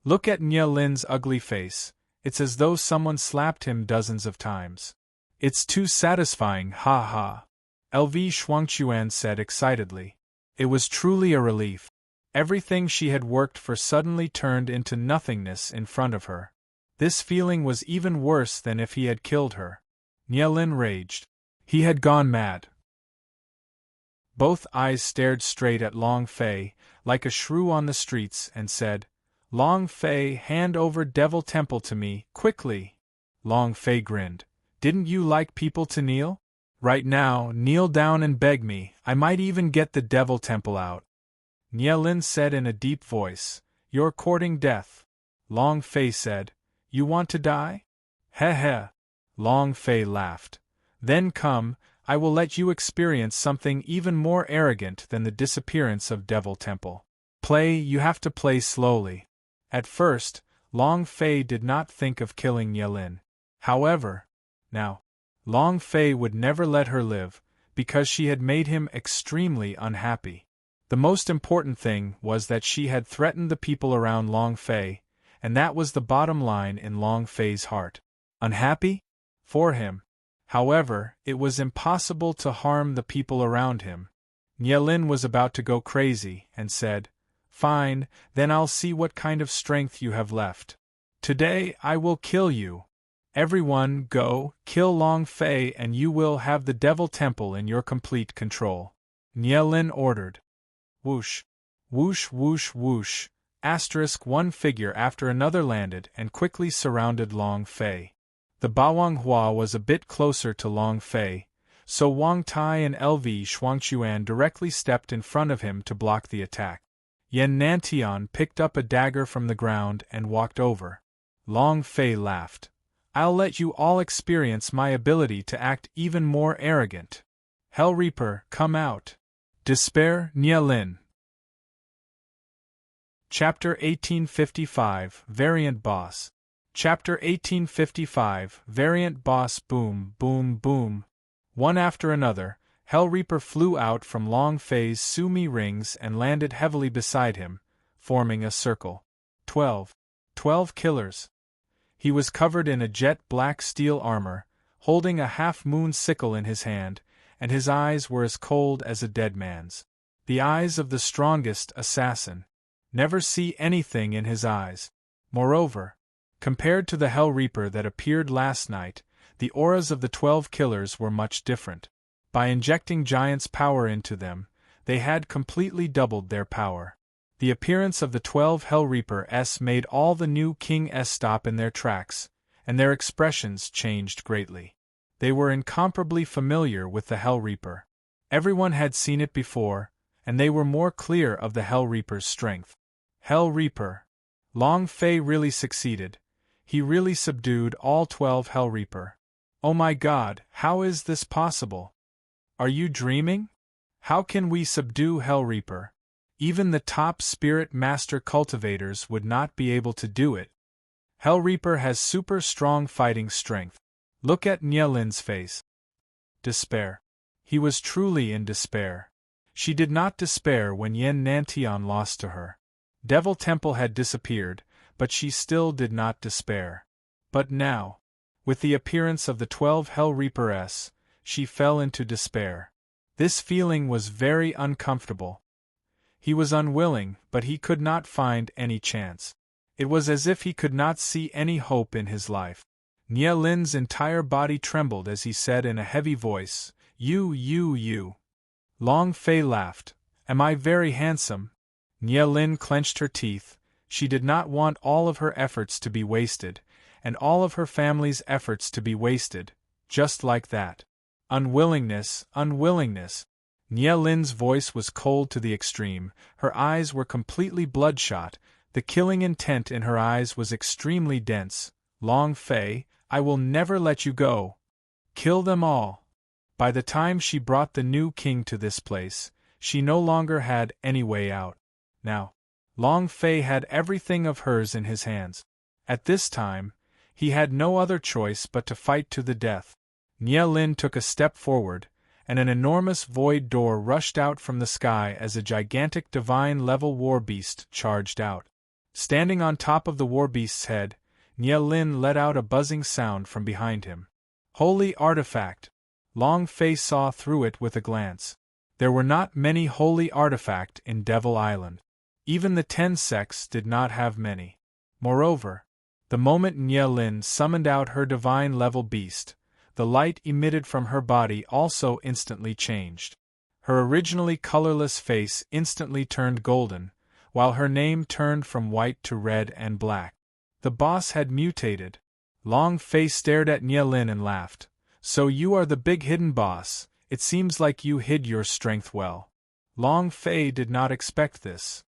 Look at Nye Lin's ugly face, it's as though someone slapped him dozens of times. It's too satisfying, ha ha! LV Shuangchuan said excitedly. It was truly a relief. Everything she had worked for suddenly turned into nothingness in front of her. This feeling was even worse than if he had killed her. Nye Lin raged. He had gone mad. Both eyes stared straight at Long Fei, like a shrew on the streets, and said, Long Fei, hand over Devil Temple to me, quickly! Long Fei grinned. Didn't you like people to kneel? Right now, kneel down and beg me, I might even get the Devil Temple out. Nye Lin said in a deep voice, You're courting death. Long Fei said, You want to die? Heh heh. Long Fei laughed. Then come, I will let you experience something even more arrogant than the disappearance of Devil Temple. You have to play slowly. At first, Long Fei did not think of killing Nye Lin. However, now, Long Fei would never let her live, because she had made him extremely unhappy. The most important thing was that she had threatened the people around Long Fei, and that was the bottom line in Long Fei's heart. Unhappy? For him. However, it was impossible to harm the people around him. Nye Lin was about to go crazy, and said, Fine, then I'll see what kind of strength you have left. Today I will kill you. Everyone, go, kill Long Fei and you will have the Devil Temple in your complete control. Nye Lin ordered. Whoosh. Whoosh whoosh whoosh. One figure after another landed and quickly surrounded Long Fei. The Bawang Hua was a bit closer to Long Fei, so Wang Tai and LV Shuangchuan directly stepped in front of him to block the attack. Yan Nantian picked up a dagger from the ground and walked over. Long Fei laughed. I'll let you all experience my ability to act even more arrogant. Hell Reaper, come out. Despair, Nye Lin. Chapter 1855, Variant Boss. Chapter 1855, Variant Boss. Boom, boom, boom. One after another, Hell Reaper flew out from Long Fei's Sumi rings and landed heavily beside him, forming a circle. 12 killers. He was covered in a jet-black steel armor, holding a half-moon sickle in his hand, and his eyes were as cold as a dead man's. The eyes of the strongest assassin. Never see anything in his eyes. Moreover, compared to the Hell Reaper that appeared last night, the auras of the 12 killers were much different. By injecting Giant's power into them, they had completely doubled their power. The appearance of the 12 Hell Reapers made all the new Kings stop in their tracks, and their expressions changed greatly. They were incomparably familiar with the Hell Reaper. Everyone had seen it before, and they were more clear of the Hell Reaper's strength. Hell Reaper. Long Fei really succeeded. He really subdued all 12 Hell Reaper. Oh my God, how is this possible? Are you dreaming? How can we subdue Hell Reaper? Even the top Spirit Master cultivators would not be able to do it. Hell Reaper has super strong fighting strength. Look at Nye Lin's face. Despair. He was truly in despair. She did not despair when Yan Nantian lost to her. Devil Temple had disappeared, but she still did not despair. But now, with the appearance of the 12 Hell Reapers, she fell into despair. This feeling was very uncomfortable. He was unwilling, but he could not find any chance. It was as if he could not see any hope in his life. Nye Lin's entire body trembled as he said in a heavy voice, You. Long Fei laughed. Am I very handsome? Nye Lin clenched her teeth. She did not want all of her efforts to be wasted, and all of her family's efforts to be wasted, just like that. Unwillingness. Nye Lin's voice was cold to the extreme, her eyes were completely bloodshot, the killing intent in her eyes was extremely dense. Long Fei, I will never let you go. Kill them all. By the time she brought the new king to this place, she no longer had any way out. Now, Long Fei had everything of hers in his hands. At this time, he had no other choice but to fight to the death. Nye Lin took a step forward, and an enormous void door rushed out from the sky as a gigantic divine-level war beast charged out. Standing on top of the warbeast's head, Nye Lin let out a buzzing sound from behind him. Holy artifact! Long Fei saw through it with a glance. There were not many holy artifacts in Devil Island. Even the 10 sects did not have many. Moreover, the moment Nye Lin summoned out her divine-level beast, the light emitted from her body also instantly changed. Her originally colorless face instantly turned golden, while her name turned from white to red and black. The boss had mutated. Long Fei stared at Nye Lin and laughed. So you are the big hidden boss, it seems like you hid your strength well. Long Fei did not expect this.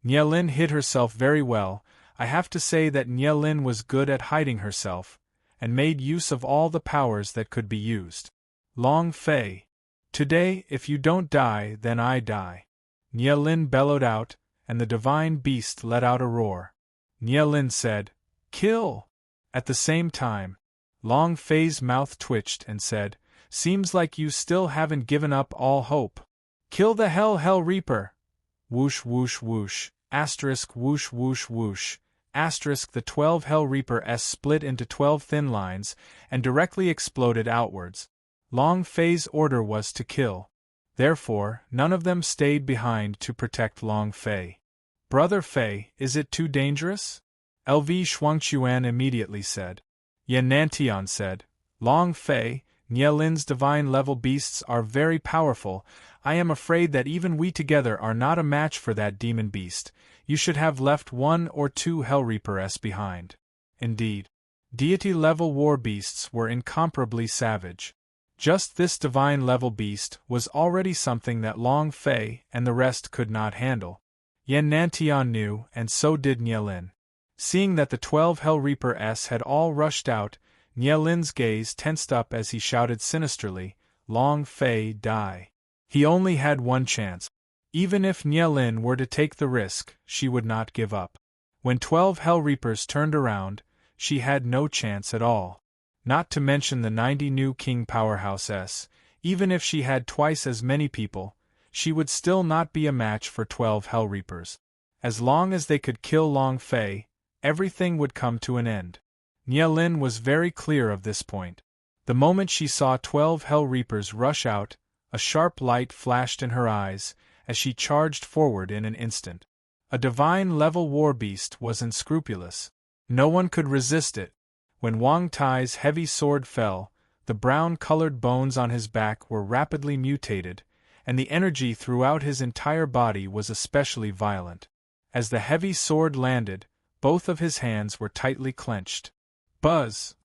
Nye Lin hid herself very well. I have to say that Nye Lin was good at hiding herself, and made use of all the powers that could be used. Long Fei. Today, if you don't die, then I die. Nye Lin bellowed out, and the divine beast let out a roar. Nye Lin said, "Kill!" At the same time, Long Fei's mouth twitched and said, "Seems like you still haven't given up all hope. Kill the Hell Reaper!" Whoosh whoosh whoosh, asterisk whoosh whoosh whoosh, asterisk the 12 Hell Reapers split into 12 thin lines and directly exploded outwards. Long Fei's order was to kill. Therefore, none of them stayed behind to protect Long Fei. "Brother Fei, is it too dangerous?" LV Shuangchuan immediately said. Yan Nantian said, "Long Fei, Nye Lin's divine-level beasts are very powerful. I am afraid that even we together are not a match for that demon beast. You should have left 1 or 2 Hell Reapers behind." Indeed, deity-level war beasts were incomparably savage. Just this divine-level beast was already something that Long Fei and the rest could not handle. Yan Nantian knew, and so did Nye Lin. Seeing that the 12 Hell Reapers had all rushed out, Nye Lin's gaze tensed up as he shouted sinisterly, "Long Fei, die." He only had one chance. Even if Nye Lin were to take the risk, she would not give up. When 12 Hell Reapers turned around, she had no chance at all. Not to mention the 90 new King Powerhouses, even if she had twice as many people, she would still not be a match for 12 Hell Reapers. As long as they could kill Long Fei, everything would come to an end. Nye Lin was very clear of this point. The moment she saw 12 Hell Reapers rush out, a sharp light flashed in her eyes, as she charged forward in an instant. A divine-level war beast was unscrupulous. No one could resist it. When Wang Tai's heavy sword fell, the brown-colored bones on his back were rapidly mutated, and the energy throughout his entire body was especially violent. As the heavy sword landed, both of his hands were tightly clenched. Buzz!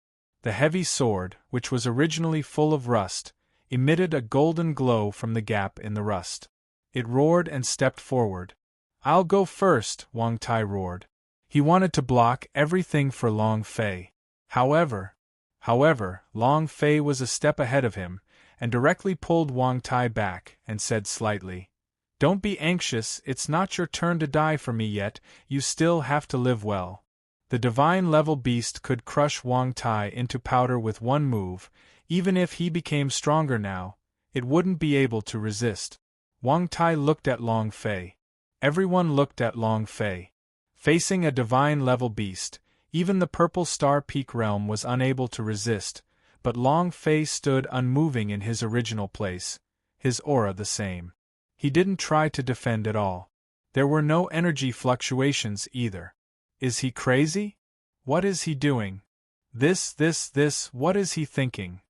The heavy sword, which was originally full of rust, emitted a golden glow from the gap in the rust. It roared and stepped forward. "I'll go first," Wang Tai roared. He wanted to block everything for Long Fei. However, Long Fei was a step ahead of him, and directly pulled Wang Tai back, and said slightly, "Don't be anxious, it's not your turn to die for me yet, you still have to live well." The divine-level beast could crush Wang Tai into powder with one move. Even if he became stronger now, it wouldn't be able to resist. Wang Tai looked at Long Fei. Everyone looked at Long Fei. Facing a divine-level beast, even the Purple Star Peak realm was unable to resist, but Long Fei stood unmoving in his original place, his aura the same. He didn't try to defend at all. There were no energy fluctuations either. Is he crazy? What is he doing? What is he thinking?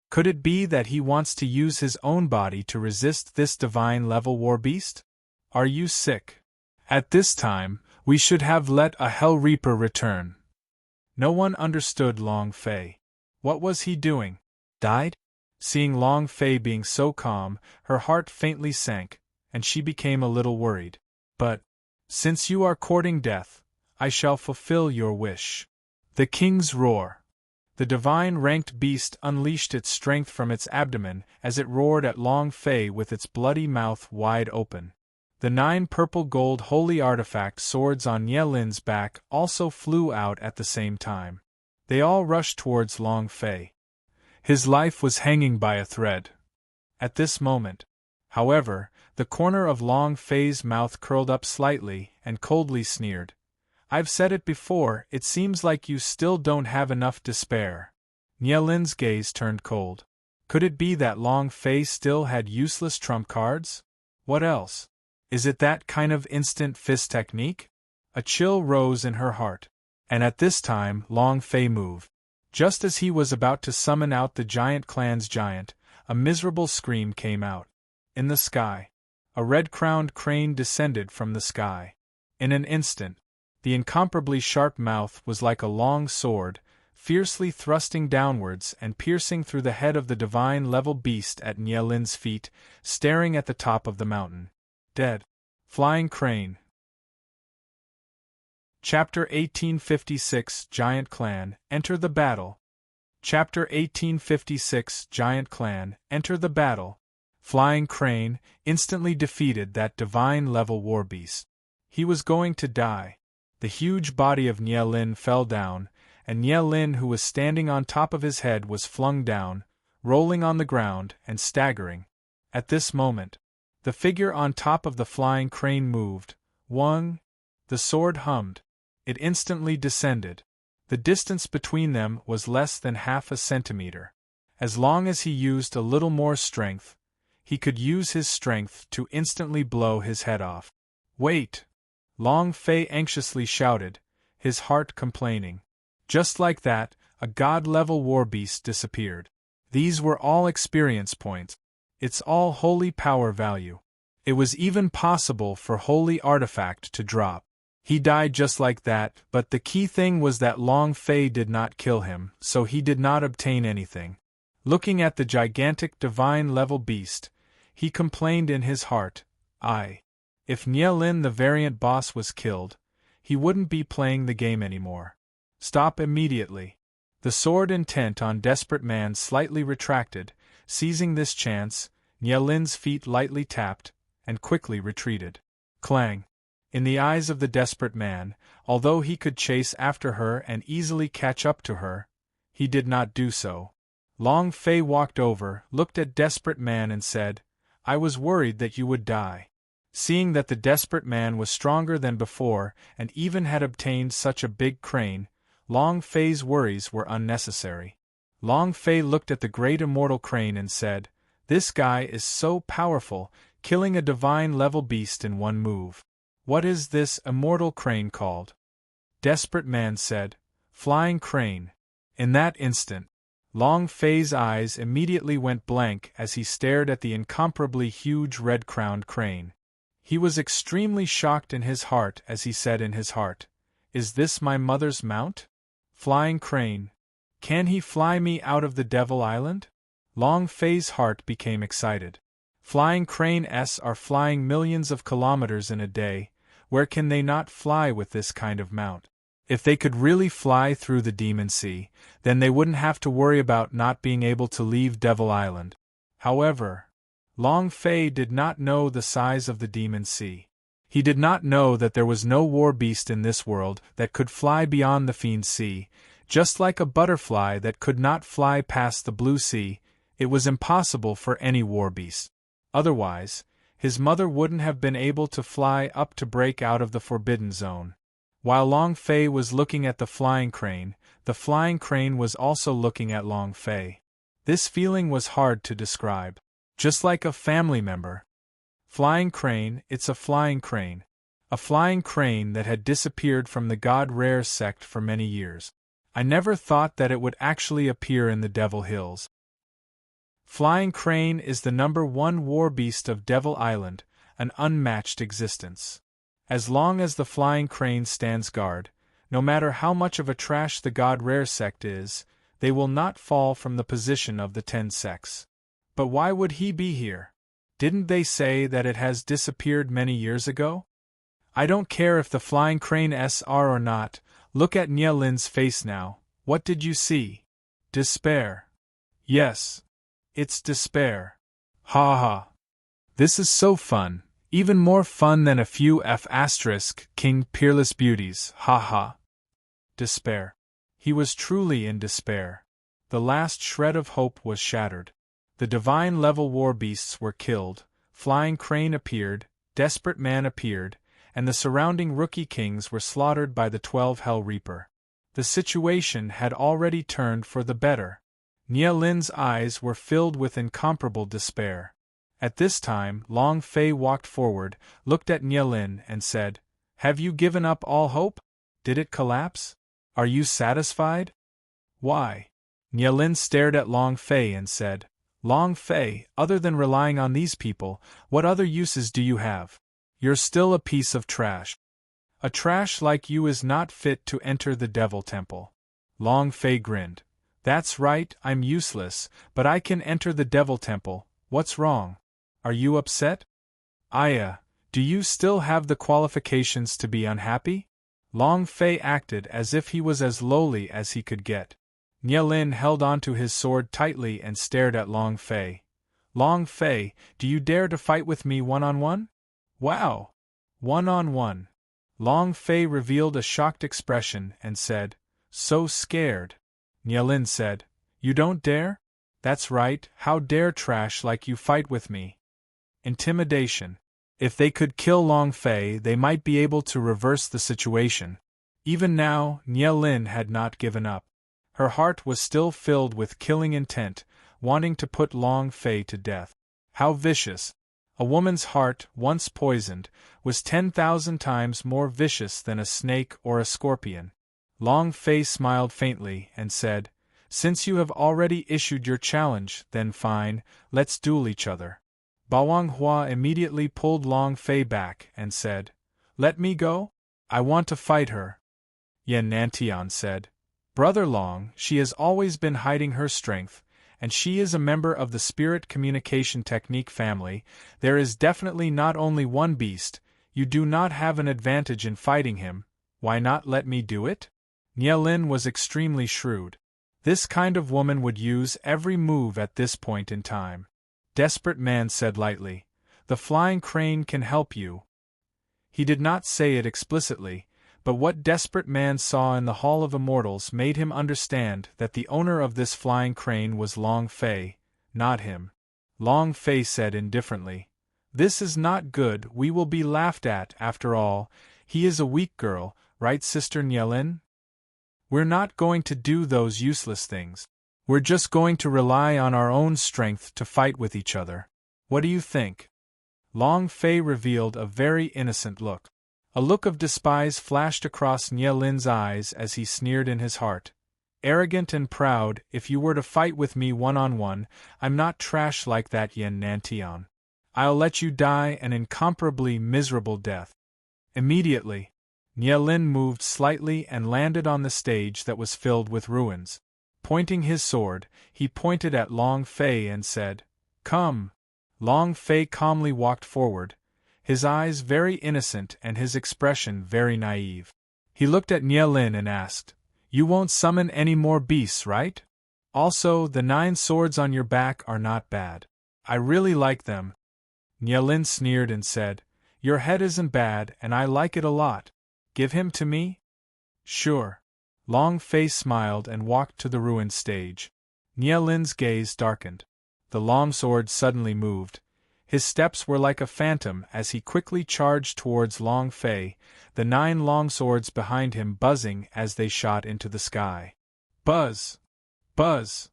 Could it be that he wants to use his own body to resist this divine-level war beast? Are you sick? At this time, we should have let a Hell Reaper return. No one understood Long Fei. What was he doing? Died? Seeing Long Fei being so calm, her heart faintly sank, and she became a little worried. But, since you are courting death, I shall fulfill your wish. The king's roar. The divine-ranked beast unleashed its strength from its abdomen as it roared at Long Fei with its bloody mouth wide open. The 9 purple-gold holy artifact swords on Nye Lin's back also flew out at the same time. They all rushed towards Long Fei. His life was hanging by a thread. At this moment, However, the corner of Long Fei's mouth curled up slightly and coldly sneered. I've said it before, it seems like you still don't have enough despair. Nie Lin's gaze turned cold. Could it be that Long Fei still had useless trump cards? What else? Is it that kind of instant fist technique? A chill rose in her heart. And at this time Long Fei moved. Just as he was about to summon out the giant clan's giant, a miserable scream came out. In the sky. A red-crowned crane descended from the sky. In an instant, the incomparably sharp mouth was like a long sword, fiercely thrusting downwards and piercing through the head of the divine-level beast at Nie Lin's feet, staring at the top of the mountain. Dead. Flying crane. Chapter 1856 Giant Clan, Enter the Battle. Chapter 1856 Giant Clan, Enter the Battle. Flying crane instantly defeated that divine-level war beast. He was going to die. The huge body of Nie Lin fell down, and Nie Lin, who was standing on top of his head, was flung down, rolling on the ground and staggering. At this moment, the figure on top of the flying crane moved. Wung! The sword hummed. It instantly descended. The distance between them was less than half a centimeter. As long as he used a little more strength, he could use his strength to instantly blow his head off. Wait! Long Fei anxiously shouted, his heart complaining. Just like that, a god-level war beast disappeared. These were all experience points. It's all holy power value. It was even possible for holy artifact to drop. He died just like that, but the key thing was that Long Fei did not kill him, so he did not obtain anything. Looking at the gigantic divine-level beast, he complained in his heart, if Nie Lin the variant boss was killed, he wouldn't be playing the game anymore. Stop immediately. The sword intent on Desperate Man slightly retracted. Seizing this chance, Nie Lin's feet lightly tapped, and quickly retreated. Clang! In the eyes of the Desperate Man, although he could chase after her and easily catch up to her, he did not do so. Long Fei walked over, looked at Desperate Man and said, I was worried that you would die. Seeing that the Desperate Man was stronger than before and even had obtained such a big crane, Long Fei's worries were unnecessary. Long Fei looked at the great immortal crane and said, This guy is so powerful, killing a divine-level beast in one move. What is this immortal crane called? Desperate Man said, Flying crane. In that instant, Long Fei's eyes immediately went blank as he stared at the incomparably huge red-crowned crane. He was extremely shocked in his heart as he said in his heart, Is this my mother's mount? Flying crane. Can he fly me out of the Devil Island? Long Fei's heart became excited. Flying cranes are flying millions of kilometers in a day. Where can they not fly with this kind of mount? If they could really fly through the Demon Sea, then they wouldn't have to worry about not being able to leave Devil Island. However, Long Fei did not know the size of the Demon Sea. He did not know that there was no war beast in this world that could fly beyond the Fiend Sea. Just like a butterfly that could not fly past the Blue Sea, it was impossible for any war beast. Otherwise, his mother wouldn't have been able to fly up to break out of the Forbidden Zone. While Long Fei was looking at the flying crane was also looking at Long Fei. This feeling was hard to describe. Just like a family member. Flying crane, it's a flying crane. A flying crane that had disappeared from the God Rare sect for many years. I never thought that it would actually appear in the Devil Hills. Flying crane is the #1 war beast of Devil Island, an unmatched existence. As long as the flying crane stands guard, no matter how much of a trash the God Rare sect is, they will not fall from the position of the 10 sects. But why would he be here? Didn't they say that it has disappeared many years ago? I don't care if the flying cranes are or not. Look at Nie Lin's face now. What did you see? Despair. Yes. It's despair. Ha ha. This is so fun. Even more fun than a few King peerless beauties. Ha ha. Despair. He was truly in despair. The last shred of hope was shattered. The divine-level war beasts were killed. Flying Crane appeared, Desperate Man appeared, and the surrounding rookie kings were slaughtered by the 12 Hell Reaper. The situation had already turned for the better. Nia Lin's eyes were filled with incomparable despair. At this time, Long Fei walked forward, looked at Nia Lin and said, "Have you given up all hope? Did it collapse? Are you satisfied?" "Why?" Nia Lin stared at Long Fei and said, "Long Fei, other than relying on these people, what other uses do you have? You're still a piece of trash. A trash like you is not fit to enter the Devil Temple." Long Fei grinned. "That's right, I'm useless, but I can enter the Devil Temple. What's wrong? Are you upset? Aya, do you still have the qualifications to be unhappy?" Long Fei acted as if he was as lowly as he could get. Nia Lin held onto his sword tightly and stared at Long Fei. "Long Fei, do you dare to fight with me one-on-one?" "Wow! One-on-one." Long Fei revealed a shocked expression and said, "So scared." Nia Lin said, "You don't dare? That's right, how dare trash like you fight with me?" Intimidation. If they could kill Long Fei, they might be able to reverse the situation. Even now, Nia Lin had not given up. Her heart was still filled with killing intent, wanting to put Long Fei to death. How vicious! A woman's heart, once poisoned, was 10,000 times more vicious than a snake or a scorpion. Long Fei smiled faintly and said, "Since you have already issued your challenge, then fine, let's duel each other." Bawang Hua immediately pulled Long Fei back and said, "Let me go? I want to fight her." Yan Nantian said, "Brother Long, she has always been hiding her strength, and she is a member of the Spirit Communication Technique family. There is definitely not only one beast. You do not have an advantage in fighting him. Why not let me do it?" Nia Lin was extremely shrewd. This kind of woman would use every move at this point in time. Desperate Man said lightly, "The Flying Crane can help you." He did not say it explicitly, but what Desperate Man saw in the Hall of Immortals made him understand that the owner of this flying crane was Long Fei, not him. Long Fei said indifferently, "This is not good, we will be laughed at after all. He is a weak girl, right, Sister Nia Lin? We're not going to do those useless things. We're just going to rely on our own strength to fight with each other. What do you think?" Long Fei revealed a very innocent look. A look of despise flashed across Nia Lin's eyes as he sneered in his heart. "Arrogant and proud, if you were to fight with me one-on-one, I'm not trash like that, Yan Nantian. I'll let you die an incomparably miserable death." Immediately, Nia Lin moved slightly and landed on the stage that was filled with ruins. Pointing his sword, he pointed at Long Fei and said, "Come." Long Fei calmly walked forward, his eyes very innocent and his expression very naive. He looked at Nia Lin and asked, "You won't summon any more beasts, right? Also, the 9 swords on your back are not bad. I really like them." Nia Lin sneered and said, "Your head isn't bad and I like it a lot. Give him to me?" "Sure." Long Fei smiled and walked to the ruined stage. Nia Lin's gaze darkened. The longsword suddenly moved. His steps were like a phantom as he quickly charged towards Long Fei, the 9 longswords behind him buzzing as they shot into the sky. Buzz! Buzz!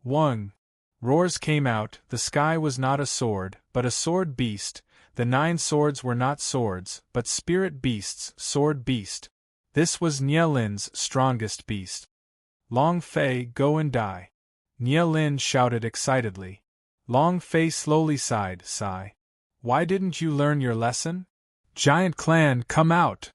Wung! Roars came out. The sky was not a sword, but a sword beast. The 9 swords were not swords, but spirit beasts, sword beast. This was Nia Lin's strongest beast. "Long Fei, go and die." Nia Lin shouted excitedly. Long Fei slowly sigh. "Why didn't you learn your lesson? Giant Clan, come out!"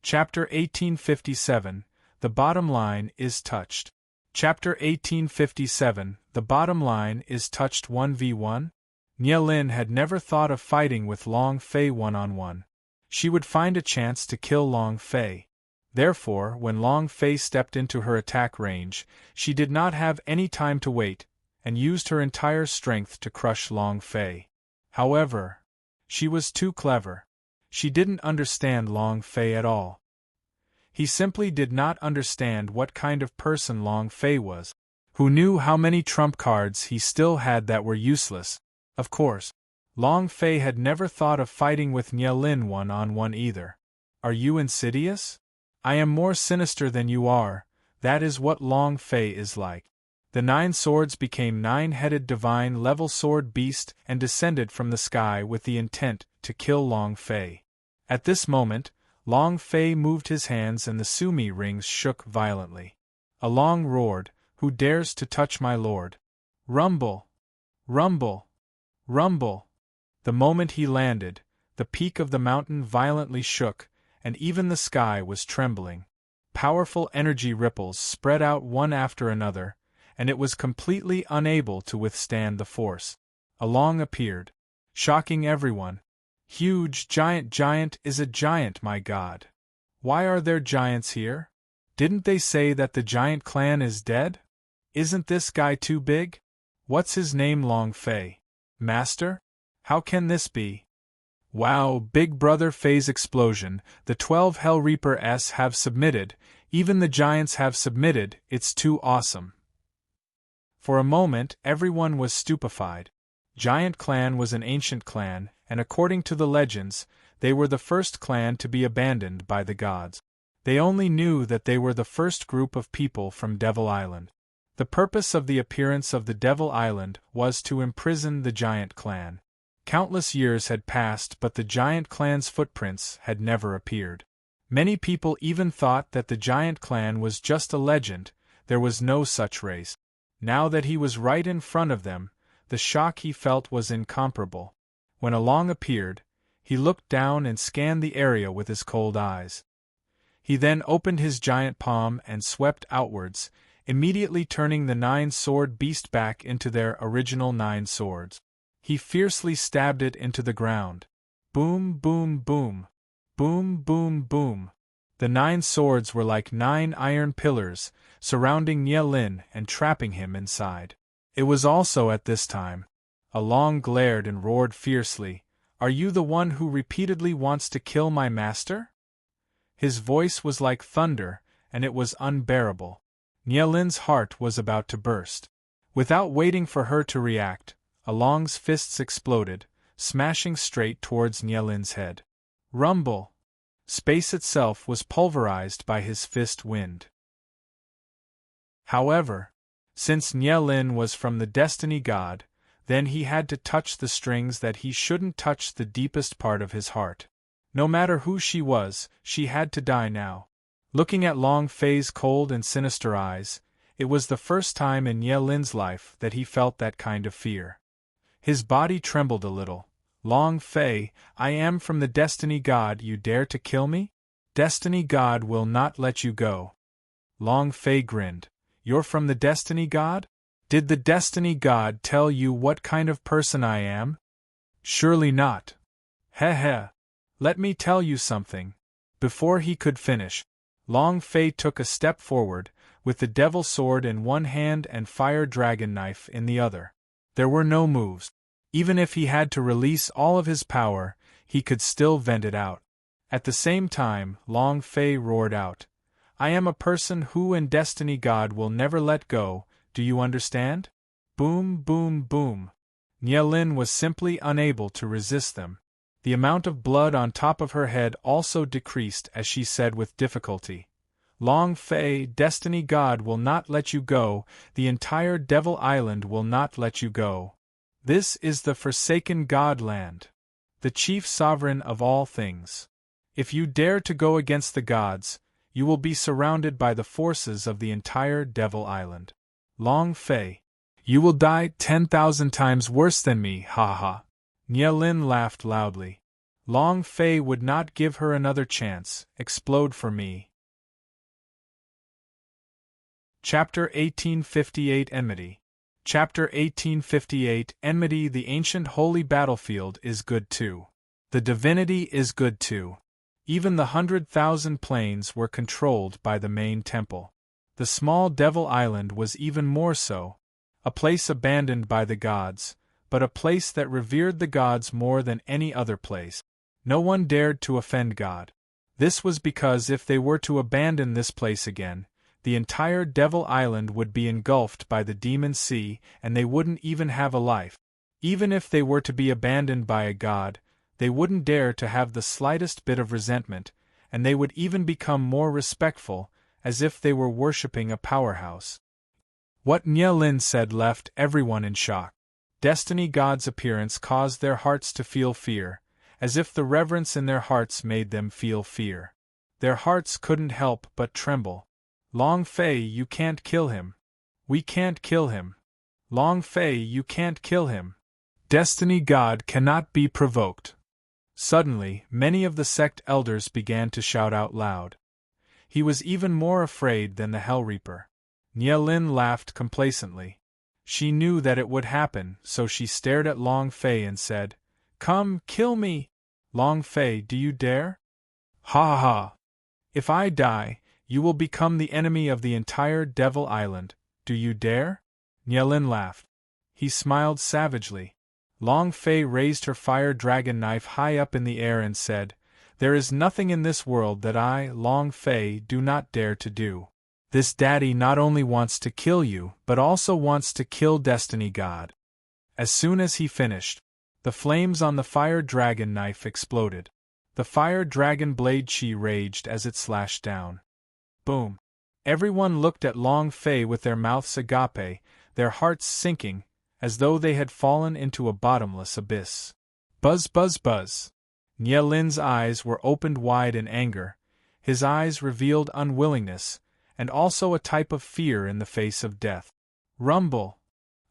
Chapter 1857, The Bottom Line is Touched. Chapter 1857, The Bottom Line is Touched 1v1? Nia Lin had never thought of fighting with Long Fei one-on-one. She would find a chance to kill Long Fei. Therefore, when Long Fei stepped into her attack range, she did not have any time to wait, and used her entire strength to crush Long Fei. However, she was too clever. She didn't understand Long Fei at all. He simply did not understand what kind of person Long Fei was. Who knew how many trump cards he still had that were useless? Of course, Long Fei had never thought of fighting with Nye Lin one-on-one either. Are you insidious? I am more sinister than you are, that is what Long Fei is like. The 9 swords became 9-headed divine level sword beast and descended from the sky with the intent to kill Long Fei. At this moment, Long Fei moved his hands and the Sumi rings shook violently. Along roared, "Who dares to touch my lord?" Rumble! Rumble! Rumble! The moment he landed, the peak of the mountain violently shook, and even the sky was trembling. Powerful energy ripples spread out one after another, and it was completely unable to withstand the force. Along appeared, shocking everyone. Huge giant is a giant, my god. Why are there giants here? Didn't they say that the giant clan is dead? Isn't this guy too big? What's his name? Long Fei. Master? How can this be? Wow, Big Brother Fei's explosion, the 12 Hell Reaper-s have submitted, even the giants have submitted, it's too awesome. For a moment, everyone was stupefied. Giant Clan was an ancient clan, and according to the legends, they were the first clan to be abandoned by the gods. They only knew that they were the first group of people from Devil Island. The purpose of the appearance of the Devil Island was to imprison the Giant Clan. Countless years had passed, but the Giant Clan's footprints had never appeared. Many people even thought that the Giant Clan was just a legend, there was no such race. Now that he was right in front of them, the shock he felt was incomparable. When Along appeared, he looked down and scanned the area with his cold eyes. He then opened his giant palm and swept outwards, immediately turning the 9-sword beast back into their original 9 swords. He fiercely stabbed it into the ground. Boom, boom, boom. Boom, boom, boom. The 9 swords were like 9 iron pillars, surrounding Nye Lin and trapping him inside. It was also at this time. Along glared and roared fiercely, "Are you the one who repeatedly wants to kill my master?" His voice was like thunder, and it was unbearable. Nye Lin's heart was about to burst. Without waiting for her to react, Along's fists exploded, smashing straight towards Nye Lin's head. Rumble! Space itself was pulverized by his fist wind. However, since Nye Lin was from the Destiny God, then he had to touch the strings that he shouldn't touch, the deepest part of his heart. No matter who she was, she had to die now. Looking at Long Fei's cold and sinister eyes, it was the first time in Nye Lin's life that he felt that kind of fear. His body trembled a little. "Long Fei, I am from the Destiny God, you dare to kill me? Destiny God will not let you go." Long Fei grinned. "You're from the Destiny God? Did the Destiny God tell you what kind of person I am? Surely not. Heh. Let me tell you something." Before he could finish, Long Fei took a step forward, with the devil sword in one hand and fire dragon knife in the other. There were no moves. Even if he had to release all of his power, he could still vent it out. At the same time, Long Fei roared out, "I am a person who and Destiny God will never let go, do you understand?" Boom, boom, boom. Nye Lin was simply unable to resist them. The amount of blood on top of her head also decreased as she said with difficulty, "Long Fei, Destiny God will not let you go, the entire Devil Island will not let you go. This is the Forsaken God Land, the chief sovereign of all things. If you dare to go against the gods, you will be surrounded by the forces of the entire Devil Island. Long Fei, you will die 10,000 times worse than me, ha ha." Nye Lin laughed loudly. "Long Fei would not give her another chance. Explode for me." Chapter 1858 Enmity. Chapter 1858 Enmity. The ancient holy battlefield is good too. The divinity is good too. Even the 100,000 planes were controlled by the main temple. The small Devil Island was even more so. A place abandoned by the gods, but a place that revered the gods more than any other place. No one dared to offend God. This was because if they were to abandon this place again, the entire Devil Island would be engulfed by the demon sea and they wouldn't even have a life. Even if they were to be abandoned by a god, they wouldn't dare to have the slightest bit of resentment, and they would even become more respectful, as if they were worshipping a powerhouse. What Nye Lin said left everyone in shock. Destiny God's appearance caused their hearts to feel fear, as if the reverence in their hearts made them feel fear. Their hearts couldn't help but tremble. Long Fei, you can't kill him. We can't kill him. Long Fei, you can't kill him. Destiny God cannot be provoked. Suddenly, many of the sect elders began to shout out loud. He was even more afraid than the Hell Reaper. Nye Lin laughed complacently. She knew that it would happen, so she stared at Long Fei and said, "Come, kill me! Long Fei, do you dare? Ha ha ha! If I die, you will become the enemy of the entire Devil Island. Do you dare?" Nye Lin laughed. He smiled savagely. Long Fei raised her fire dragon knife high up in the air and said, "There is nothing in this world that I, Long Fei, do not dare to do. This daddy not only wants to kill you, but also wants to kill Destiny God." As soon as he finished, the flames on the fire dragon knife exploded. The fire dragon blade chi raged as it slashed down. Boom! Everyone looked at Long Fei with their mouths agape, their hearts sinking, as though they had fallen into a bottomless abyss. Buzz, buzz, buzz. Nye Lin's eyes were opened wide in anger. His eyes revealed unwillingness, and also a type of fear in the face of death. Rumble!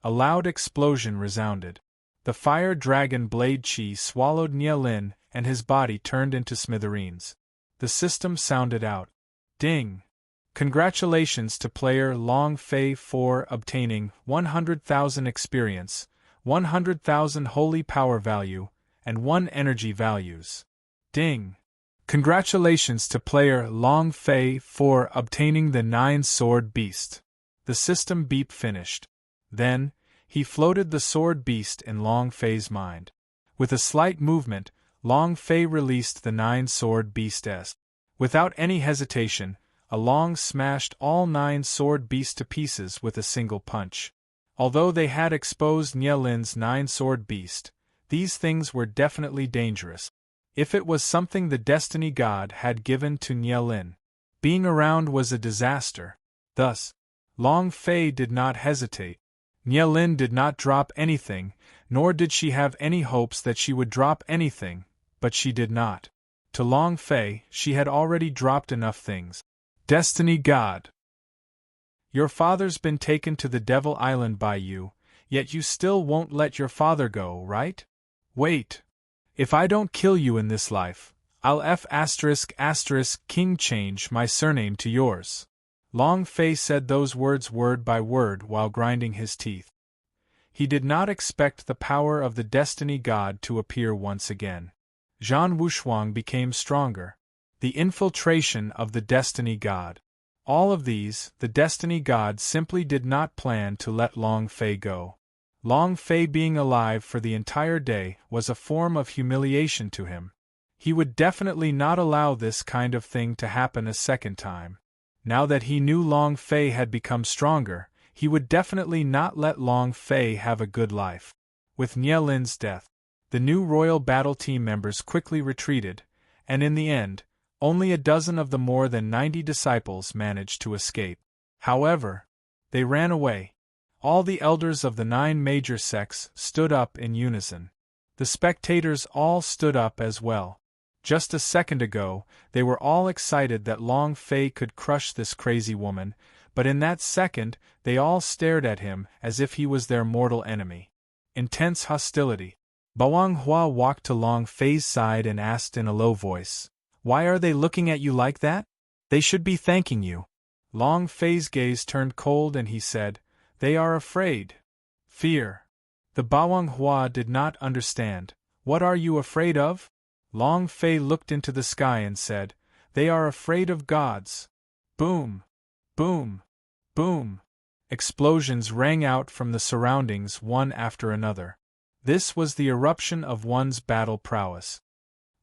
A loud explosion resounded. The fire dragon blade chi swallowed Nye Lin, and his body turned into smithereens. The system sounded out. Ding! Congratulations to player Long Fei for obtaining 100,000 experience, 100,000 holy power value, and 1 energy values. Ding! Congratulations to player Long Fei for obtaining the 9-sword beast. The system beep finished. Then, he floated the sword beast in Long Fei's mind. With a slight movement, Long Fei released the 9-sword beast S. Without any hesitation, Along smashed all 9 sword beasts to pieces with a single punch. Although they had exposed Nye Lin's 9-sword beast, these things were definitely dangerous. If it was something the Destiny God had given to Nye Lin, being around was a disaster. Thus, Long Fei did not hesitate. Nye Lin did not drop anything, nor did she have any hopes that she would drop anything, but she did not. To Long Fei, she had already dropped enough things. Destiny God. Your father's been taken to the Devil Island by you, yet you still won't let your father go, right? Wait. If I don't kill you in this life, I'll ***king change my surname to yours. Long Fei said those words word by word while grinding his teeth. He did not expect the power of the Destiny God to appear once again. Zhan Wushuang became stronger. The infiltration of the Destiny God. All of these, the Destiny God simply did not plan to let Long Fei go. Long Fei being alive for the entire day was a form of humiliation to him. He would definitely not allow this kind of thing to happen a second time. Now that he knew Long Fei had become stronger, he would definitely not let Long Fei have a good life. With Nye Lin's death, the new royal battle team members quickly retreated, and in the end, only a dozen of the more than 90 disciples managed to escape. However, they ran away. All the elders of the 9 major sects stood up in unison. The spectators all stood up as well. Just a second ago, they were all excited that Long Fei could crush this crazy woman, but in that second, they all stared at him as if he was their mortal enemy. Intense hostility. Bawang Hua walked to Long Fei's side and asked in a low voice, "Why are they looking at you like that? They should be thanking you." Long Fei's gaze turned cold and he said, "They are afraid." Fear. The Bawang Hua did not understand. "What are you afraid of?" Long Fei looked into the sky and said, "They are afraid of gods." Boom! Boom! Boom! Explosions rang out from the surroundings one after another. This was the eruption of one's battle prowess.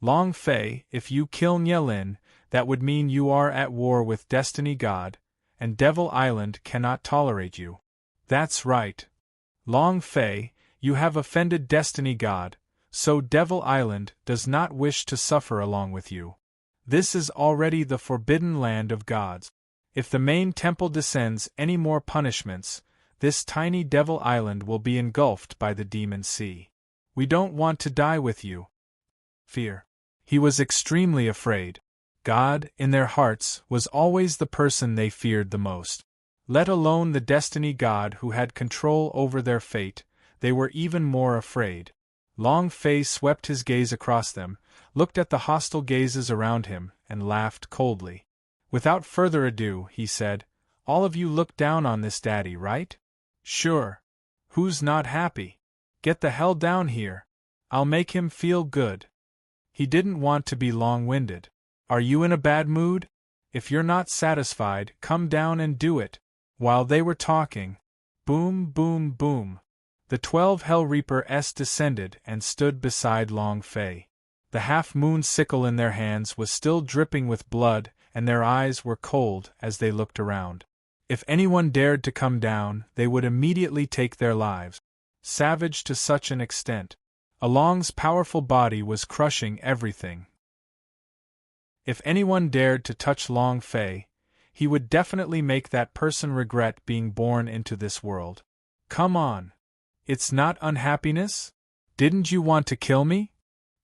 Long Fei, if you kill Nye Lin, that would mean you are at war with Destiny God, and Devil Island cannot tolerate you. That's right. Long Fei, You have offended Destiny God, so Devil Island does not wish to suffer along with you. This is already the forbidden land of gods. If the main temple descends any more punishments, this tiny Devil Island will be engulfed by the demon sea. We don't want to die with you. Fear. He was extremely afraid. God, in their hearts, was always the person they feared the most. Let alone the Destiny God who had control over their fate, they were even more afraid. Long Fei swept his gaze across them, looked at the hostile gazes around him, and laughed coldly. Without further ado, he said, "All of you look down on this daddy, right? Sure. Who's not happy? Get the hell down here. I'll make him feel good." He didn't want to be long-winded. Are you in a bad mood? If you're not satisfied, come down and do it. While they were talking, boom, boom, boom, the 12 Hell Reapers descended and stood beside Long Fei. The half-moon sickle in their hands was still dripping with blood, and their eyes were cold as they looked around. If anyone dared to come down, they would immediately take their lives. Savage to such an extent. Along's powerful body was crushing everything. If anyone dared to touch Long Fei, he would definitely make that person regret being born into this world. Come on. It's not unhappiness? Didn't you want to kill me?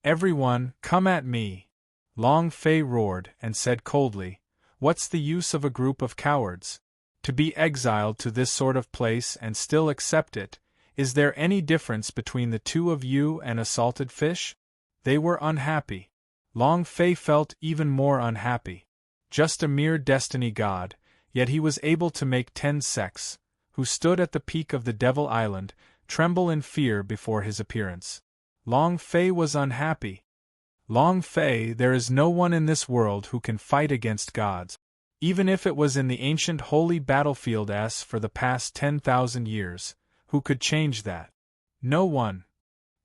Everyone, come at me. Long Fei roared and said coldly, "What's the use of a group of cowards? To be exiled to this sort of place and still accept it, is there any difference between the two of you and a salted fish?" They were unhappy. Long Fei felt even more unhappy. Just a mere Destiny God, yet he was able to make 10 sects, who stood at the peak of the Devil Island, tremble in fear before his appearance. Long Fei was unhappy. Long Fei, there is no one in this world who can fight against gods. Even if it was in the ancient holy battlefield for the past 10,000 years, who could change that? No one.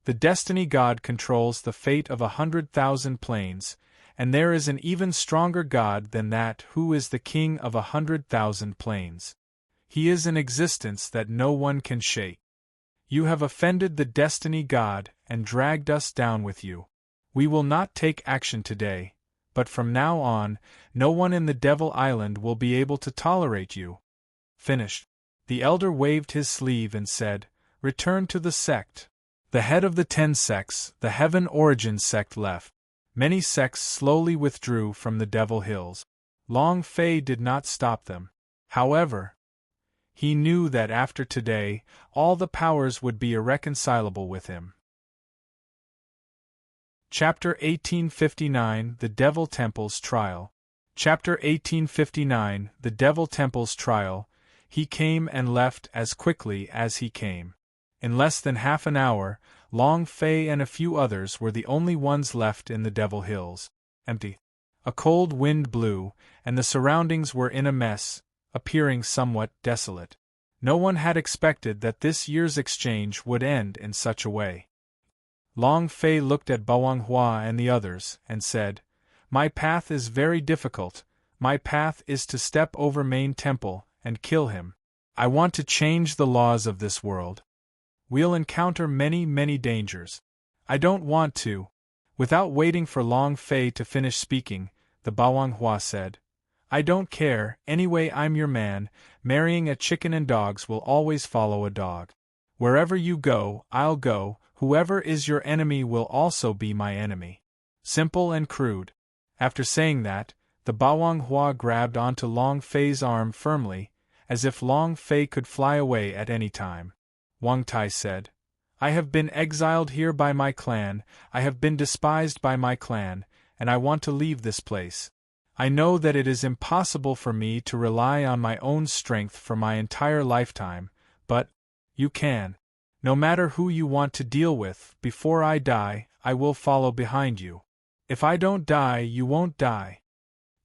The Destiny God controls the fate of 100,000 planes, and there is an even stronger God than that who is the king of 100,000 planes. He is an existence that no one can shake. You have offended the Destiny God and dragged us down with you. We will not take action today, but from now on, no one in the Devil Island will be able to tolerate you. Finished. The elder waved his sleeve and said, "Return to the sect." The head of the 10 sects, the Heaven Origin sect, left. Many sects slowly withdrew from the Devil Hills. Long Fei did not stop them. However, he knew that after today, all the powers would be irreconcilable with him. Chapter 1859 The Devil Temple's Trial. Chapter 1859 The Devil Temple's Trial. He came and left as quickly as he came. In less than half an hour, Long Fei and a few others were the only ones left in the Devil Hills. Empty. A cold wind blew, and the surroundings were in a mess, appearing somewhat desolate. No one had expected that this year's exchange would end in such a way. Long Fei looked at Baoanghua and the others, and said, "My path is very difficult. My path is to step over Main Temple and kill him. I want to change the laws of this world. We'll encounter many, many dangers. I don't want to." Without waiting for Long Fei to finish speaking, the Baoanghua said, "I don't care, anyway I'm your man, marrying a chicken and dogs will always follow a dog. Wherever you go, I'll go, whoever is your enemy will also be my enemy. Simple and crude." After saying that, the Baoanghua grabbed onto Long Fei's arm firmly, as if Long Fei could fly away at any time. Wang Tai said, "I have been exiled here by my clan, I have been despised by my clan, and I want to leave this place. I know that it is impossible for me to rely on my own strength for my entire lifetime, but you can. No matter who you want to deal with, before I die, I will follow behind you. If I don't die, you won't die."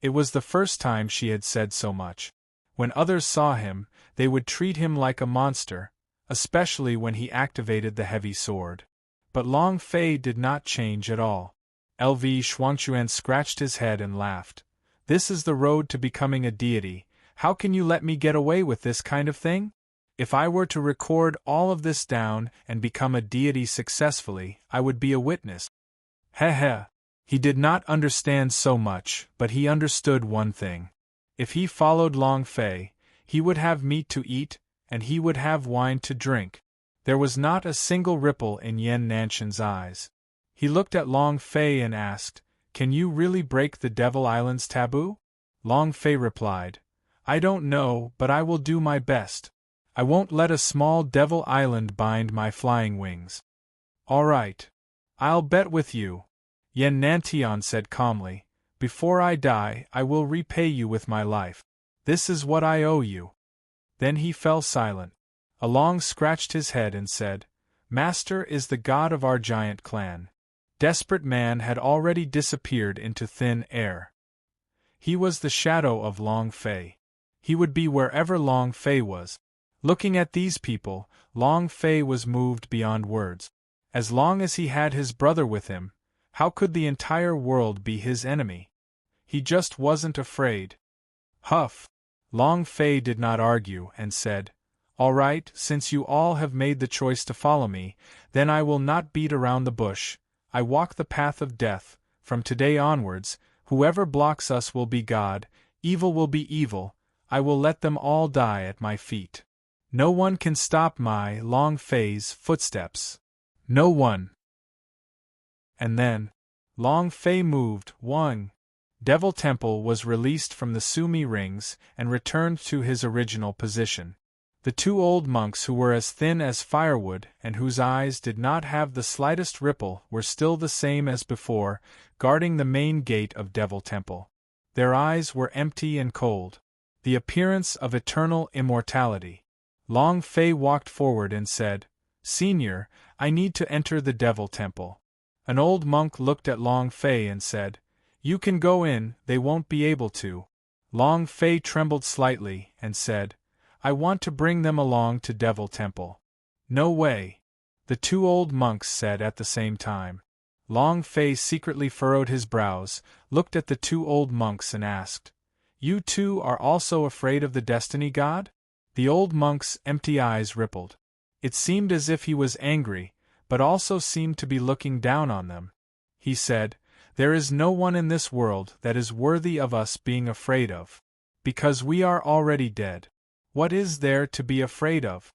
It was the first time she had said so much. When others saw him, they would treat him like a monster, especially when he activated the heavy sword. But Long Fei did not change at all. LV Shuangchuan scratched his head and laughed. "This is the road to becoming a deity. How can you let me get away with this kind of thing? If I were to record all of this down and become a deity successfully, I would be a witness. Heh heh. He did not understand so much, but he understood one thing. If he followed Long Fei, he would have meat to eat, and he would have wine to drink. There was not a single ripple in Yan Nanshan's eyes. He looked at Long Fei and asked, "Can you really break the Devil Island's taboo?" Long Fei replied, "I don't know, but I will do my best. I won't let a small Devil Island bind my flying wings." "All right. I'll bet with you," Yan Nantian said calmly. "Before I die, I will repay you with my life. This is what I owe you." Then he fell silent. Along scratched his head and said, "Master is the god of our giant clan." Desperate Man had already disappeared into thin air. He was the shadow of Long Fei. He would be wherever Long Fei was. Looking at these people, Long Fei was moved beyond words. As long as he had his brother with him, how could the entire world be his enemy? He just wasn't afraid. Huff! Long Fei did not argue and said, "All right, since you all have made the choice to follow me, then I will not beat around the bush. I walk the path of death. From today onwards, whoever blocks us will be God, evil will be evil. I will let them all die at my feet. No one can stop my Long Fei's footsteps. No one." And then, Long Fei moved. One Devil Temple was released from the Sumi rings and returned to his original position. The two old monks who were as thin as firewood and whose eyes did not have the slightest ripple were still the same as before, guarding the main gate of Devil Temple. Their eyes were empty and cold. The appearance of eternal immortality. Long Fei walked forward and said, "Senior, I need to enter the Devil Temple." An old monk looked at Long Fei and said, "You can go in, they won't be able to." Long Fei trembled slightly and said, "I want to bring them along to Devil Temple." "No way," the two old monks said at the same time. Long Fei secretly furrowed his brows, looked at the two old monks and asked, "You two are also afraid of the Destiny God?" The old monk's empty eyes rippled. It seemed as if he was angry, but also seemed to be looking down on them. He said, "There is no one in this world that is worthy of us being afraid of. Because we are already dead. What is there to be afraid of?"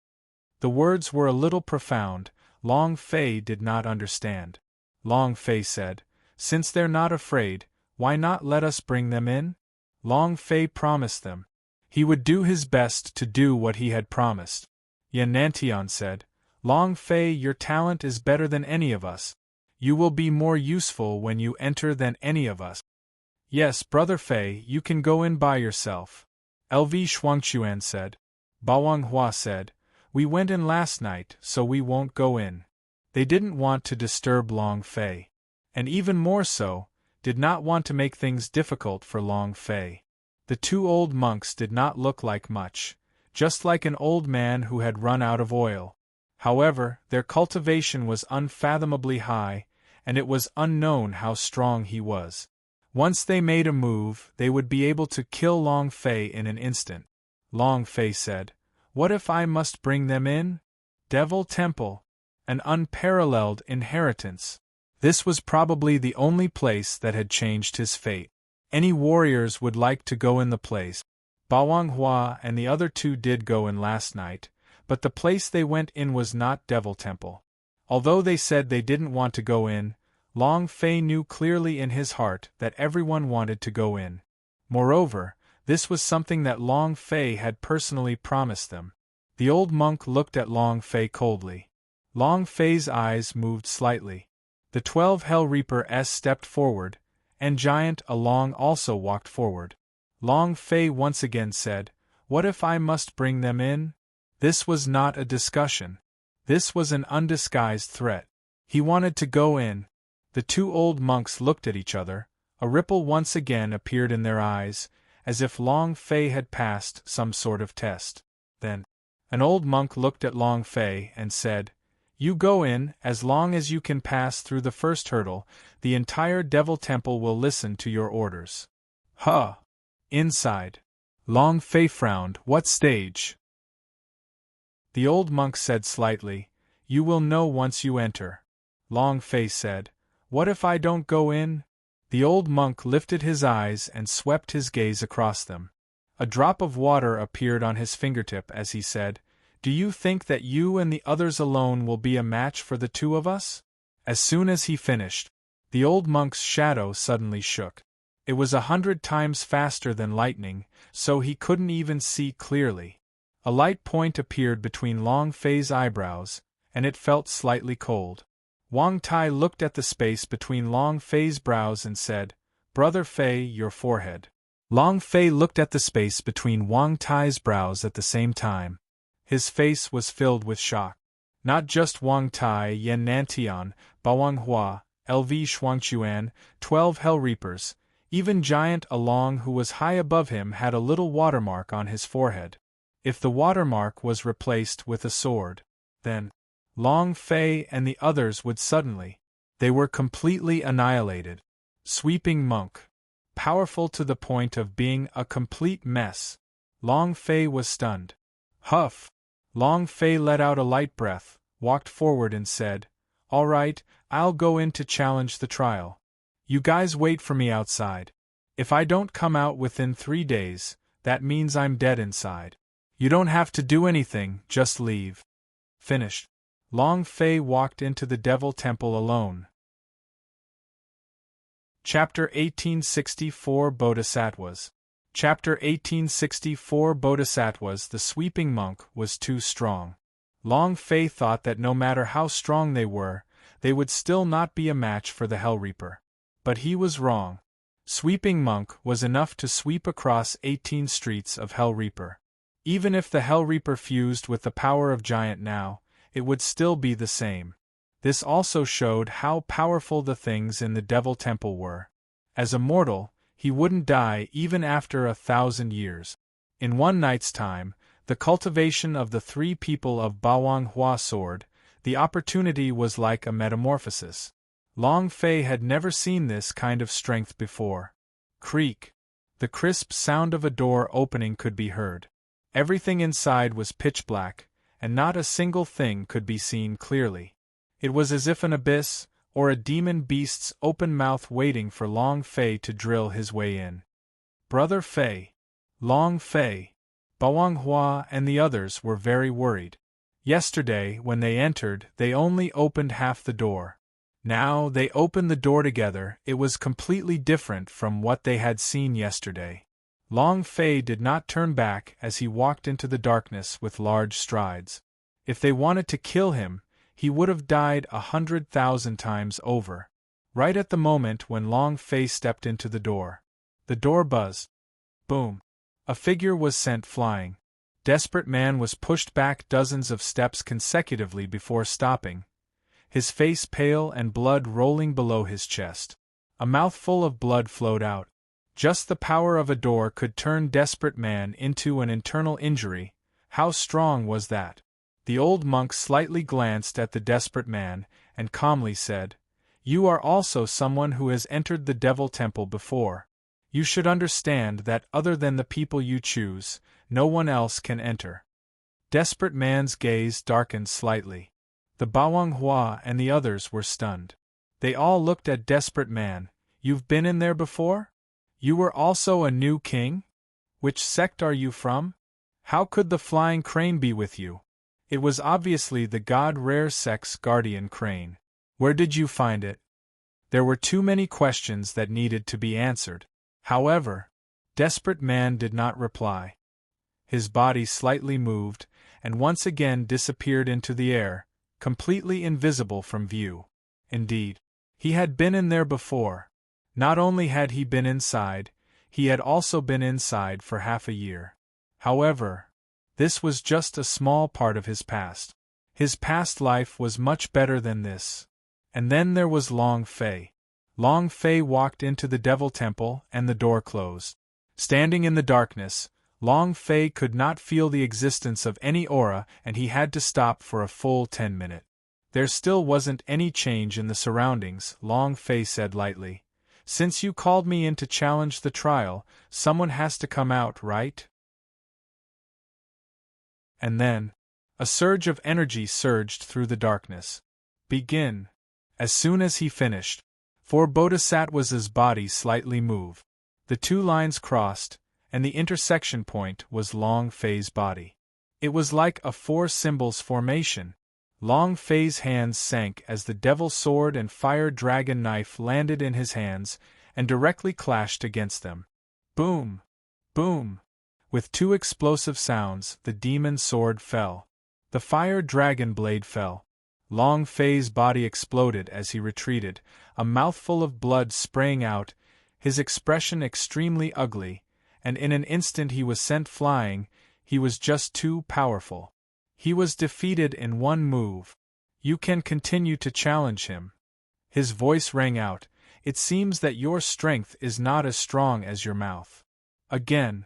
The words were a little profound. Long Fei did not understand. Long Fei said, "Since they're not afraid, why not let us bring them in?" Long Fei promised them. He would do his best to do what he had promised. Yan Nantian said, "Long Fei, your talent is better than any of us. You will be more useful when you enter than any of us." "Yes, Brother Fei, you can go in by yourself," LV Shuangchuan said. Bawang Hua said, "We went in last night, so we won't go in." They didn't want to disturb Long Fei. And even more so, did not want to make things difficult for Long Fei. The two old monks did not look like much, just like an old man who had run out of oil. However, their cultivation was unfathomably high, and it was unknown how strong he was. Once they made a move, they would be able to kill Long Fei in an instant. Long Fei said, "What if I must bring them in? Devil Temple. An unparalleled inheritance." This was probably the only place that had changed his fate. Any warriors would like to go in the place. Bawang Hua and the other two did go in last night, but the place they went in was not Devil Temple. Although they said they didn't want to go in, Long Fei knew clearly in his heart that everyone wanted to go in. Moreover, this was something that Long Fei had personally promised them. The old monk looked at Long Fei coldly. Long Fei's eyes moved slightly. The 12 Hell Reapers stepped forward, and Giant Along also walked forward. Long Fei once again said, "What if I must bring them in?" This was not a discussion. This was an undisguised threat. He wanted to go in. The two old monks looked at each other. A ripple once again appeared in their eyes, as if Long Fei had passed some sort of test. Then, an old monk looked at Long Fei and said, "You go in, as long as you can pass through the first hurdle, the entire Devil Temple will listen to your orders." "Huh! Inside." Long Fei frowned. "What stage?" The old monk said slightly, "You will know once you enter." Long Fei said, "What if I don't go in?" The old monk lifted his eyes and swept his gaze across them. A drop of water appeared on his fingertip as he said, "Do you think that you and the others alone will be a match for the two of us?" As soon as he finished, the old monk's shadow suddenly shook. It was 100 times faster than lightning, so he couldn't even see clearly. A light point appeared between Long Fei's eyebrows, and it felt slightly cold. Wang Tai looked at the space between Long Fei's brows and said, "Brother Fei, your forehead." Long Fei looked at the space between Wang Tai's brows at the same time. His face was filled with shock. Not just Wang Tai, Yan Nantian, Bawang Hua, LV Shuangchuan, 12 Hell Reapers, even Giant Along who was high above him had a little watermark on his forehead. If the watermark was replaced with a sword, then Long Fei and the others would suddenly. They were completely annihilated. Sweeping monk. Powerful to the point of being a complete mess. Long Fei was stunned. Huff! Long Fei let out a light breath, walked forward and said, "All right, I'll go in to challenge the trial. You guys wait for me outside. If I don't come out within 3 days, that means I'm dead inside. You don't have to do anything, just leave." Finished. Long Fei walked into the Devil Temple alone. Chapter 1864 Bodhisattvas. Chapter 1864 Bodhisattvas. The sweeping monk was too strong. Long Fei thought that no matter how strong they would still not be a match for the Hell Reaper. But he was wrong. Sweeping monk was enough to sweep across 18 streets of Hell Reaper. Even if the Hell Reaper fused with the power of Giant now, it would still be the same. This also showed how powerful the things in the Devil Temple were. As a mortal, he wouldn't die even after 1,000 years. In one night's time, the cultivation of the 3 people of Bawang Hua sword, the opportunity was like a metamorphosis. Long Fei had never seen this kind of strength before. Creak! The crisp sound of a door opening could be heard. Everything inside was pitch black, and not a single thing could be seen clearly. It was as if an abyss, or a demon beast's open mouth waiting for Long Fei to drill his way in. Brother Fei, Long Fei, Bawang Hua and the others were very worried. Yesterday, when they entered, they only opened half the door. Now they opened the door together. It was completely different from what they had seen yesterday. Long Fei did not turn back as he walked into the darkness with large strides. If they wanted to kill him, he would have died 100,000 times over. Right at the moment when Long Fei stepped into the door buzzed. Boom! A figure was sent flying. Desperate Man was pushed back dozens of steps consecutively before stopping, his face pale and blood rolling below his chest. A mouthful of blood flowed out. Just the power of a door could turn Desperate Man into an internal injury. How strong was that? The old monk slightly glanced at the Desperate Man, and calmly said, "You are also someone who has entered the Devil Temple before. You should understand that other than the people you choose, no one else can enter." Desperate Man's gaze darkened slightly. The Bawang Hua and the others were stunned. They all looked at Desperate Man. "You've been in there before? You were also a new king? Which sect are you from? How could the flying crane be with you?" It was obviously the God Rare Sect's guardian crane. "Where did you find it?" There were too many questions that needed to be answered. However, Desperate Man did not reply. His body slightly moved, and once again disappeared into the air, completely invisible from view. Indeed, he had been in there before. Not only had he been inside, he had also been inside for half a year. However, this was just a small part of his past. His past life was much better than this. And then there was Long Fei. Long Fei walked into the Devil Temple and the door closed. Standing in the darkness, Long Fei could not feel the existence of any aura, and he had to stop for a full 10 minutes. There still wasn't any change in the surroundings, Long Fei said lightly. "Since you called me in to challenge the trial, someone has to come out, right?" And then, A surge of energy surged through the darkness. Begin. As soon as he finished, for Bodhisattva's body slightly moved. The two lines crossed, and the intersection point was Long Fei's body. It was like a four symbols formation. Long Fei's hands sank as the devil sword and fire dragon knife landed in his hands and directly clashed against them. Boom! Boom! With two explosive sounds, the demon sword fell. The fire dragon blade fell. Long Fei's body exploded as he retreated, a mouthful of blood spraying out, his expression extremely ugly, and in an instant he was sent flying. He was just too powerful. He was defeated in one move. You can continue to challenge him. His voice rang out. It seems that your strength is not as strong as your mouth. Again.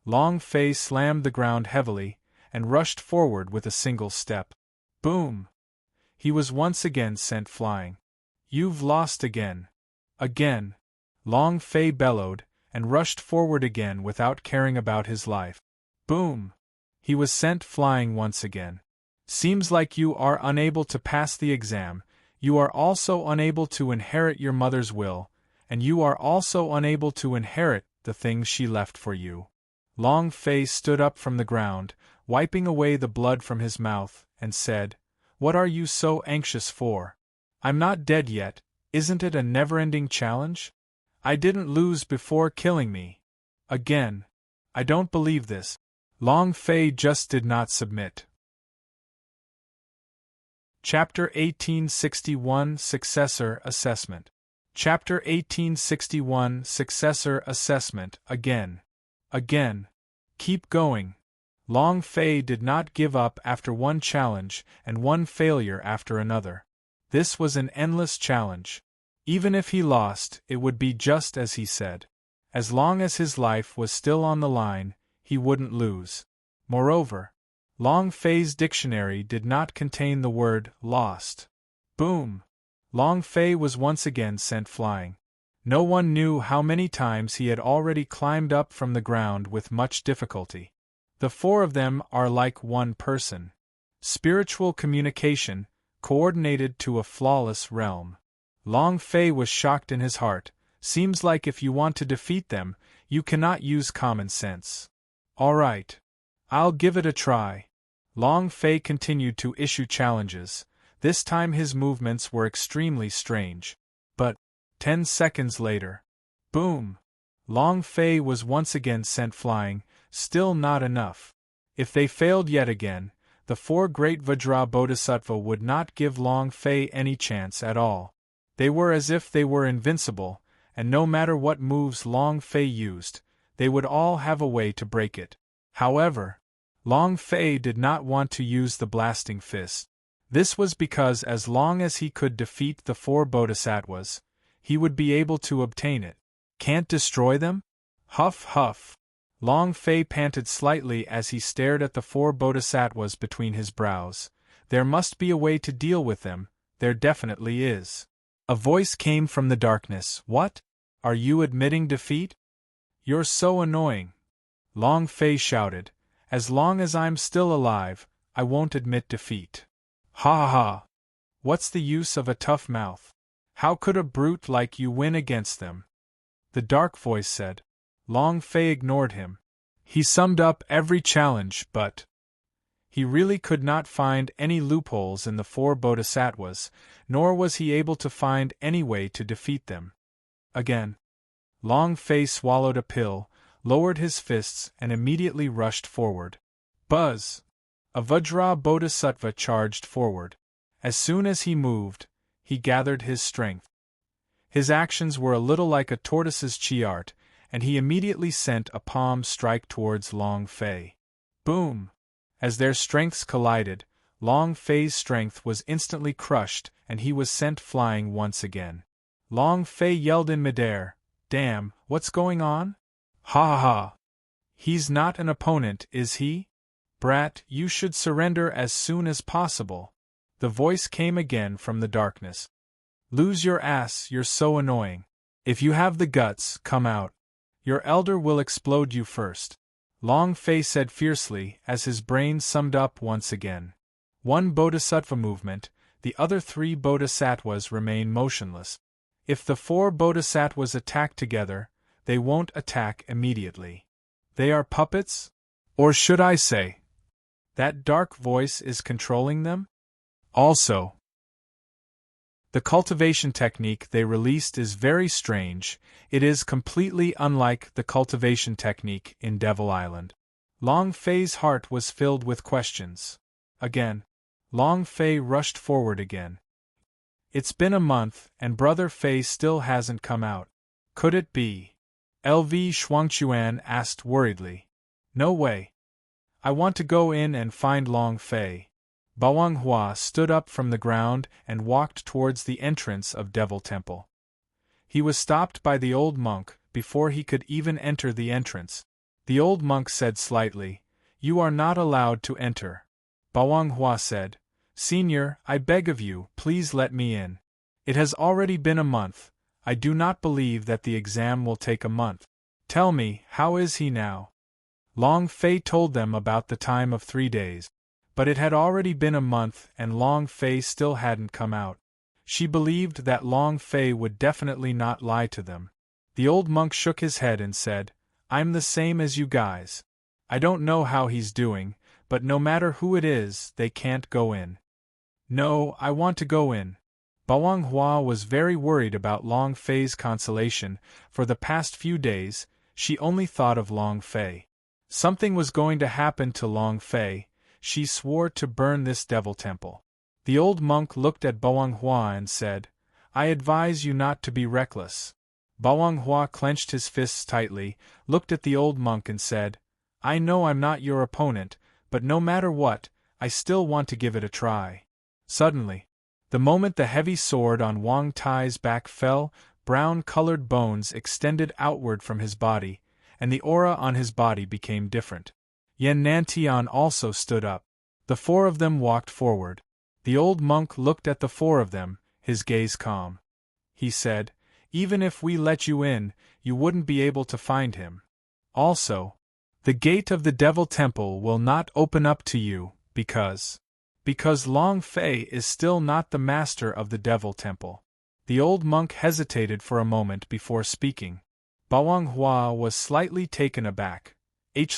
Long Fei slammed the ground heavily, and rushed forward with a single step. Boom! He was once again sent flying. You've lost again. Again. Long Fei bellowed, and rushed forward again without caring about his life. Boom! He was sent flying once again. Seems like you are unable to pass the exam. You are also unable to inherit your mother's will, and you are also unable to inherit the things she left for you. Long Fei stood up from the ground, wiping away the blood from his mouth, and said, "What are you so anxious for? I'm not dead yet. Isn't it a never-ending challenge? I didn't lose before killing me. Again. I don't believe this." Long Fei just did not submit. Chapter 1861 Successor Assessment. Chapter 1861 Successor Assessment. Again. Again. Keep going. Long Fei did not give up after one challenge and one failure after another. This was an endless challenge. Even if he lost, it would be just as he said. As long as his life was still on the line, he wouldn't lose. Moreover, Long Fei's dictionary did not contain the word lost. Boom! Long Fei was once again sent flying. No one knew how many times he had already climbed up from the ground with much difficulty. The four of them are like one person. Spiritual communication, coordinated to a flawless realm. Long Fei was shocked in his heart. Seems like if you want to defeat them, you cannot use common sense. All right. I'll give it a try. Long Fei continued to issue challenges. This time his movements were extremely strange. But 10 seconds later. Boom! Long Fei was once again sent flying, still not enough. If they failed yet again, the four great Vajra Bodhisattva would not give Long Fei any chance at all. They were as if they were invincible, and no matter what moves Long Fei used, they would all have a way to break it. However, Long Fei did not want to use the blasting fist. This was because as long as he could defeat the four Bodhisattvas, he would be able to obtain it. Can't destroy them? Huff huff. Long Fei panted slightly as he stared at the four Bodhisattvas between his brows. There must be a way to deal with them, there definitely is. A voice came from the darkness. What? Are you admitting defeat? You're so annoying. Long Fei shouted. As long as I'm still alive, I won't admit defeat. Ha ha ha. What's the use of a tough mouth? How could a brute like you win against them? The dark voice said. Long Fei ignored him. He summed up every challenge, but he really could not find any loopholes in the four Bodhisattvas, nor was he able to find any way to defeat them. Again. Long Fei swallowed a pill, lowered his fists, and immediately rushed forward. Buzz! A Vajra Bodhisattva charged forward. As soon as he moved, he gathered his strength. His actions were a little like a tortoise's chi-art, and he immediately sent a palm strike towards Long Fei. Boom! As their strengths collided, Long Fei's strength was instantly crushed, and he was sent flying once again. Long Fei yelled in midair, "Damn, what's going on? Ha ha ha! He's not an opponent, is he? Brat, you should surrender as soon as possible." The voice came again from the darkness. "Lose your ass, you're so annoying. If you have the guts, come out. Your elder will explode you first." Long Fei said fiercely as his brain summed up once again. One bodhisattva movement, the other 3 bodhisattvas remain motionless. If the 4 bodhisattvas attack together, they won't attack immediately. They are puppets? Or should I say, that dark voice is controlling them? Also, the cultivation technique they released is very strange. It is completely unlike the cultivation technique in Devil Island. Long Fei's heart was filled with questions. Again, Long Fei rushed forward again. It's been a month, and Brother Fei still hasn't come out. Could it be? LV Shuangchuan asked worriedly. No way. I want to go in and find Long Fei. Bawang Hua stood up from the ground and walked towards the entrance of Devil Temple. He was stopped by the old monk before he could even enter the entrance. The old monk said slightly, "You are not allowed to enter." Bawang Hua said, "Senior, I beg of you, please let me in. It has already been a month. I do not believe that the exam will take a month. Tell me, how is he now?" Long Fei told them about the time of 3 days. But it had already been a month and Long Fei still hadn't come out. She believed that Long Fei would definitely not lie to them. The old monk shook his head and said, "I'm the same as you guys. I don't know how he's doing, but no matter who it is, they can't go in." "No, I want to go in." Bawang Hua was very worried about Long Fei's consolation. For the past few days, she only thought of Long Fei. Something was going to happen to Long Fei. She swore to burn this devil temple. The old monk looked at Bawang Hua and said, "I advise you not to be reckless." Bawang Hua clenched his fists tightly, looked at the old monk and said, "I know I'm not your opponent, but no matter what, I still want to give it a try." Suddenly, the moment the heavy sword on Wang Tai's back fell, brown-colored bones extended outward from his body, and the aura on his body became different. Yan Nantian also stood up. The 4 of them walked forward. The old monk looked at the 4 of them, his gaze calm. He said, "Even if we let you in, you wouldn't be able to find him. Also, the gate of the Devil Temple will not open up to you, because Long Fei is still not the master of the Devil Temple." The old monk hesitated for a moment before speaking. Bawang Hua was slightly taken aback.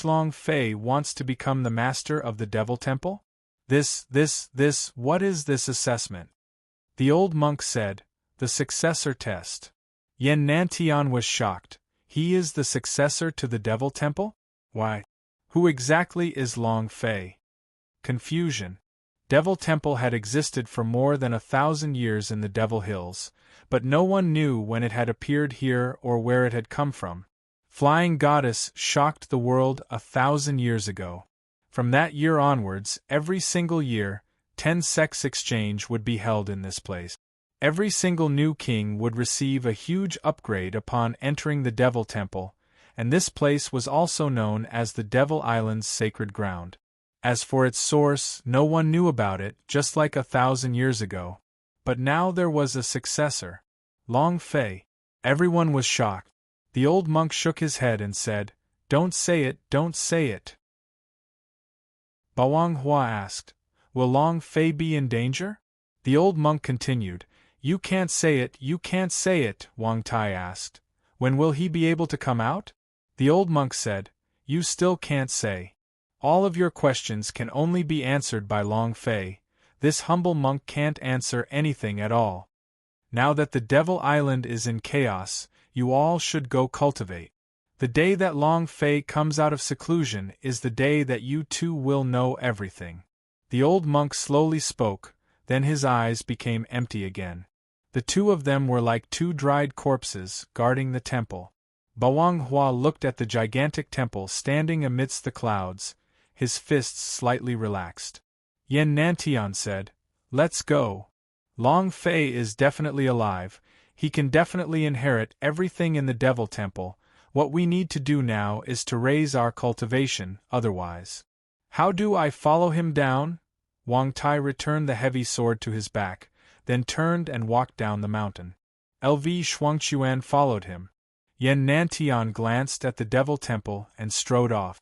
Long Fei wants to become the master of the Devil Temple? What is this assessment? The old monk said, "The successor test." Yan Nantian was shocked. He is the successor to the Devil Temple? Why? Who exactly is Long Fei? Confusion. Devil Temple had existed for more than 1,000 years in the Devil Hills, but no one knew when it had appeared here or where it had come from. Flying Goddess shocked the world 1,000 years ago. From that year onwards, every single year, 10 sex exchange would be held in this place. Every single new king would receive a huge upgrade upon entering the Devil Temple, and this place was also known as the Devil Island's sacred ground. As for its source, no one knew about it, just like 1,000 years ago. But now there was a successor. Long Fei. Everyone was shocked. The old monk shook his head and said, "Don't say it, don't say it." Bawang Hua asked, "Will Long Fei be in danger?" The old monk continued, "You can't say it, you can't say it," Wang Tai asked. "When will he be able to come out?" The old monk said, "You still can't say. All of your questions can only be answered by Long Fei. This humble monk can't answer anything at all. Now that the Devil Island is in chaos, you all should go cultivate. The day that Long Fei comes out of seclusion is the day that you two will know everything." The old monk slowly spoke, then his eyes became empty again. The 2 of them were like 2 dried corpses guarding the temple. Bawang Hua looked at the gigantic temple standing amidst the clouds, his fists slightly relaxed. Yan Nantian said, "Let's go. Long Fei is definitely alive, he can definitely inherit everything in the Devil Temple. What we need to do now is to raise our cultivation, otherwise." "How do I follow him down?" Wang Tai returned the heavy sword to his back, then turned and walked down the mountain. LV Shuangchuan followed him. Yan Nantian glanced at the Devil Temple and strode off.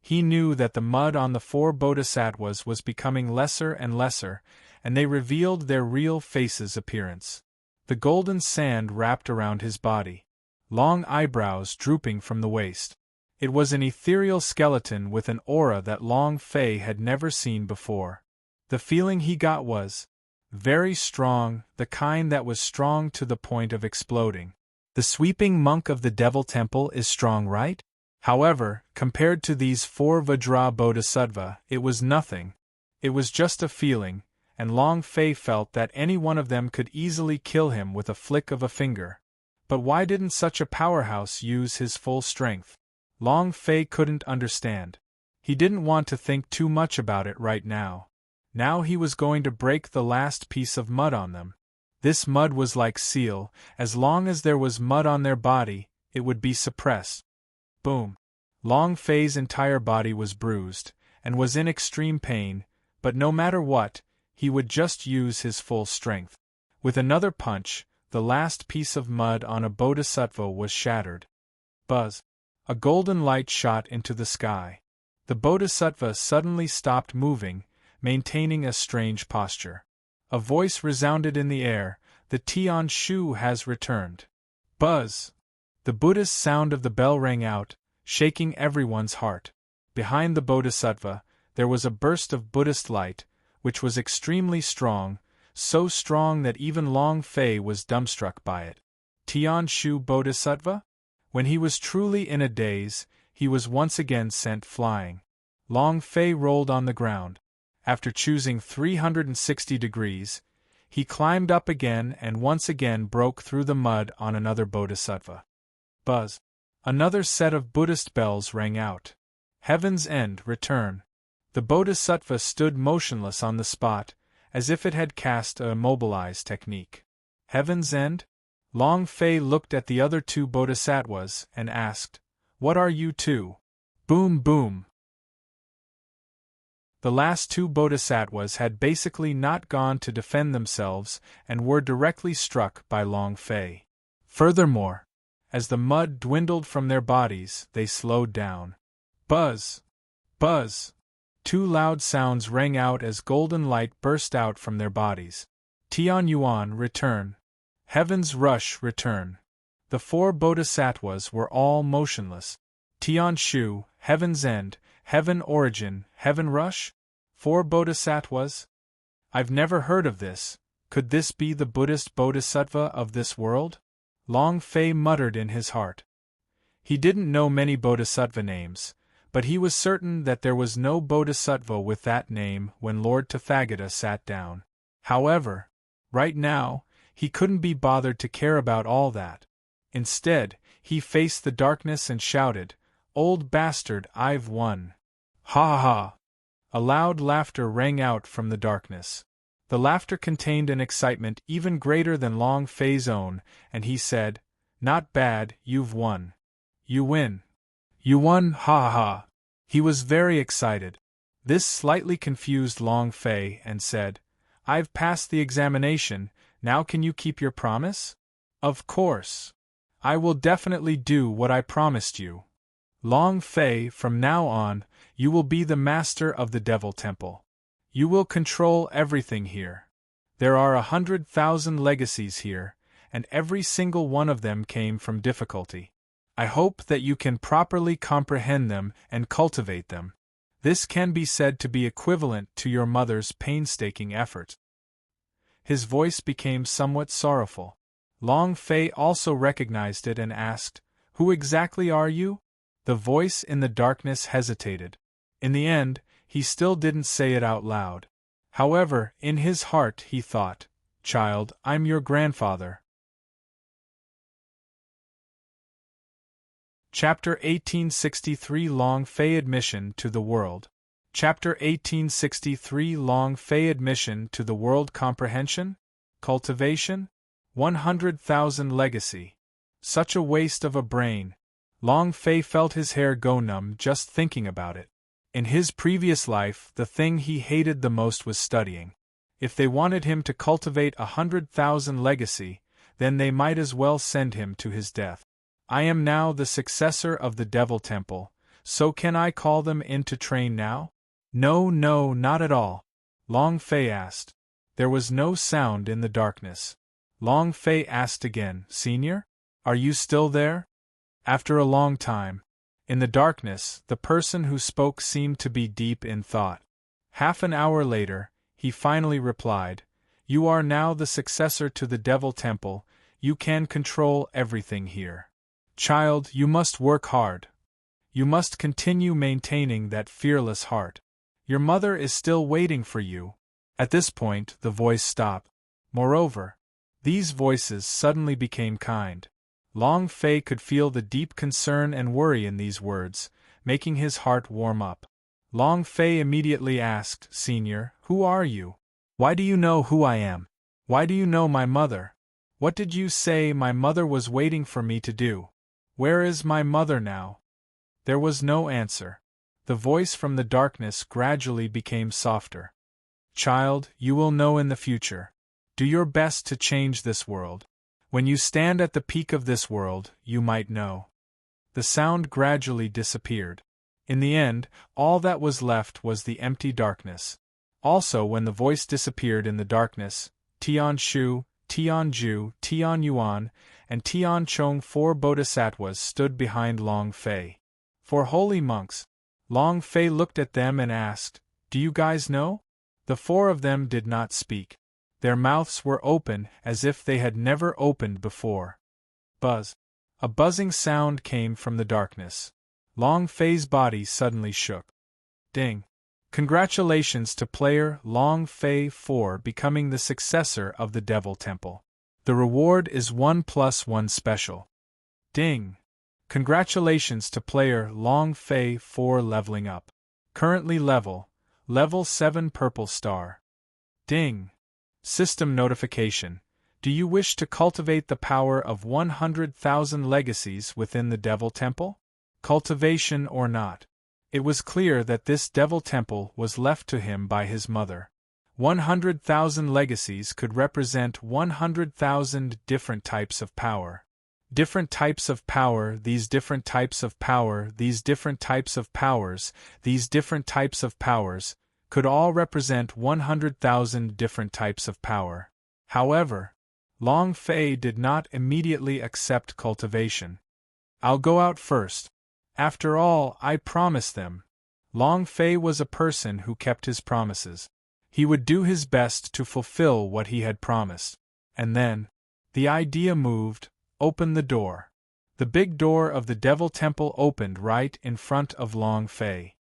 He knew that the mud on the 4 bodhisattvas was becoming lesser and lesser, and they revealed their real faces' appearance. The golden sand wrapped around his body. Long eyebrows drooping from the waist. It was an ethereal skeleton with an aura that Long Fei had never seen before. The feeling he got was very strong, the kind that was strong to the point of exploding. The sweeping monk of the Devil Temple is strong, right? However, compared to these 4 Vajra Bodhisattva, it was nothing. It was just a feeling, and Long Fei felt that any one of them could easily kill him with a flick of a finger. But why didn't such a powerhouse use his full strength? Long Fei couldn't understand. He didn't want to think too much about it right now. Now he was going to break the last piece of mud on them. This mud was like seal, as long as there was mud on their body, it would be suppressed. Boom! Long Fei's entire body was bruised, and was in extreme pain, but no matter what, he would just use his full strength. With another punch, the last piece of mud on a bodhisattva was shattered. Buzz! A golden light shot into the sky. The bodhisattva suddenly stopped moving, maintaining a strange posture. A voice resounded in the air, "The Tian Shu has returned." Buzz! The Buddhist sound of the bell rang out, shaking everyone's heart. Behind the bodhisattva, there was a burst of Buddhist light, which was extremely strong, so strong that even Long Fei was dumbstruck by it. Tian Shu Bodhisattva? When he was truly in a daze, he was once again sent flying. Long Fei rolled on the ground. After choosing 360 degrees, he climbed up again and once again broke through the mud on another bodhisattva. Buzz! Another set of Buddhist bells rang out. Heaven's End, return. The bodhisattva stood motionless on the spot, as if it had cast a immobilize technique. Heaven's End? Long Fei looked at the other 2 bodhisattvas and asked, "What are you two?" Boom boom! The last 2 bodhisattvas had basically not gone to defend themselves and were directly struck by Long Fei. Furthermore, as the mud dwindled from their bodies, they slowed down. Buzz! Buzz! 2 loud sounds rang out as golden light burst out from their bodies. Tian Yuan, return. Heaven's Rush, return. The 4 bodhisattvas were all motionless. Tian Shu, Heaven's End, Heaven Origin, Heaven Rush? 4 bodhisattvas? I've never heard of this. Could this be the Buddhist bodhisattva of this world? Long Fei muttered in his heart. He didn't know many bodhisattva names, but he was certain that there was no bodhisattva with that name when Lord Tathagata sat down. However, right now, he couldn't be bothered to care about all that. Instead, he faced the darkness and shouted, "Old bastard, I've won!" Ha ha ha! A loud laughter rang out from the darkness. The laughter contained an excitement even greater than Long Fei's own, and he said, "Not bad, you've won. You win. You won, ha ha ha!" He was very excited. This slightly confused Long Fei and said, "I've passed the examination, now can you keep your promise?" "Of course. I will definitely do what I promised you. Long Fei, from now on, you will be the master of the Devil Temple. You will control everything here. There are 100,000 legacies here, and every single one of them came from difficulty. I hope that you can properly comprehend them and cultivate them. This can be said to be equivalent to your mother's painstaking effort." His voice became somewhat sorrowful. Long Fei also recognized it and asked, "Who exactly are you?" The voice in the darkness hesitated. In the end, he still didn't say it out loud. However, in his heart he thought, "Child, I'm your grandfather." Chapter 1863 Long Fei Admission to the World. Chapter 1863 Long Fei Admission to the World. Comprehension? Cultivation? 100,000 legacy. Such a waste of a brain. Long Fei felt his hair go numb just thinking about it. In his previous life, the thing he hated the most was studying. If they wanted him to cultivate 100,000 legacy, then they might as well send him to his death. I am now the successor of the Devil Temple, So can I call them in to train now? No, no, not at all. Long Fei asked. There was no sound in the darkness. Long Fei asked again, Senior? Are you still there? After a long time. In the darkness, the person who spoke seemed to be deep in thought. Half an hour later, he finally replied, You are now the successor to the Devil Temple, you can control everything here. Child, you must work hard. You must continue maintaining that fearless heart. Your mother is still waiting for you. At this point, the voice stopped. Moreover, these voices suddenly became kind. Long Fei could feel the deep concern and worry in these words, making his heart warm up. Long Fei immediately asked, Senior, who are you? Why do you know who I am? Why do you know my mother? What did you say my mother was waiting for me to do? Where is my mother now? There was no answer. The voice from the darkness gradually became softer. Child, you will know in the future. Do your best to change this world. When you stand at the peak of this world, you might know. The sound gradually disappeared. In the end, all that was left was the empty darkness. Also, when the voice disappeared in the darkness, Tian Shu, Tian Ju, Tian Yuan, and Tian Chong, 4 bodhisattvas, stood behind Long Fei. 4 holy monks. Long Fei looked at them and asked, Do you guys know? The 4 of them did not speak. Their mouths were open as if they had never opened before. Buzz. A buzzing sound came from the darkness. Long Fei's body suddenly shook. Ding. Congratulations to player Long Fei for becoming the successor of the Devil Temple. The reward is 1+1 special. Ding. Congratulations to player Long Fei for leveling up. Currently level 7 purple star. Ding. System notification. Do you wish to cultivate the power of 100,000 legacies within the Devil Temple? Cultivation or not. It was clear that this Devil Temple was left to him by his mother. 100,000 legacies could represent 100,000 different types of power. Different types of power, these different types of power, these different types of powers, these different types of powers, could all represent 100,000 different types of power. However, Long Fei did not immediately accept cultivation. I'll go out first. After all, I promised them. Long Fei was a person who kept his promises. He would do his best to fulfill what he had promised. And then, the idea moved, open the door. The big door of the Devil Temple opened right in front of Long Fei.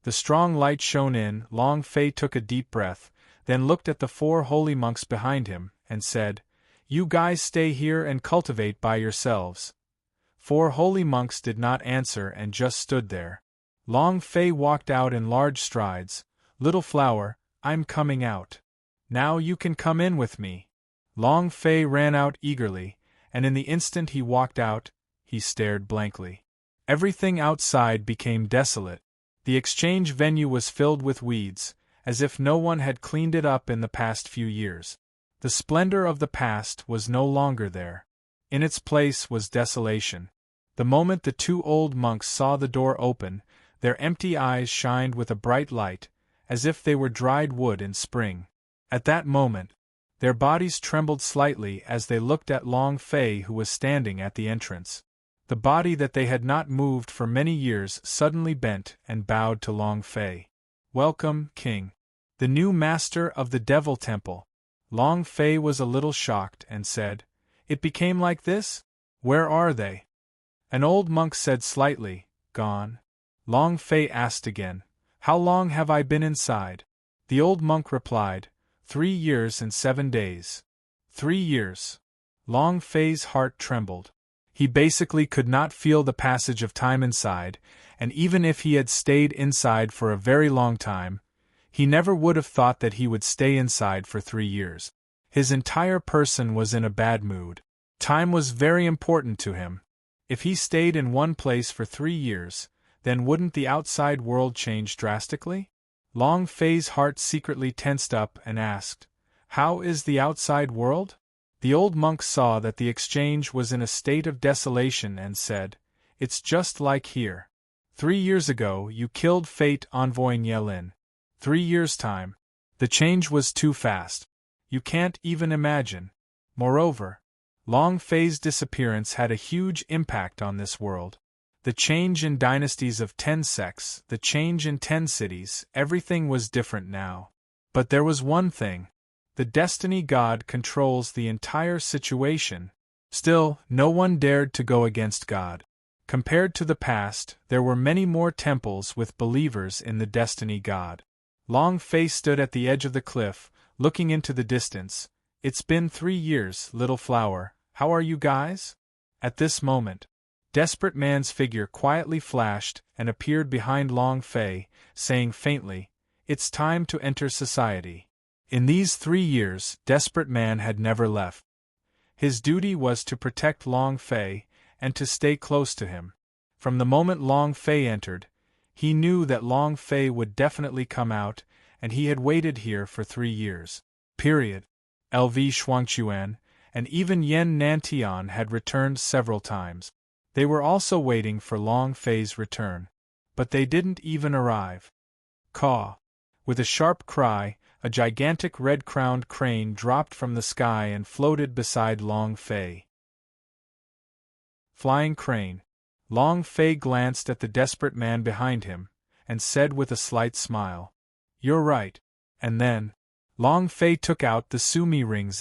The strong light shone in. Long Fei took a deep breath, then looked at the 4 holy monks behind him, and said, You guys stay here and cultivate by yourselves. 4 holy monks did not answer and just stood there. Long Fei walked out in large strides. Little flower, I'm coming out. Now you can come in with me. Long Fei ran out eagerly, and in the instant he walked out, he stared blankly. Everything outside became desolate. The exchange venue was filled with weeds, as if no one had cleaned it up in the past few years. The splendor of the past was no longer there. In its place was desolation. The moment the 2 old monks saw the door open, their empty eyes shined with a bright light, as if they were dried wood in spring. At that moment, their bodies trembled slightly as they looked at Long Fei, who was standing at the entrance. The body that they had not moved for many years suddenly bent and bowed to Long Fei. Welcome, King. The new master of the Devil Temple. Long Fei was a little shocked and said, It became like this? Where are they? An old monk said slightly, Gone. Long Fei asked again, How long have I been inside? The old monk replied, 3 years and 7 days. 3 years. Long Fei's heart trembled. He basically could not feel the passage of time inside, and even if he had stayed inside for a very long time, he never would have thought that he would stay inside for 3 years. His entire person was in a bad mood. Time was very important to him. If he stayed in one place for 3 years, then wouldn't the outside world change drastically? Long Fei's heart secretly tensed up and asked, How is the outside world? The old monk saw that the exchange was in a state of desolation and said, It's just like here. 3 years ago you killed Fate Envoy Nyelin. 3 years' time. The change was too fast. You can't even imagine. Moreover, Long Fei's disappearance had a huge impact on this world. The change in dynasties of 10 sects, the change in 10 cities, everything was different now. But there was one thing. The Destiny God controls the entire situation. Still, no one dared to go against God. Compared to the past, there were many more temples with believers in the Destiny God. Long Fei stood at the edge of the cliff, looking into the distance. It's been 3 years, little flower. How are you guys? At this moment, Desperate Man's figure quietly flashed and appeared behind Long Fei, saying faintly, "It's time to enter society." In these 3 years, Desperate Man had never left. His duty was to protect Long Fei, and to stay close to him. From the moment Long Fei entered, he knew that Long Fei would definitely come out, and he had waited here for 3 years. LV Shuangchuan, and even Yen Nantian had returned several times. They were also waiting for Long Fei's return. But they didn't even arrive. Caw! With a sharp cry, a gigantic red-crowned crane dropped from the sky and floated beside Long Fei. Flying crane. Long Fei glanced at the Desperate Man behind him, and said with a slight smile, "You're right." And then, Long Fei took out the Sumi rings.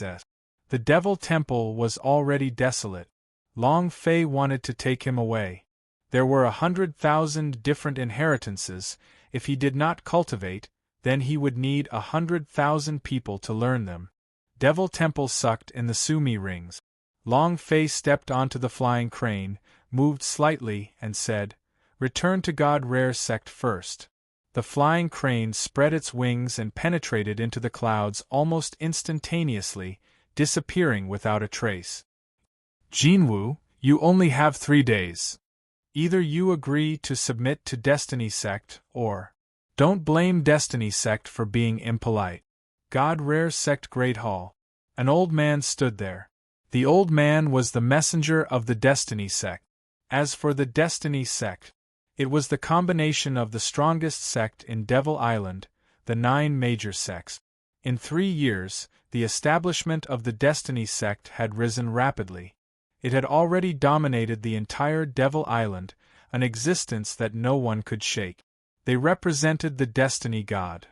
The Devil Temple was already desolate. Long Fei wanted to take him away. There were 100,000 different inheritances. If he did not cultivate, then he would need 100,000 people to learn them. Devil Temple sucked in the Sumi rings. Long Fei stepped onto the flying crane, moved slightly, and said, "Return to God Rare Sect first." The flying crane spread its wings and penetrated into the clouds almost instantaneously, disappearing without a trace. "Jinwu, you only have 3 days. Either you agree to submit to Destiny Sect, or don't blame Destiny Sect for being impolite." God Rare Sect Great Hall. An old man stood there. The old man was the messenger of the Destiny Sect. As for the Destiny Sect, it was the combination of the strongest sect in Devil Island, the 9 major sects. In 3 years, the establishment of the Destiny Sect had risen rapidly. It had already dominated the entire Devil Island, an existence that no one could shake. They represented the Destiny God.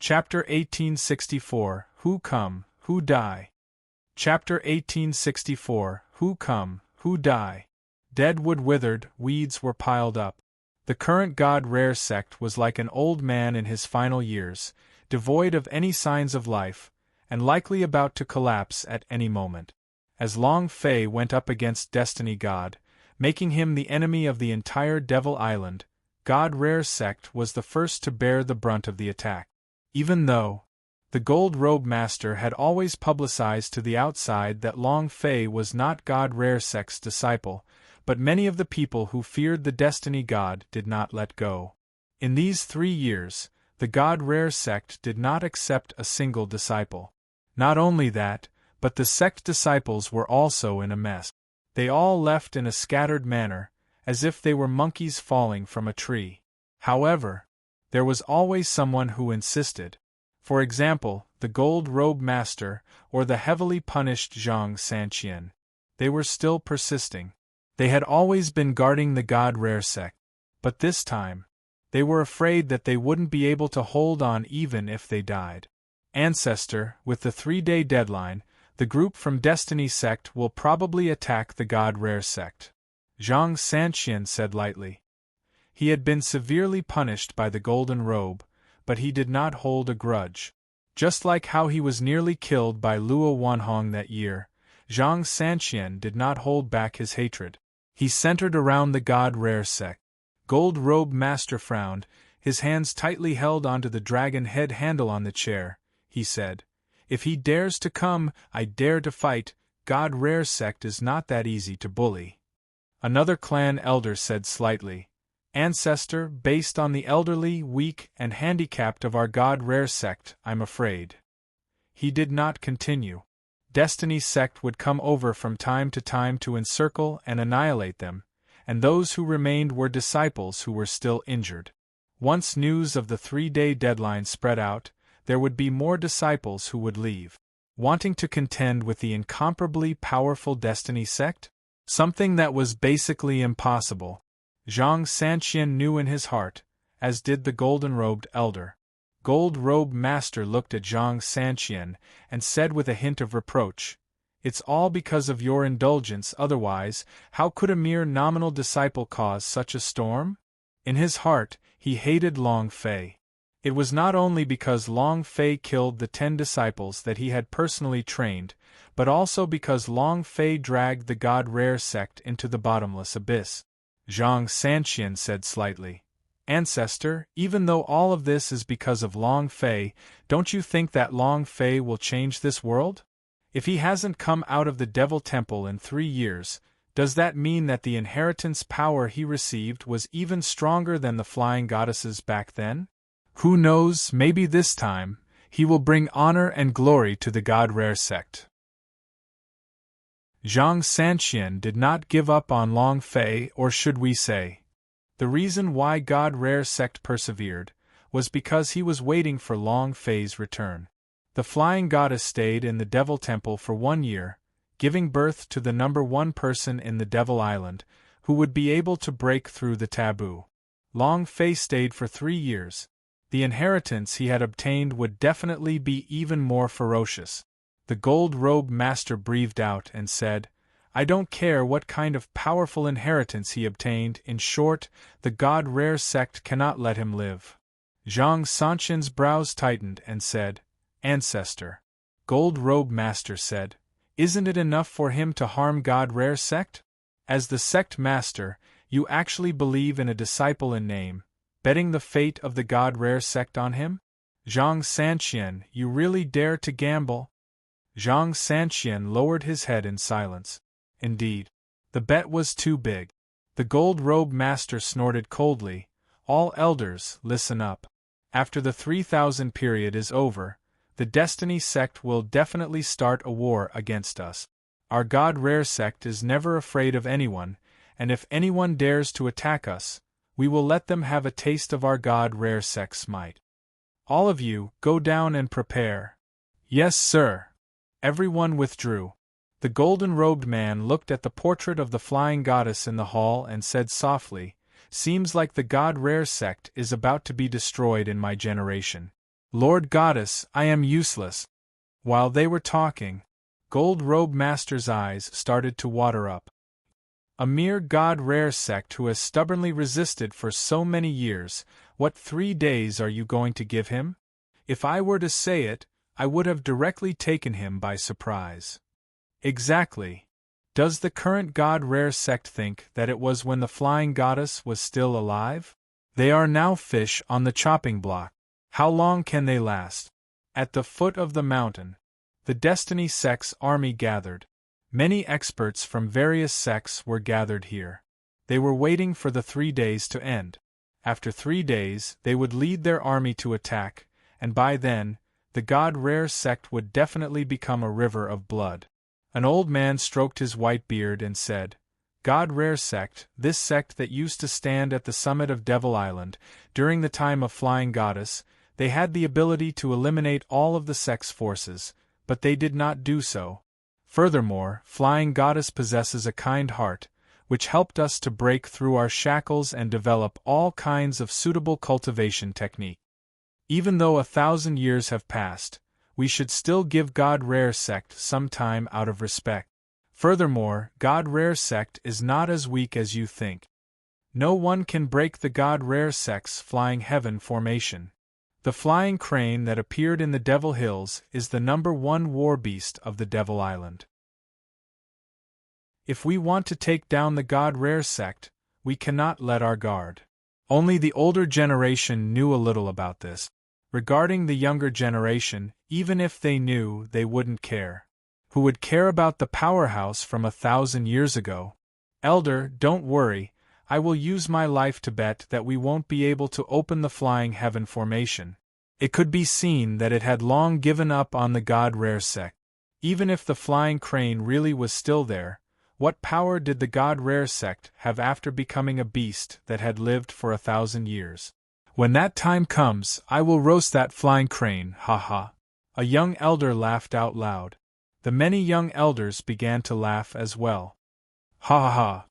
Chapter 1864, Who Come, Who Die? Chapter 1864, Who Come, Who Die? Dead wood withered, weeds were piled up. The current God Rare Sect was like an old man in his final years, devoid of any signs of life, and likely about to collapse at any moment. As Long Fei went up against Destiny God, making him the enemy of the entire Devil Island, God Rare Sect was the first to bear the brunt of the attack. Even though the Gold Robe Master had always publicized to the outside that Long Fei was not God Rare Sect's disciple, but many of the people who feared the Destiny God did not let go. In these 3 years, the God Rare Sect did not accept a single disciple. Not only that, but the sect disciples were also in a mess. They all left in a scattered manner, as if they were monkeys falling from a tree. However, there was always someone who insisted. For example, the Gold Robe Master, or the heavily punished Zhang Sanqian. They were still persisting. They had always been guarding the God Rare Sect. But this time, they were afraid that they wouldn't be able to hold on even if they died. Ancestor, with the 3-day deadline, the group from Destiny Sect will probably attack the God Rare Sect. Zhang Sanqian said lightly. He had been severely punished by the Golden Robe, but he did not hold a grudge. Just like how he was nearly killed by Luo Wanhong that year, Zhang Sanqian did not hold back his hatred. He centered around the God Rare Sect. Gold Robe Master frowned, his hands tightly held onto the dragon head handle on the chair. He said, "If he dares to come, I dare to fight. God Rare Sect is not that easy to bully." Another clan elder said slightly, "Ancestor, based on the elderly, weak, and handicapped of our God Rare Sect, I'm afraid." He did not continue. Destiny sect would come over from time to time to encircle and annihilate them, and those who remained were disciples who were still injured. Once news of the 3-day deadline spread out, there would be more disciples who would leave. Wanting to contend with the incomparably powerful Destiny sect? Something that was basically impossible. Zhang Sanqian knew in his heart, as did the golden-robed elder. Gold-robed master looked at Zhang Sanqian and said with a hint of reproach, "It's all because of your indulgence, otherwise, how could a mere nominal disciple cause such a storm?" In his heart, he hated Long Fei. It was not only because Long Fei killed the 10 disciples that he had personally trained, but also because Long Fei dragged the God Rare sect into the bottomless abyss. Zhang Sanqian said slightly, "Ancestor, even though all of this is because of Long Fei, don't you think that Long Fei will change this world? If he hasn't come out of the Devil Temple in 3 years, does that mean that the inheritance power he received was even stronger than the Flying Goddesses back then? Who knows, maybe this time, he will bring honor and glory to the God Rare sect." Zhang Sanqian did not give up on Long Fei, or should we say, the reason why God Rare sect persevered was because he was waiting for Long Fei's return. The Flying Goddess stayed in the Devil Temple for 1 year, giving birth to the number 1 person in the Devil Island, who would be able to break through the taboo. Long Fei stayed for 3 years. The inheritance he had obtained would definitely be even more ferocious. The gold-robed master breathed out and said, "I don't care what kind of powerful inheritance he obtained, in short, the God Rare sect cannot let him live." Zhang Sanqian's brows tightened and said, "Ancestor." Gold-robed master said, "Isn't it enough for him to harm God Rare sect? As the sect master, you actually believe in a disciple in name, betting the fate of the God Rare sect on him? Zhang Sanqian, you really dare to gamble?" Zhang Sanqian lowered his head in silence. Indeed, the bet was too big. The gold-robed master snorted coldly, "All elders, listen up. After the 3,000 period is over, the Destiny sect will definitely start a war against us. Our God Rare sect is never afraid of anyone, and if anyone dares to attack us, we will let them have a taste of our God Rare sect's might. All of you, go down and prepare." "Yes, sir." Everyone withdrew. The golden-robed man looked at the portrait of the Flying Goddess in the hall and said softly, "Seems like the God Rare sect is about to be destroyed in my generation. Lord Goddess, I am useless." While they were talking, Gold-Robe Master's eyes started to water up. A mere God Rare sect who has stubbornly resisted for so many years, what 3 days are you going to give him? If I were to say it, I would have directly taken him by surprise. Exactly. Does the current God Rare sect think that it was when the Flying Goddess was still alive? They are now fish on the chopping block. How long can they last? At the foot of the mountain, the Destiny sect's army gathered. Many experts from various sects were gathered here. They were waiting for the 3 days to end. After 3 days, they would lead their army to attack, and by then, the God Rare sect would definitely become a river of blood. An old man stroked his white beard and said, "God Rare sect, this sect that used to stand at the summit of Devil Island, during the time of Flying Goddess, they had the ability to eliminate all of the sect's forces, but they did not do so. Furthermore, Flying Goddess possesses a kind heart, which helped us to break through our shackles and develop all kinds of suitable cultivation technique. Even though 1,000 years have passed, we should still give God Rare sect some time out of respect. Furthermore, God Rare sect is not as weak as you think. No one can break the God Rare sect's flying heaven formation. The flying crane that appeared in the Devil Hills is the #1 war beast of the Devil Island. If we want to take down the God Rare sect, we cannot let our guard. Only the older generation knew a little about this. Regarding the younger generation, even if they knew, they wouldn't care. Who would care about the powerhouse from 1,000 years ago? Elder, don't worry, I will use my life to bet that we won't be able to open the flying heaven formation. It could be seen that it had long given up on the God Rare sect. Even if the flying crane really was still there, what power did the God Rare sect have after becoming a beast that had lived for 1,000 years? When that time comes, I will roast that flying crane, ha ha. A young elder laughed out loud. The many young elders began to laugh as well. Ha ha ha.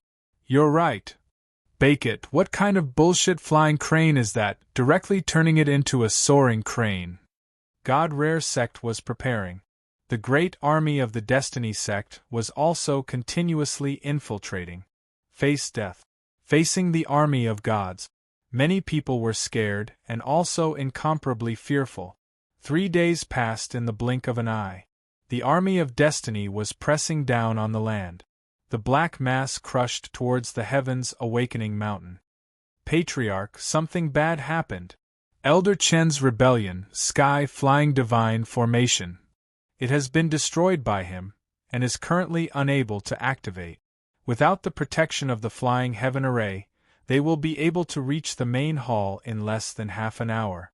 You're right. Bake it. What kind of bullshit flying crane is that, directly turning it into a soaring crane? God Rare sect was preparing. The great army of the Destiny sect was also continuously infiltrating. Face death. Facing the army of gods. Many people were scared and also incomparably fearful. 3 days passed in the blink of an eye. The army of Destiny was pressing down on the land. The black mass crushed towards the heavens awakening mountain. Patriarch, something bad happened. Elder Chen's rebellion, sky flying divine formation. It has been destroyed by him, and is currently unable to activate. Without the protection of the flying heaven array, they will be able to reach the main hall in less than half an hour.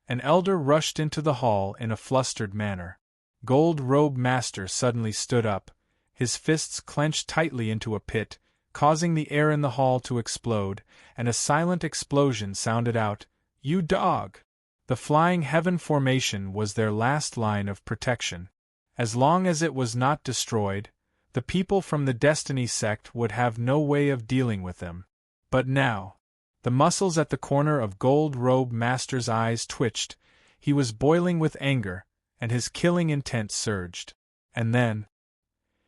An elder rushed into the hall in a flustered manner. Gold Robe Master suddenly stood up, his fists clenched tightly into a pit, causing the air in the hall to explode, and a silent explosion sounded out, "You dog!" The flying heaven formation was their last line of protection. As long as it was not destroyed, the people from the Destiny sect would have no way of dealing with them. But now, the muscles at the corner of Gold Robe Master's eyes twitched, he was boiling with anger, and his killing intent surged. And then,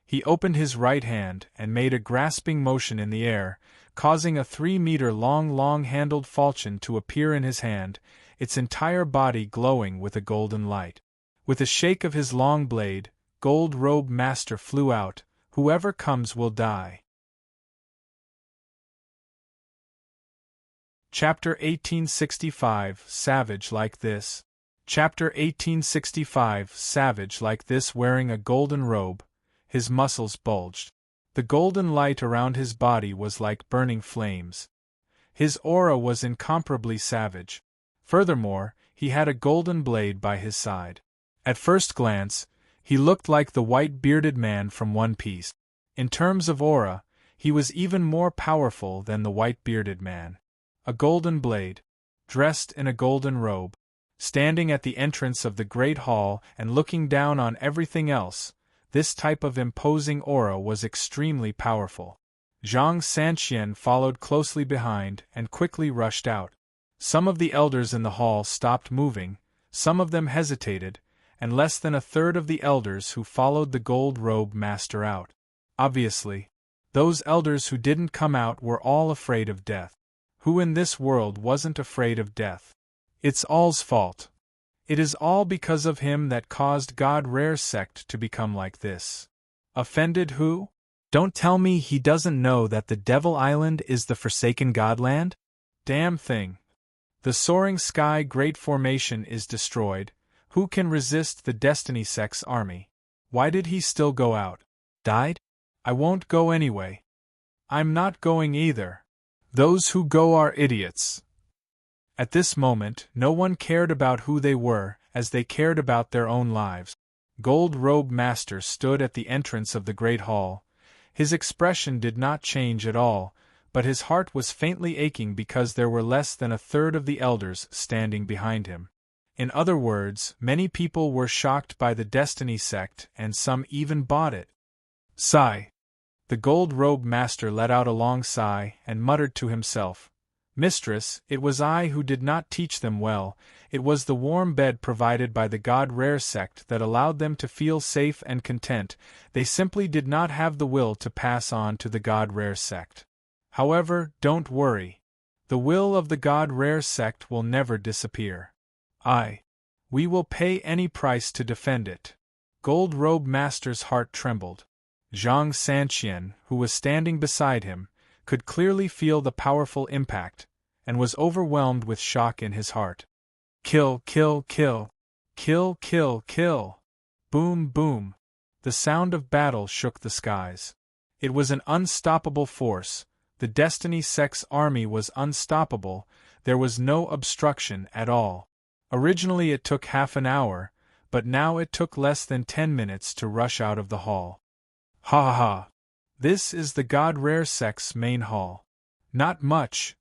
he opened his right hand and made a grasping motion in the air, causing a 3-meter-long long-handled falchion to appear in his hand, its entire body glowing with a golden light. With a shake of his long blade, Gold Robe Master flew out, "Whoever comes will die." Chapter 1865 Savage Like This. Chapter 1865 Savage like this, wearing a golden robe, his muscles bulged. The golden light around his body was like burning flames. His aura was incomparably savage. Furthermore, he had a golden blade by his side. At first glance, he looked like the white-bearded man from One Piece. In terms of aura, he was even more powerful than the white-bearded man. A golden blade, dressed in a golden robe, standing at the entrance of the Great Hall and looking down on everything else, this type of imposing aura was extremely powerful. Zhang Sanxian followed closely behind and quickly rushed out. Some of the elders in the hall stopped moving, some of them hesitated, and less than a third of the elders who followed the Gold Robe Master out. Obviously, those elders who didn't come out were all afraid of death. Who in this world wasn't afraid of death? It's all's fault. It is all because of him that caused God Rare sect to become like this. Offended who? Don't tell me he doesn't know that the Devil Island is the Forsaken Godland? Damn thing. The soaring sky great formation is destroyed. Who can resist the Destiny sect's army? Why did he still go out? Died? I won't go anyway. I'm not going either. Those who go are idiots. At this moment, no one cared about who they were, as they cared about their own lives. Gold Robe Master stood at the entrance of the Great Hall. His expression did not change at all, but his heart was faintly aching because there were less than a third of the elders standing behind him. In other words, many people were shocked by the Destiny sect and some even bought it. Sigh. The Gold Robe Master let out a long sigh and muttered to himself, "Mistress, it was I who did not teach them well. It was the warm bed provided by the God Rare sect that allowed them to feel safe and content. They simply did not have the will to pass on to the God Rare sect. However, don't worry. The will of the God Rare sect will never disappear. We will pay any price to defend it." Gold Robe Master's heart trembled. Zhang Sanxian, who was standing beside him, could clearly feel the powerful impact, and was overwhelmed with shock in his heart. Kill, kill, kill. Kill, kill, kill. Boom, boom. The sound of battle shook the skies. It was an unstoppable force. The Destiny sect's army was unstoppable. There was no obstruction at all. Originally it took half an hour, but now it took less than 10 minutes to rush out of the hall. Ha ha ha! This is the God Rare Sect's main hall. Not much.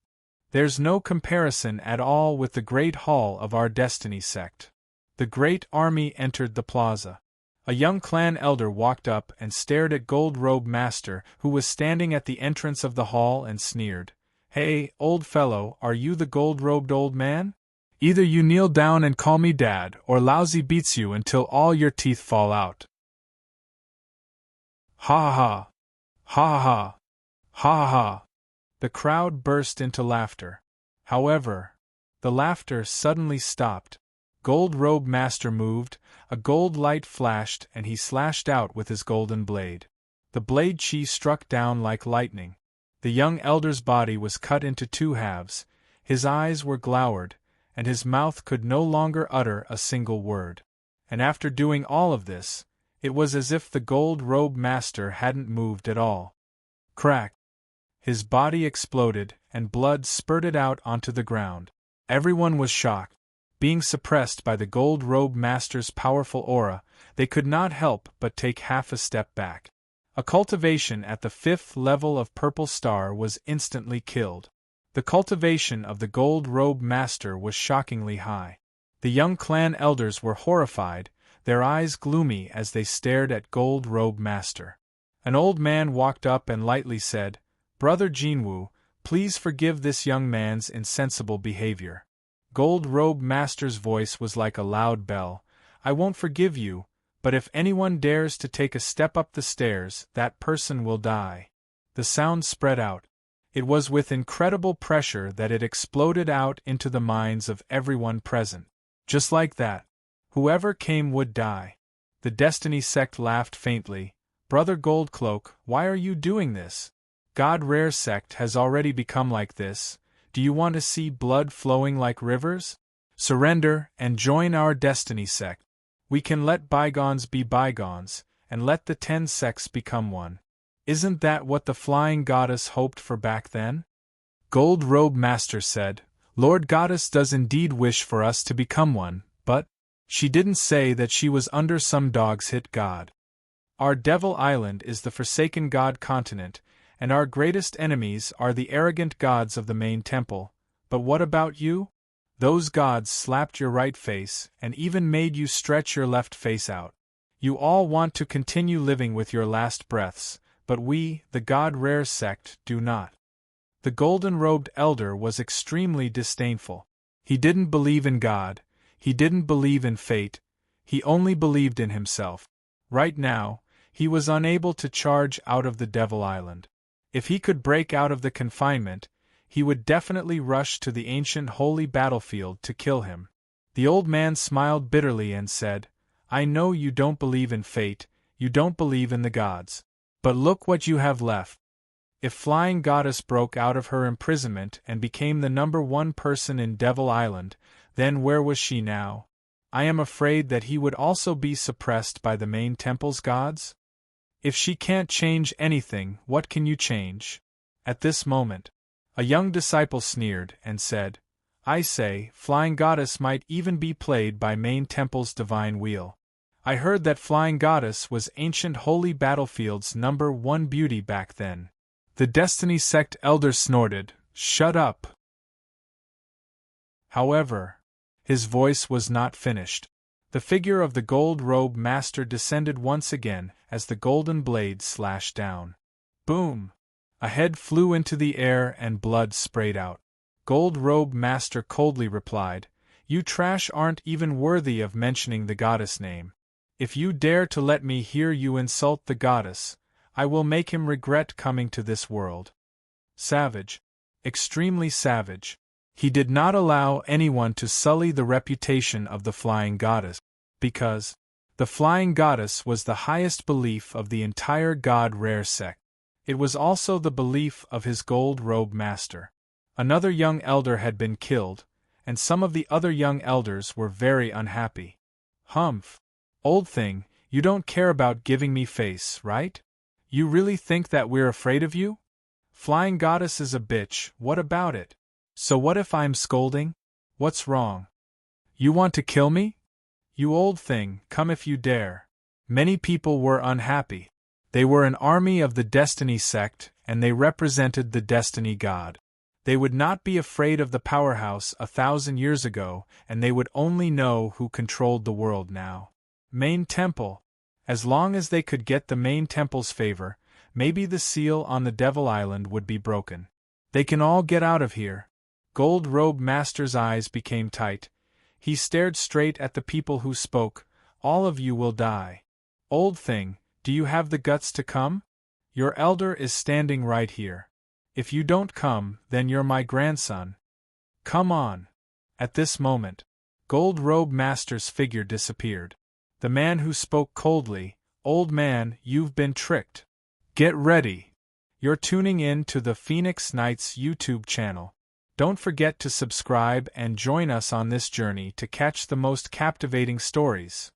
There's no comparison at all with the great hall of our Destiny sect. The great army entered the plaza. A young clan elder walked up and stared at Gold Robe Master, who was standing at the entrance of the hall, and sneered. Hey, old fellow, are you the gold-robed old man? Either you kneel down and call me dad, or Lousy beats you until all your teeth fall out. Ha ha! Ha ha! Ha ha! The crowd burst into laughter. However, the laughter suddenly stopped. Gold Robe Master moved, a gold light flashed, and he slashed out with his golden blade. The blade chi struck down like lightning. The young elder's body was cut into 2 halves, his eyes were glowered, and his mouth could no longer utter a single word. And after doing all of this, it was as if the Gold Robe Master hadn't moved at all. Crack! His body exploded, and blood spurted out onto the ground. Everyone was shocked. Being suppressed by the Gold Robe Master's powerful aura, they could not help but take half a step back. A cultivation at the 5th level of Purple Star was instantly killed. The cultivation of the Gold Robe Master was shockingly high. The young clan elders were horrified, their eyes gloomy as they stared at Gold Robe Master. An old man walked up and lightly said, Brother Jinwoo, please forgive this young man's insensible behavior. Gold Robe Master's voice was like a loud bell. I won't forgive you, but if anyone dares to take a step up the stairs, that person will die. The sound spread out. It was with incredible pressure that it exploded out into the minds of everyone present. Just like that. Whoever came would die. The Destiny sect laughed faintly. Brother Goldcloak, why are you doing this? God Rare Sect has already become like this. Do you want to see blood flowing like rivers? Surrender and join our Destiny sect. We can let bygones be bygones, and let the 10 sects become one. Isn't that what the Flying Goddess hoped for back then? Gold Robe Master said, Lord Goddess does indeed wish for us to become one, but she didn't say that she was under some dog's hit god. Our Devil Island is the Forsaken God continent, and our greatest enemies are the arrogant gods of the main temple. But what about you? Those gods slapped your right face and even made you stretch your left face out. You all want to continue living with your last breaths, but we, the God Rare Sect, do not. The golden-robed elder was extremely disdainful. He didn't believe in God, he didn't believe in fate, he only believed in himself. Right now, he was unable to charge out of the Devil Island. If he could break out of the confinement, he would definitely rush to the ancient holy battlefield to kill him. The old man smiled bitterly and said, I know you don't believe in fate, you don't believe in the gods. But look what you have left. If Flying Goddess broke out of her imprisonment and became the #1 person in Devil Island, then where was she now? I am afraid that he would also be suppressed by the main temple's gods? If she can't change anything, what can you change? At this moment, a young disciple sneered and said, I say, Flying Goddess might even be played by main temple's divine wheel. I heard that Flying Goddess was ancient holy battlefield's #1 beauty back then. The Destiny sect elder snorted, Shut up. However, his voice was not finished. The figure of the Gold Robe Master descended once again as the golden blade slashed down. Boom! A head flew into the air and blood sprayed out. Gold Robe Master coldly replied, You trash aren't even worthy of mentioning the goddess name. If you dare to let me hear you insult the goddess, I will make him regret coming to this world. Savage. Extremely savage. He did not allow anyone to sully the reputation of the Flying Goddess, because the Flying Goddess was the highest belief of the entire God Rare sect. It was also the belief of his Gold Robe Master. Another young elder had been killed, and some of the other young elders were very unhappy. Humph. Old thing, you don't care about giving me face, right? You really think that we're afraid of you? Flying Goddess is a bitch, what about it? So what if I'm scolding? What's wrong? You want to kill me? You old thing, come if you dare. Many people were unhappy. They were an army of the Destiny sect, and they represented the Destiny God. They would not be afraid of the powerhouse 1,000 years ago, and they would only know who controlled the world now. Main Temple. As long as they could get the Main Temple's favor, maybe the seal on the Devil Island would be broken. They can all get out of here. Gold Robe Master's eyes became tight. He stared straight at the people who spoke. All of you will die. Old thing, do you have the guts to come? Your elder is standing right here. If you don't come, then you're my grandson. Come on. At this moment, Gold Robe Master's figure disappeared. The man who spoke coldly, Old man, you've been tricked. Get ready. You're tuning in to the Phoenix Knights YouTube channel. Don't forget to subscribe and join us on this journey to catch the most captivating stories.